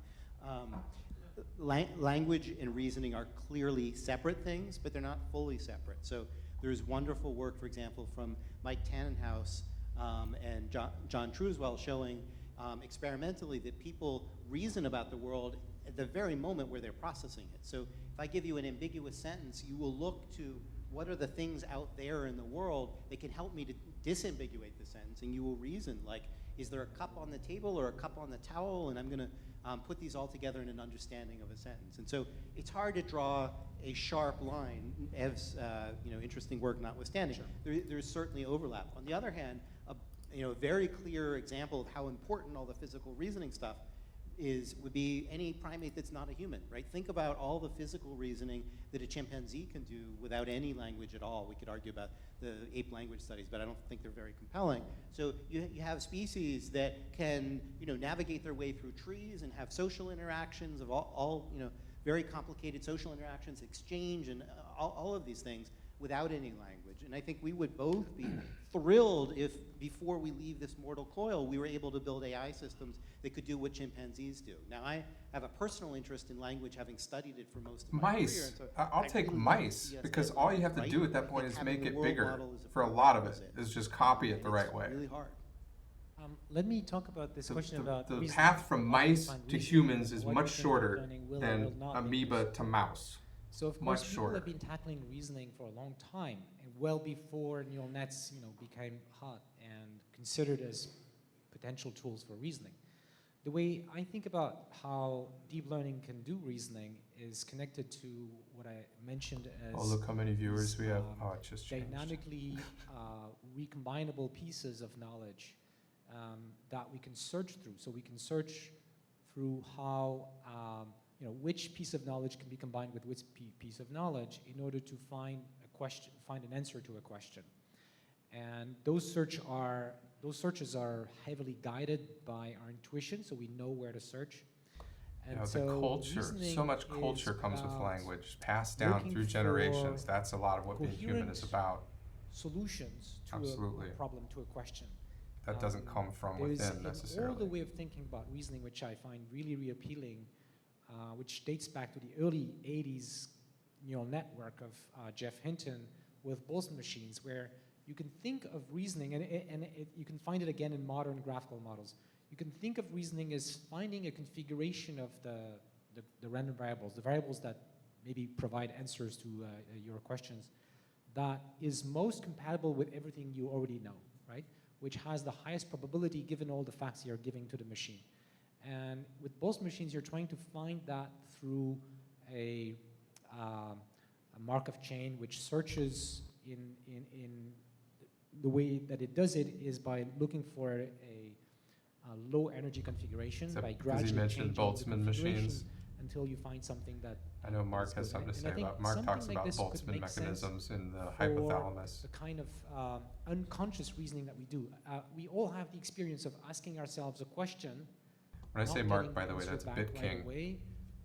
Language and reasoning are clearly separate things, but they're not fully separate. So there's wonderful work, for example, from Mike Tannenhouse and John Truswell showing experimentally that people reason about the world at the very moment where they're processing it. So if I give you an ambiguous sentence, you will look to what are the things out there in the world that can help me to disambiguate the sentence, and you will reason like, is there a cup on the table or a cup on the towel, and I'm going to put these all together in an understanding of a sentence. And so it's hard to draw a sharp line, as interesting work notwithstanding. Sure. There's certainly overlap. On the other hand, a very clear example of how important all the physical reasoning stuff would be any primate that's not a human, right? Think about all the physical reasoning that a chimpanzee can do without any language at all. We could argue about the ape language studies, but I don't think they're very compelling. So you have species that can navigate their way through trees and have social interactions of all very complicated social interactions, exchange, and all of these things without any language. And I think we would both be thrilled if, before we leave this mortal coil, we were able to build AI systems that could do what chimpanzees do. Now, I have a personal interest in language, having studied it for most of my career. Mice. And so I'll I take really mice think because yes, all you have to right? do at that I point think is having make the it world bigger. model is For a lot of it prerequisite. is just copy it And the it's right way. really hard. Let me talk about this question about The reasoning. path from How do you mice define to reasoning? humans is What do you much think shorter learning will or than will not be amoeba used? to mouse. So of much course, people shorter. have been tackling reasoning for a long time, and well before neural nets, became hot and considered as potential tools for reasoning. The way I think about how deep learning can do reasoning is connected to what I mentioned as Oh, look how many viewers we have. Oh, it just changed. dynamically recombinable pieces of knowledge that we can search through. So we can search through how which piece of knowledge can be combined with which piece of knowledge in order to find an answer to a question. And those searches are heavily guided by our intuition, so we know where to search. And The so culture, reasoning so much is culture comes with about language, passed down looking through generations. for That's a lot of what being human is coherent about. solutions to Absolutely. a problem, to a question. That doesn't come from There is within an necessarily. older way of thinking about reasoning, which I find really, really appealing, which dates back to the early 80s neural network of Jeff Hinton with Boltzmann machines, where you can think of reasoning, and you can find it again in modern graphical models. You can think of reasoning as finding a configuration of the random variables, the variables that maybe provide answers to your questions, that is most compatible with everything you already know, right? Which has the highest probability given all the facts you're giving to the machine. And with both machines, you're trying to find that through a Markov chain which searches in the way that it does it is by looking for a low energy configuration, Is that by because gradually you mentioned changing the Boltzmann configuration machines? until you find something that I know Mark that's has good. something to And say I think about. Mark something talks like about this could Boltzmann make sense mechanisms in the for hypothalamus. the kind of unconscious reasoning that we do. We all have the experience of asking ourselves a question. When I say not Mark, getting by the the way, answer that's back Bit right King. away,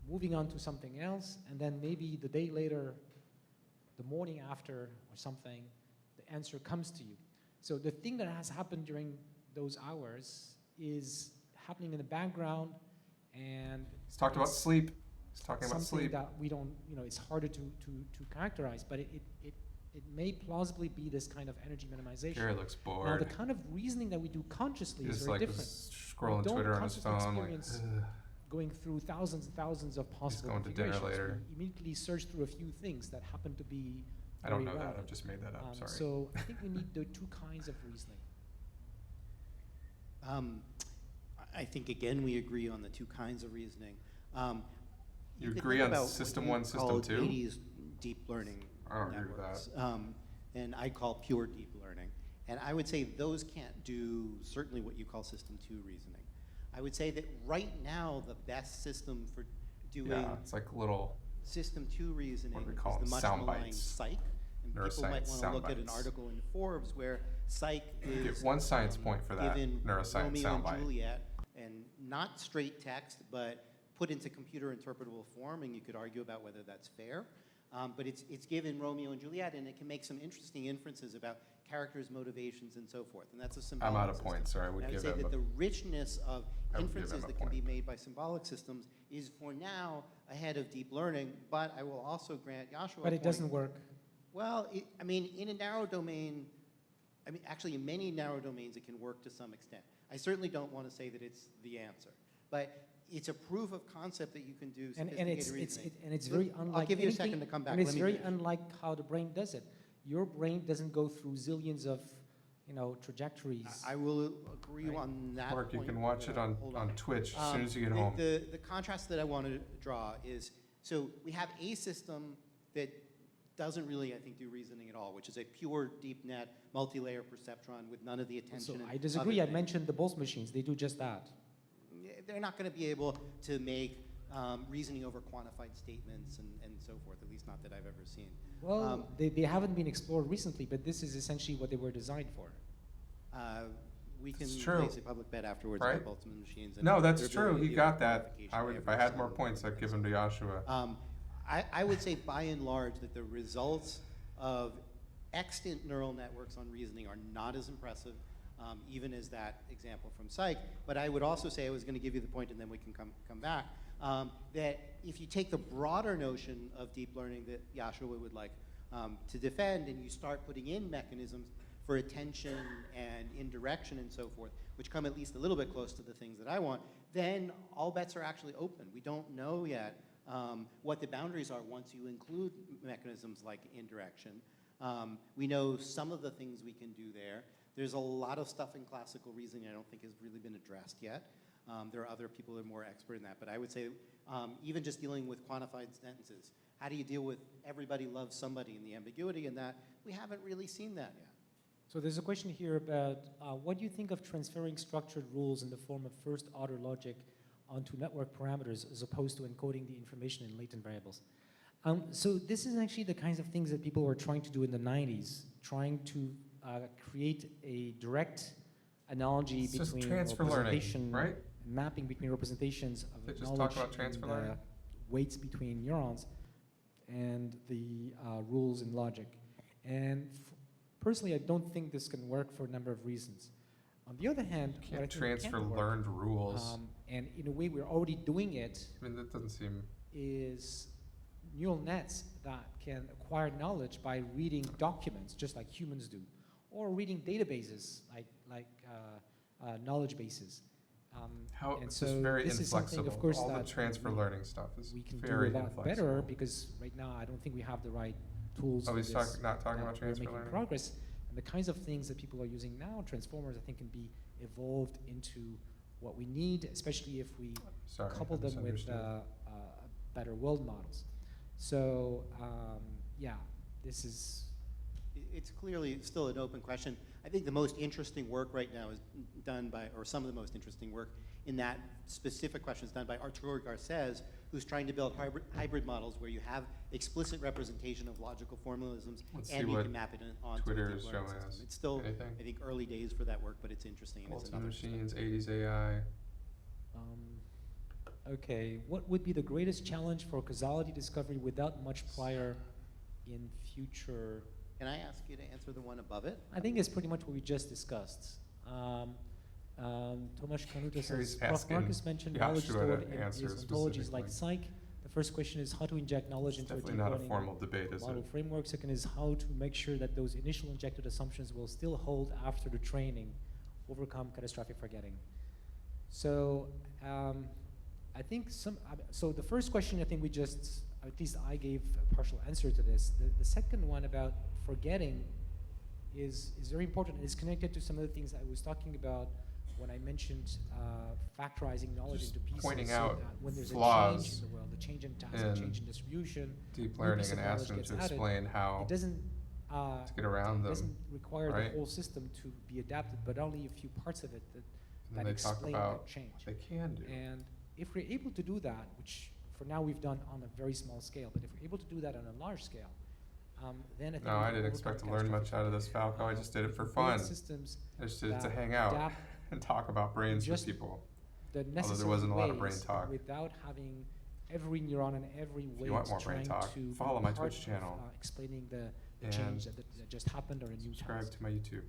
moving on to something else, and then maybe the day later, the morning after or something, the answer comes to you. So the thing that has happened during those hours is happening in the background, and He's talked about it's sleep. He's talking about something sleep. that we don't, it's harder to characterize, but it may plausibly be this kind of energy minimization. Gary looks Now, bored. the kind of reasoning that we do consciously He's is just very like different. scrolling don't Twitter on his consciously phone, like, experience ugh. going through thousands and thousands of possible going to dinner configurations. later. We immediately search through a few things that happen to be I don't very know that. relevant. I've just made that up. Sorry. So I think we need the two kinds of reasoning. I think, again, we agree on the two kinds of reasoning. You could agree think on about system what one, you system call two? 80s deep learning I don't agree with networks, that. and I call pure deep learning. And I would say those can't do certainly what you call system two reasoning. I would say that right now the best system for doing Yeah, it's like little system two reasoning What do we is call the them? much Sound maligned bites. psych. And people might Neuroscience want to sound look at an bites. article in Forbes where psych is Give one science point for that given neuroscience Romeo sound and bite. Juliet, and not straight text, but put into computer interpretable form, and you could argue about whether that's fair. But it's given Romeo and Juliet, and it can make some interesting inferences about characters' motivations and so forth. And that's a symbolic I'm out of system. points, so I would And I give would say him that a, the richness of I would give inferences him a that can be point. made by symbolic systems is for now ahead of deep learning, but I will also grant Yoshua But a it doesn't point. work. Well, I mean, in a narrow domain, I mean, actually, in many narrow domains, it can work to some extent. I certainly don't want to say that it's the answer, but it's a proof of concept that you can do And sophisticated reasoning. it's very unlike I'll give you a anything- second to come back. And it's Let me very finish. unlike how the brain does it. Your brain doesn't go through zillions of, trajectories. I will agree Right. on that Mark, you point, can watch but, it on, hold on Twitch as soon as you get home. The contrast that I want to draw is, so we have a system that doesn't really, I think, do reasoning at all, which is a pure deep net, multi-layer perceptron with none of the attention. So and I disagree. I other things. mentioned the Bose machines. They do just that. They're not going to be able to make reasoning over quantified statements and so forth, at least not that I've ever seen. Well, they haven't been explored recently, but this is essentially what they were designed for. We can It's true, place a public bet afterwards right? about Boltzmann machines. And No, that's their true. ability He to got do that. quantification If I had more efforts points, and I'd give him to Yoshua. I would say by and large that the results of extant neural networks on reasoning are not as impressive, even as that example from Psych. But I would also say, I was going to give you the point and then we can come back, that if you take the broader notion of deep learning that Yoshua would like to defend, and you start putting in mechanisms for attention and indirection and so forth, which come at least a little bit close to the things that I want, then all bets are actually open. We don't know yet what the boundaries are once you include mechanisms like indirection. We know some of the things we can do there. There's a lot of stuff in classical reasoning I don't think has really been addressed yet. There are other people who are more expert in that, but I would say even just dealing with quantified sentences, how do you deal with everybody loves somebody and the ambiguity in that? We haven't really seen that yet. So there's a question here about what do you think of transferring structured rules in the form of first-order logic onto network parameters as opposed to encoding the information in latent variables? So this is actually the kinds of things that people were trying to do in the 90s, trying to create a direct analogy It's just between transfer learning, representation, right? mapping between representations of They just knowledge talk about transfer and, learning? weights between neurons and the rules in logic. And personally, I don't think this can work for a number of reasons. On the other hand, You what I can't think transfer can work, learned rules. and in a way we're already doing it, I mean, that doesn't seem, is neural nets that can acquire knowledge by reading documents, just like humans do, or reading databases, like knowledge bases. how, And it's just so very this is something, inflexible. of course, All the that transfer we- learning stuff is We can do very a lot inflexible. better because right now I don't think we have the right tools. Oh, for he's this. not talking about We're transfer making learning? progress, and the kinds of things that people are using now, transformers, I think can be evolved into what we need, especially if we Sorry, couple I them with misunderstood. better world models. So yeah, this is. It's clearly still an open question. I think the most interesting work right now is done by, or some of the most interesting work in that specific question is done by Arturo Garces, who's trying to build hybrid models where you have explicit representation of logical formalisms Let's see and you what can map it onto Twitter a is deep learning showing system. us. It's still, Anything? I think, early days for that work, but it's interesting and it's Boltzmann another machines, perspective. 80s AI. Okay, what would be the greatest challenge for causality discovery without much prior in future? Can I ask you to answer the one above it? I think it's pretty much what we just discussed. Tomasz Kanuta Sure, says, he's Prof. asking Marcus mentioned Yoshua knowledge to stored in answer these ontologies like specifically. psych. the first question is how to inject knowledge into a Definitely deep not a learning formal debate, is model it? framework. Second is how to make sure that those initial injected assumptions will still hold after the training, overcome catastrophic forgetting. So I think so the first question, I think we just, at least I gave a partial answer to this. The second one about forgetting is very important. It's connected to some of the things I was talking about when I mentioned factorizing knowledge Just into pieces. pointing out that when there's flaws a change in the world, a change in task, a in change in distribution, deep new learning piece and of ask them knowledge to gets added, explain how it doesn't to get around it them. doesn't require right? the whole system to be adapted, but only a few parts of it And that they talk explain about that change. they can do. And if we're able to do that, which for now we've done on a very small scale, but if we're able to do that on a large scale, then I think No, we I can didn't overcome expect to learn much out of this, Falco. I just did it if for we build fun. systems I just did it to that hang out adapt and talk about brains with just people. the Although necessary there wasn't a lot of brain ways talk. without having every neuron and every If weight you want more brain trying talk, to follow be my part Twitch of, channel explaining the and change that just happened or a new subscribe task. to my YouTube.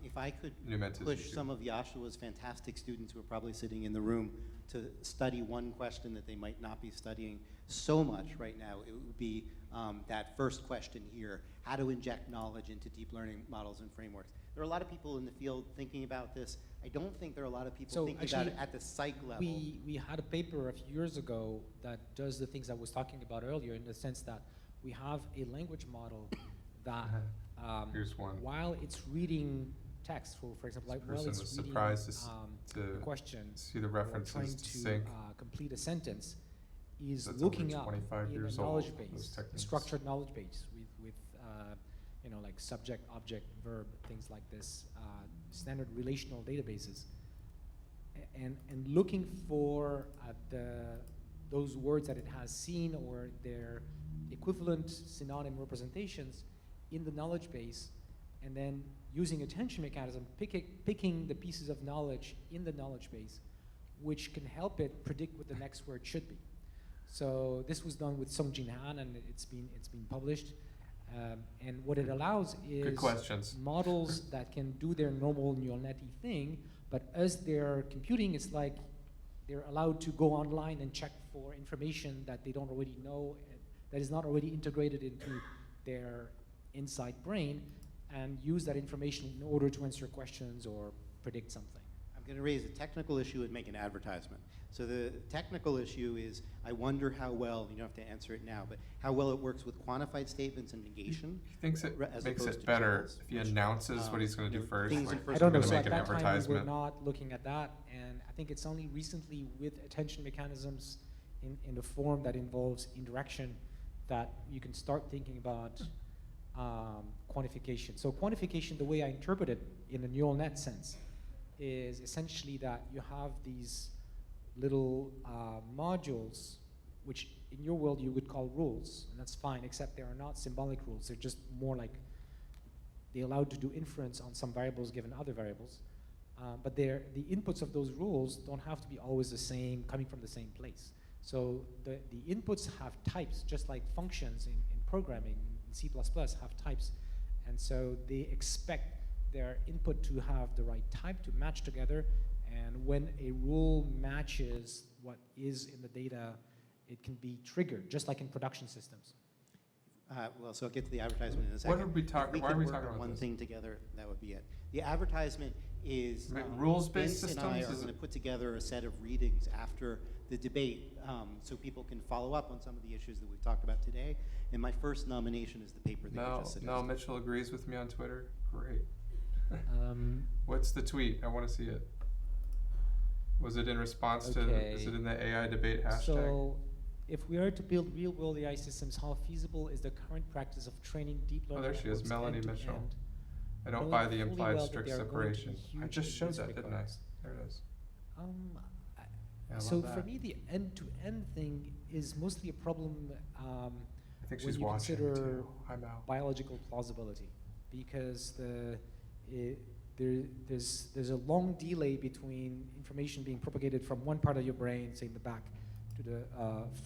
If I could Numentis push YouTube. some of Yoshua's fantastic students who are probably sitting in the room to study one question that they might not be studying so much right now, it would be that first question here, how to inject knowledge into deep learning models and frameworks. There are a lot of people in the field thinking about this. I don't think there are a lot of people So thinking about it actually, at the psych level. We had a paper a few years ago that does the things I was talking about earlier, in the sense that we have a language model that Here's one. while it's reading text, for example, This like while person it's was reading surprised to a question, see the or references trying to to sync. complete a sentence, is That's looking over up 25 in years a old, knowledge those base, a techniques. structured knowledge base with you know, like subject, object, verb, things like this, standard relational databases, and looking for those words that it has seen or their equivalent synonym representations in the knowledge base, and then using attention mechanism, picking the pieces of knowledge in the knowledge base, which can help it predict what the next word should be. So this was done with Songjin Han, and it's been published. And what it allows is Good questions. models that can do their normal neural net-y thing, but as they're computing, it's like they're allowed to go online and check for information that they don't already know, that is not already integrated into their inside brain, and use that information in order to answer questions or predict something. I'm going to raise a technical issue and make an advertisement. So the technical issue is, I wonder how well, you don't have to answer it now, but how well it works with quantified statements and negation. He thinks it as makes opposed it to better tools, if he which, announces what he's going to do first. things Like, in first I don't know, we're so gonna at make an that time we were advertisement. not looking at that, and I think it's only recently with attention mechanisms in the form that involves indirection that you can start thinking about quantification. So quantification, the way I interpret it in a neural net sense, is essentially that you have these little modules, which in your world you would call rules, and that's fine, except they are not symbolic rules. They're just more like they're allowed to do inference on some variables given other variables. But the inputs of those rules don't have to be always the same, coming from the same place. So the inputs have types, just like functions in programming, in C++ have types. And so they expect their input to have the right type to match together. And when a rule matches what is in the data, it can be triggered, just like in production systems. Well, so I'll get to the advertisement in a second. What are we talking? Why are we talking about one this? thing together, that would be it. The advertisement is Rules-based Vince and I systems? are Is going to it- put together a set of readings after the debate, so people can follow up on some of the issues that we've talked about today. And my first nomination is the paper that you No, just suggested. no, Mitchell agrees with me on Twitter. Great. What's the tweet? I want to see it. Was it in response to? Is it in the AI debate hashtag? So, if we are to build real-world AI systems, how feasible is the current practice of training deep learning there she is, networks Melanie end to Mitchell. end, I don't knowing buy the fully implied well that strict they are going to be separation. I huge just showed in that, this didn't I? regards? There it is. Yeah, I So love for that. me, the end-to-end thing is mostly a problem I think when she's you watching consider too. I'm out. biological plausibility, because there's a long delay between information being propagated from one part of your brain, say in the back, to the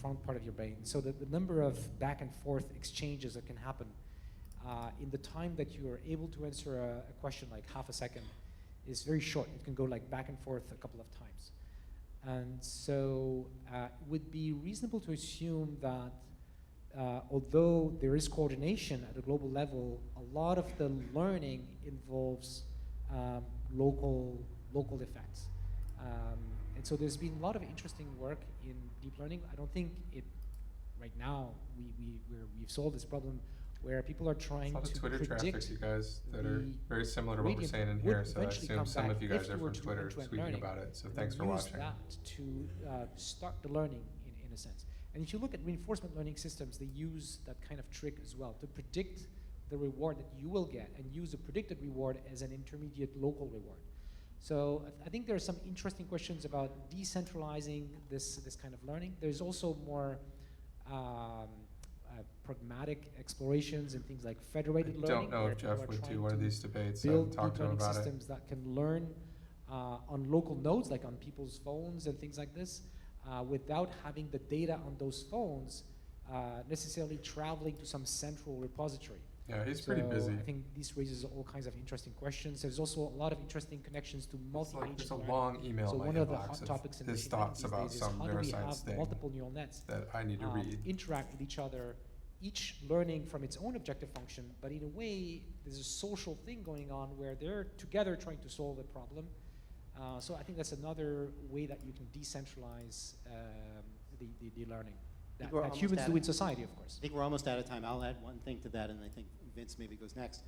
front part of your brain. So the number of back and forth exchanges that can happen in the time that you are able to answer a question, like half a second, is very short. It can go like back and forth a couple of times. And so it would be reasonable to assume that although there is coordination at a global level, a lot of the learning involves local effects. And so there's been a lot of interesting work in deep learning. I don't think right now we've solved this problem where people are trying to Twitter predict traffics, you guys, that are very similar to what we're saying in here. So I assume some of you guys are from Twitter tweeting about it. So thanks for watching. Use that to start the learning in a sense. And if you look at reinforcement learning systems, they use that kind of trick as well to predict the reward that you will get and use the predicted reward as an intermediate local reward. So I think there are some interesting questions about decentralizing this kind of learning. There's also more pragmatic explorations and things like federated learning. Don't know if Jeff would do one of these debates. Build Talk deep to him learning about systems that can learn on local nodes, like on people's phones and things like this, without having the data on those phones necessarily traveling to some central repository. Yeah, he's pretty busy. I think this raises all kinds of interesting questions. There's also a lot of interesting connections to multi-agent There's a learning. long email So in my one of the inbox hot of topics in his machine learning thoughts these about days is some how do we neuroscience have thing multiple neural nets that I need to read. interact with each other, each learning from its own objective function, but in a way, there's a social thing going on where they're together trying to solve a problem. So I think that's another way that you can decentralize the learning that humans do in society, of course. I think we're almost out of time. I'll add one thing to that, and I think Vince maybe goes next.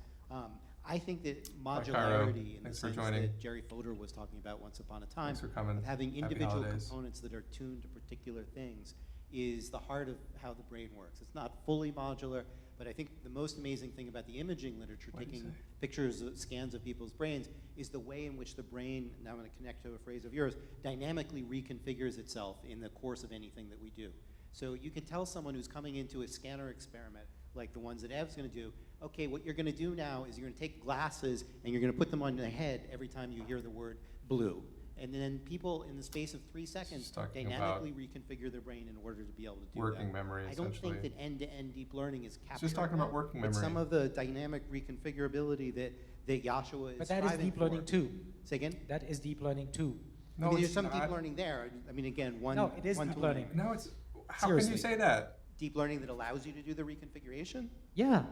I think that modularity in the sense that Jerry Fodor was talking about once upon a time, of having individual components that are tuned to particular things is the heart of how the brain works. It's not fully modular, but I think the most amazing thing about the imaging literature, taking pictures, scans of people's brains, is the way in which the brain, now I'm going to connect to a phrase of yours, dynamically reconfigures itself in the course of anything that we do. So you can tell someone who's coming into a scanner experiment, like the ones that Ev's going to do, okay, what you're going to do now is you're going to take glasses and you're going to put them on your head every time you hear the word blue. And then people, in the space of 3 seconds, dynamically reconfigure their brain in order to be able to do working that. memory, I don't think that end-to-end deep learning is capturing just talking about working memory. But some of the dynamic reconfigurability that Yoshua is But that is deep learning too. Say again? That is deep learning too. No, I mean, there's some deep learning there. I mean, again, No, it is deep learning. No, it's, how Seriously. can you say that? Deep learning that allows you to do the reconfiguration? Yeah.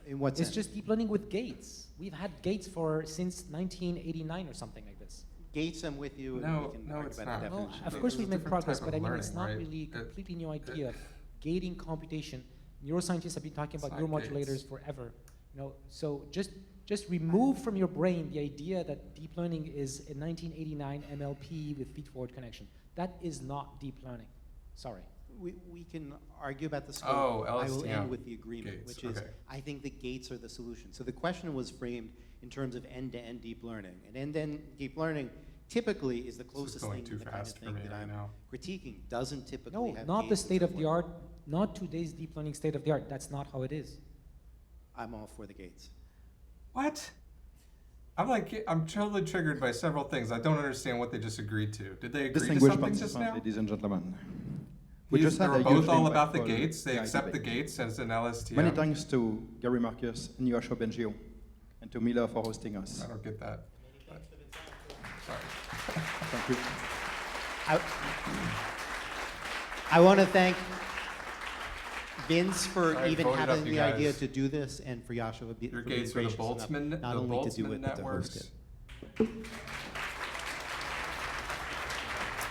In what sense? It's just deep learning with gates. We've had gates since 1989 or something like this. Gates, I'm with you. No, and we can no, argue it's about the not. Well, definition. of course we've made progress, but I mean, it's not learning, really a right? completely new idea. Gating computation. Neuroscientists have been talking about neuromodulators forever. So just remove from your brain the idea that deep learning is a 1989 MLP with feed-forward connection. That is not deep learning. Sorry. We can argue about the scope. Oh, I will yeah. end with the agreement, Gates, which is okay. I think the gates are the solution. So the question was framed in terms of end-to-end deep learning. And end-to-end deep learning typically is the closest thing to the kind of thing that I'm critiquing. Doesn't typically have No, not the gates state and of the so forth. art, not today's deep learning state of the art. That's not how it is. I'm all for the gates. What? I'm totally triggered by several things. I don't understand what they just agreed to. Did they agree to Distinguished something just now? ladies and gentlemen. They were both all about the gates. They accept the gates as an LSTM. Many thanks to Gary Marcus and Yoshua Bengio, and to Mila for hosting us. I don't get that. Sorry. Thank you. I want to thank Vince for Sorry, even vote it up, having you the idea guys. to do this, and for Yoshua for being Your gates are the gracious enough Boltzmann, not only to do it, but to host it.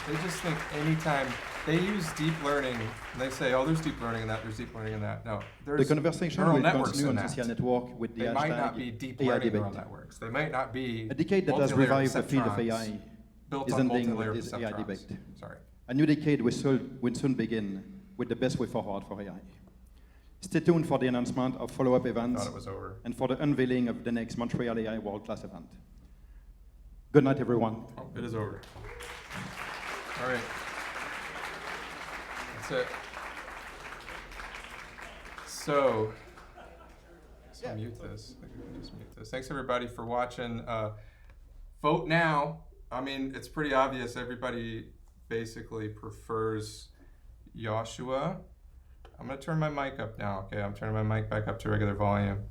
They just think anytime they use deep learning, they say, oh, there's deep learning in that, there's deep learning in that. No, there's The conversation neural will networks continue in on that. social network with the They might not be hashtag deep AI learning debate. neural networks. They might not be A decade that has multilayer revived the field of receptrons AI built is on ending multilayer with this AI receptrons. debate. Sorry. A new decade will soon begin with the best way forward for AI. Stay tuned for the announcement of follow-up I events thought it was over. and for the unveiling of the next Montreal AI world-class event. Good night, everyone. Oh, it is over. All right. That's it. So mute this. I can just mute this. Thanks everybody for watching. Vote now. I mean, it's pretty obvious. Everybody basically prefers Yoshua. I'm gonna turn my mic up now. Okay, I'm turning my mic back up to regular volume.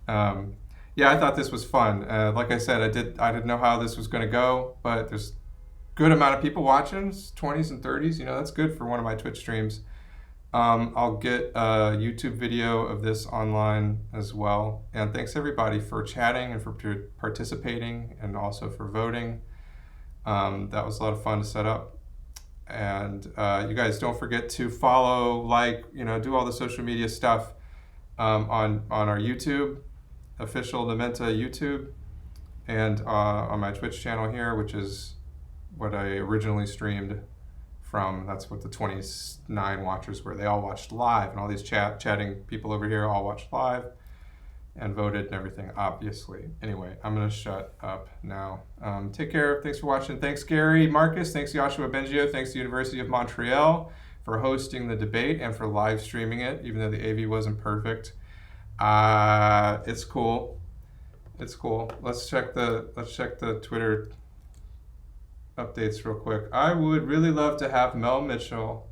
Yeah, I thought this was fun. Like I said, I didn't know how this was gonna go, but there's good amount of people watching, 20s and 30s. You know, that's good for one of my Twitch streams. I'll get a YouTube video of this online as well. And thanks everybody for chatting and for participating and also for voting. That was a lot of fun to set up. And you guys don't forget to follow, like, you know, do all the social media stuff on our YouTube, official Dementa YouTube, and on my Twitch channel here, which is what I originally streamed from. That's what the 29 watchers were. They all watched live, and all these chatting people over here all watched live and voted and everything, obviously. Anyway, I'm gonna shut up now. Take care, thanks for watching. Thanks Gary, Marcus, thanks Yoshua Bengio, thanks to the University of Montreal for hosting the debate and for live streaming it, even though the AV wasn't perfect. It's cool. It's cool. Let's check the Twitter updates real quick. I would really love to have Mel Mitchell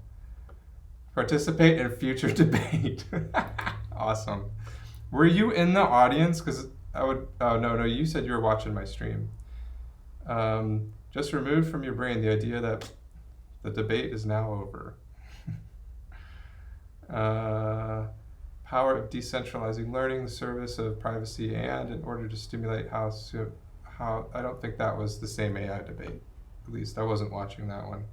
participate in a future debate. Awesome. Were you in the audience? Because I would, oh no, you said you were watching my stream. Just remove from your brain the idea that the debate is now over. Power of decentralizing learning, the service of privacy, and in order to stimulate how, I don't think that was the same AI debate. At least I wasn't watching that one.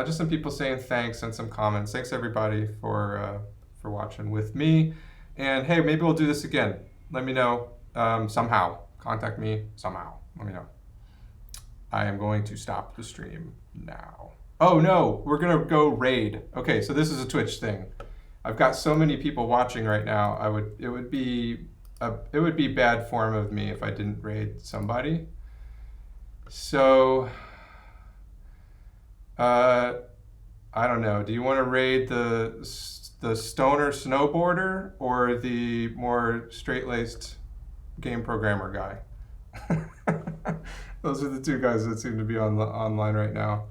Just some people saying thanks and some comments. Thanks everybody for watching with me. And hey, maybe we'll do this again. Let me know somehow. Contact me somehow. Let me know. I am going to stop the stream now. Oh no, we're gonna go raid. Okay, so this is a Twitch thing. I've got so many people watching right now. It would be bad form of me if I didn't raid somebody. So I don't know. Do you want to raid the stoner snowboarder or the more straight-laced game programmer guy? Those are the two guys that seem to be online right now.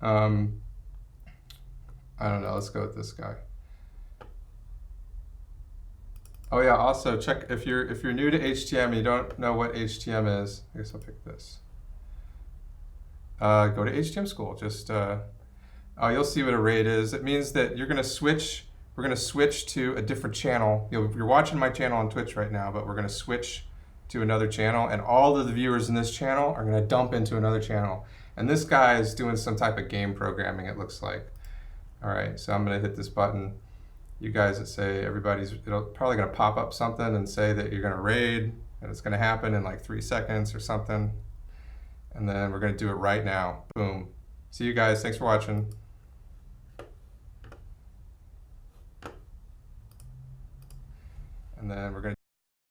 I don't know. Let's go with this guy. Oh yeah. Also check if you're new to HTM and you don't know what HTM is. I guess I'll pick this. Go to HTM school. Just you'll see what a raid is. It means that you're gonna switch. We're gonna switch to a different channel. You're watching my channel on Twitch right now, but we're gonna switch to another channel, and all of the viewers in this channel are gonna dump into another channel. And this guy is doing some type of game programming, it looks like. All right, so I'm gonna hit this button. You guys that say it'll probably gonna pop up something and say that you're gonna raid, and it's gonna happen in like 3 seconds or something. And then we're gonna do it right now. Boom. See you guys, thanks for watching. And then we're gonna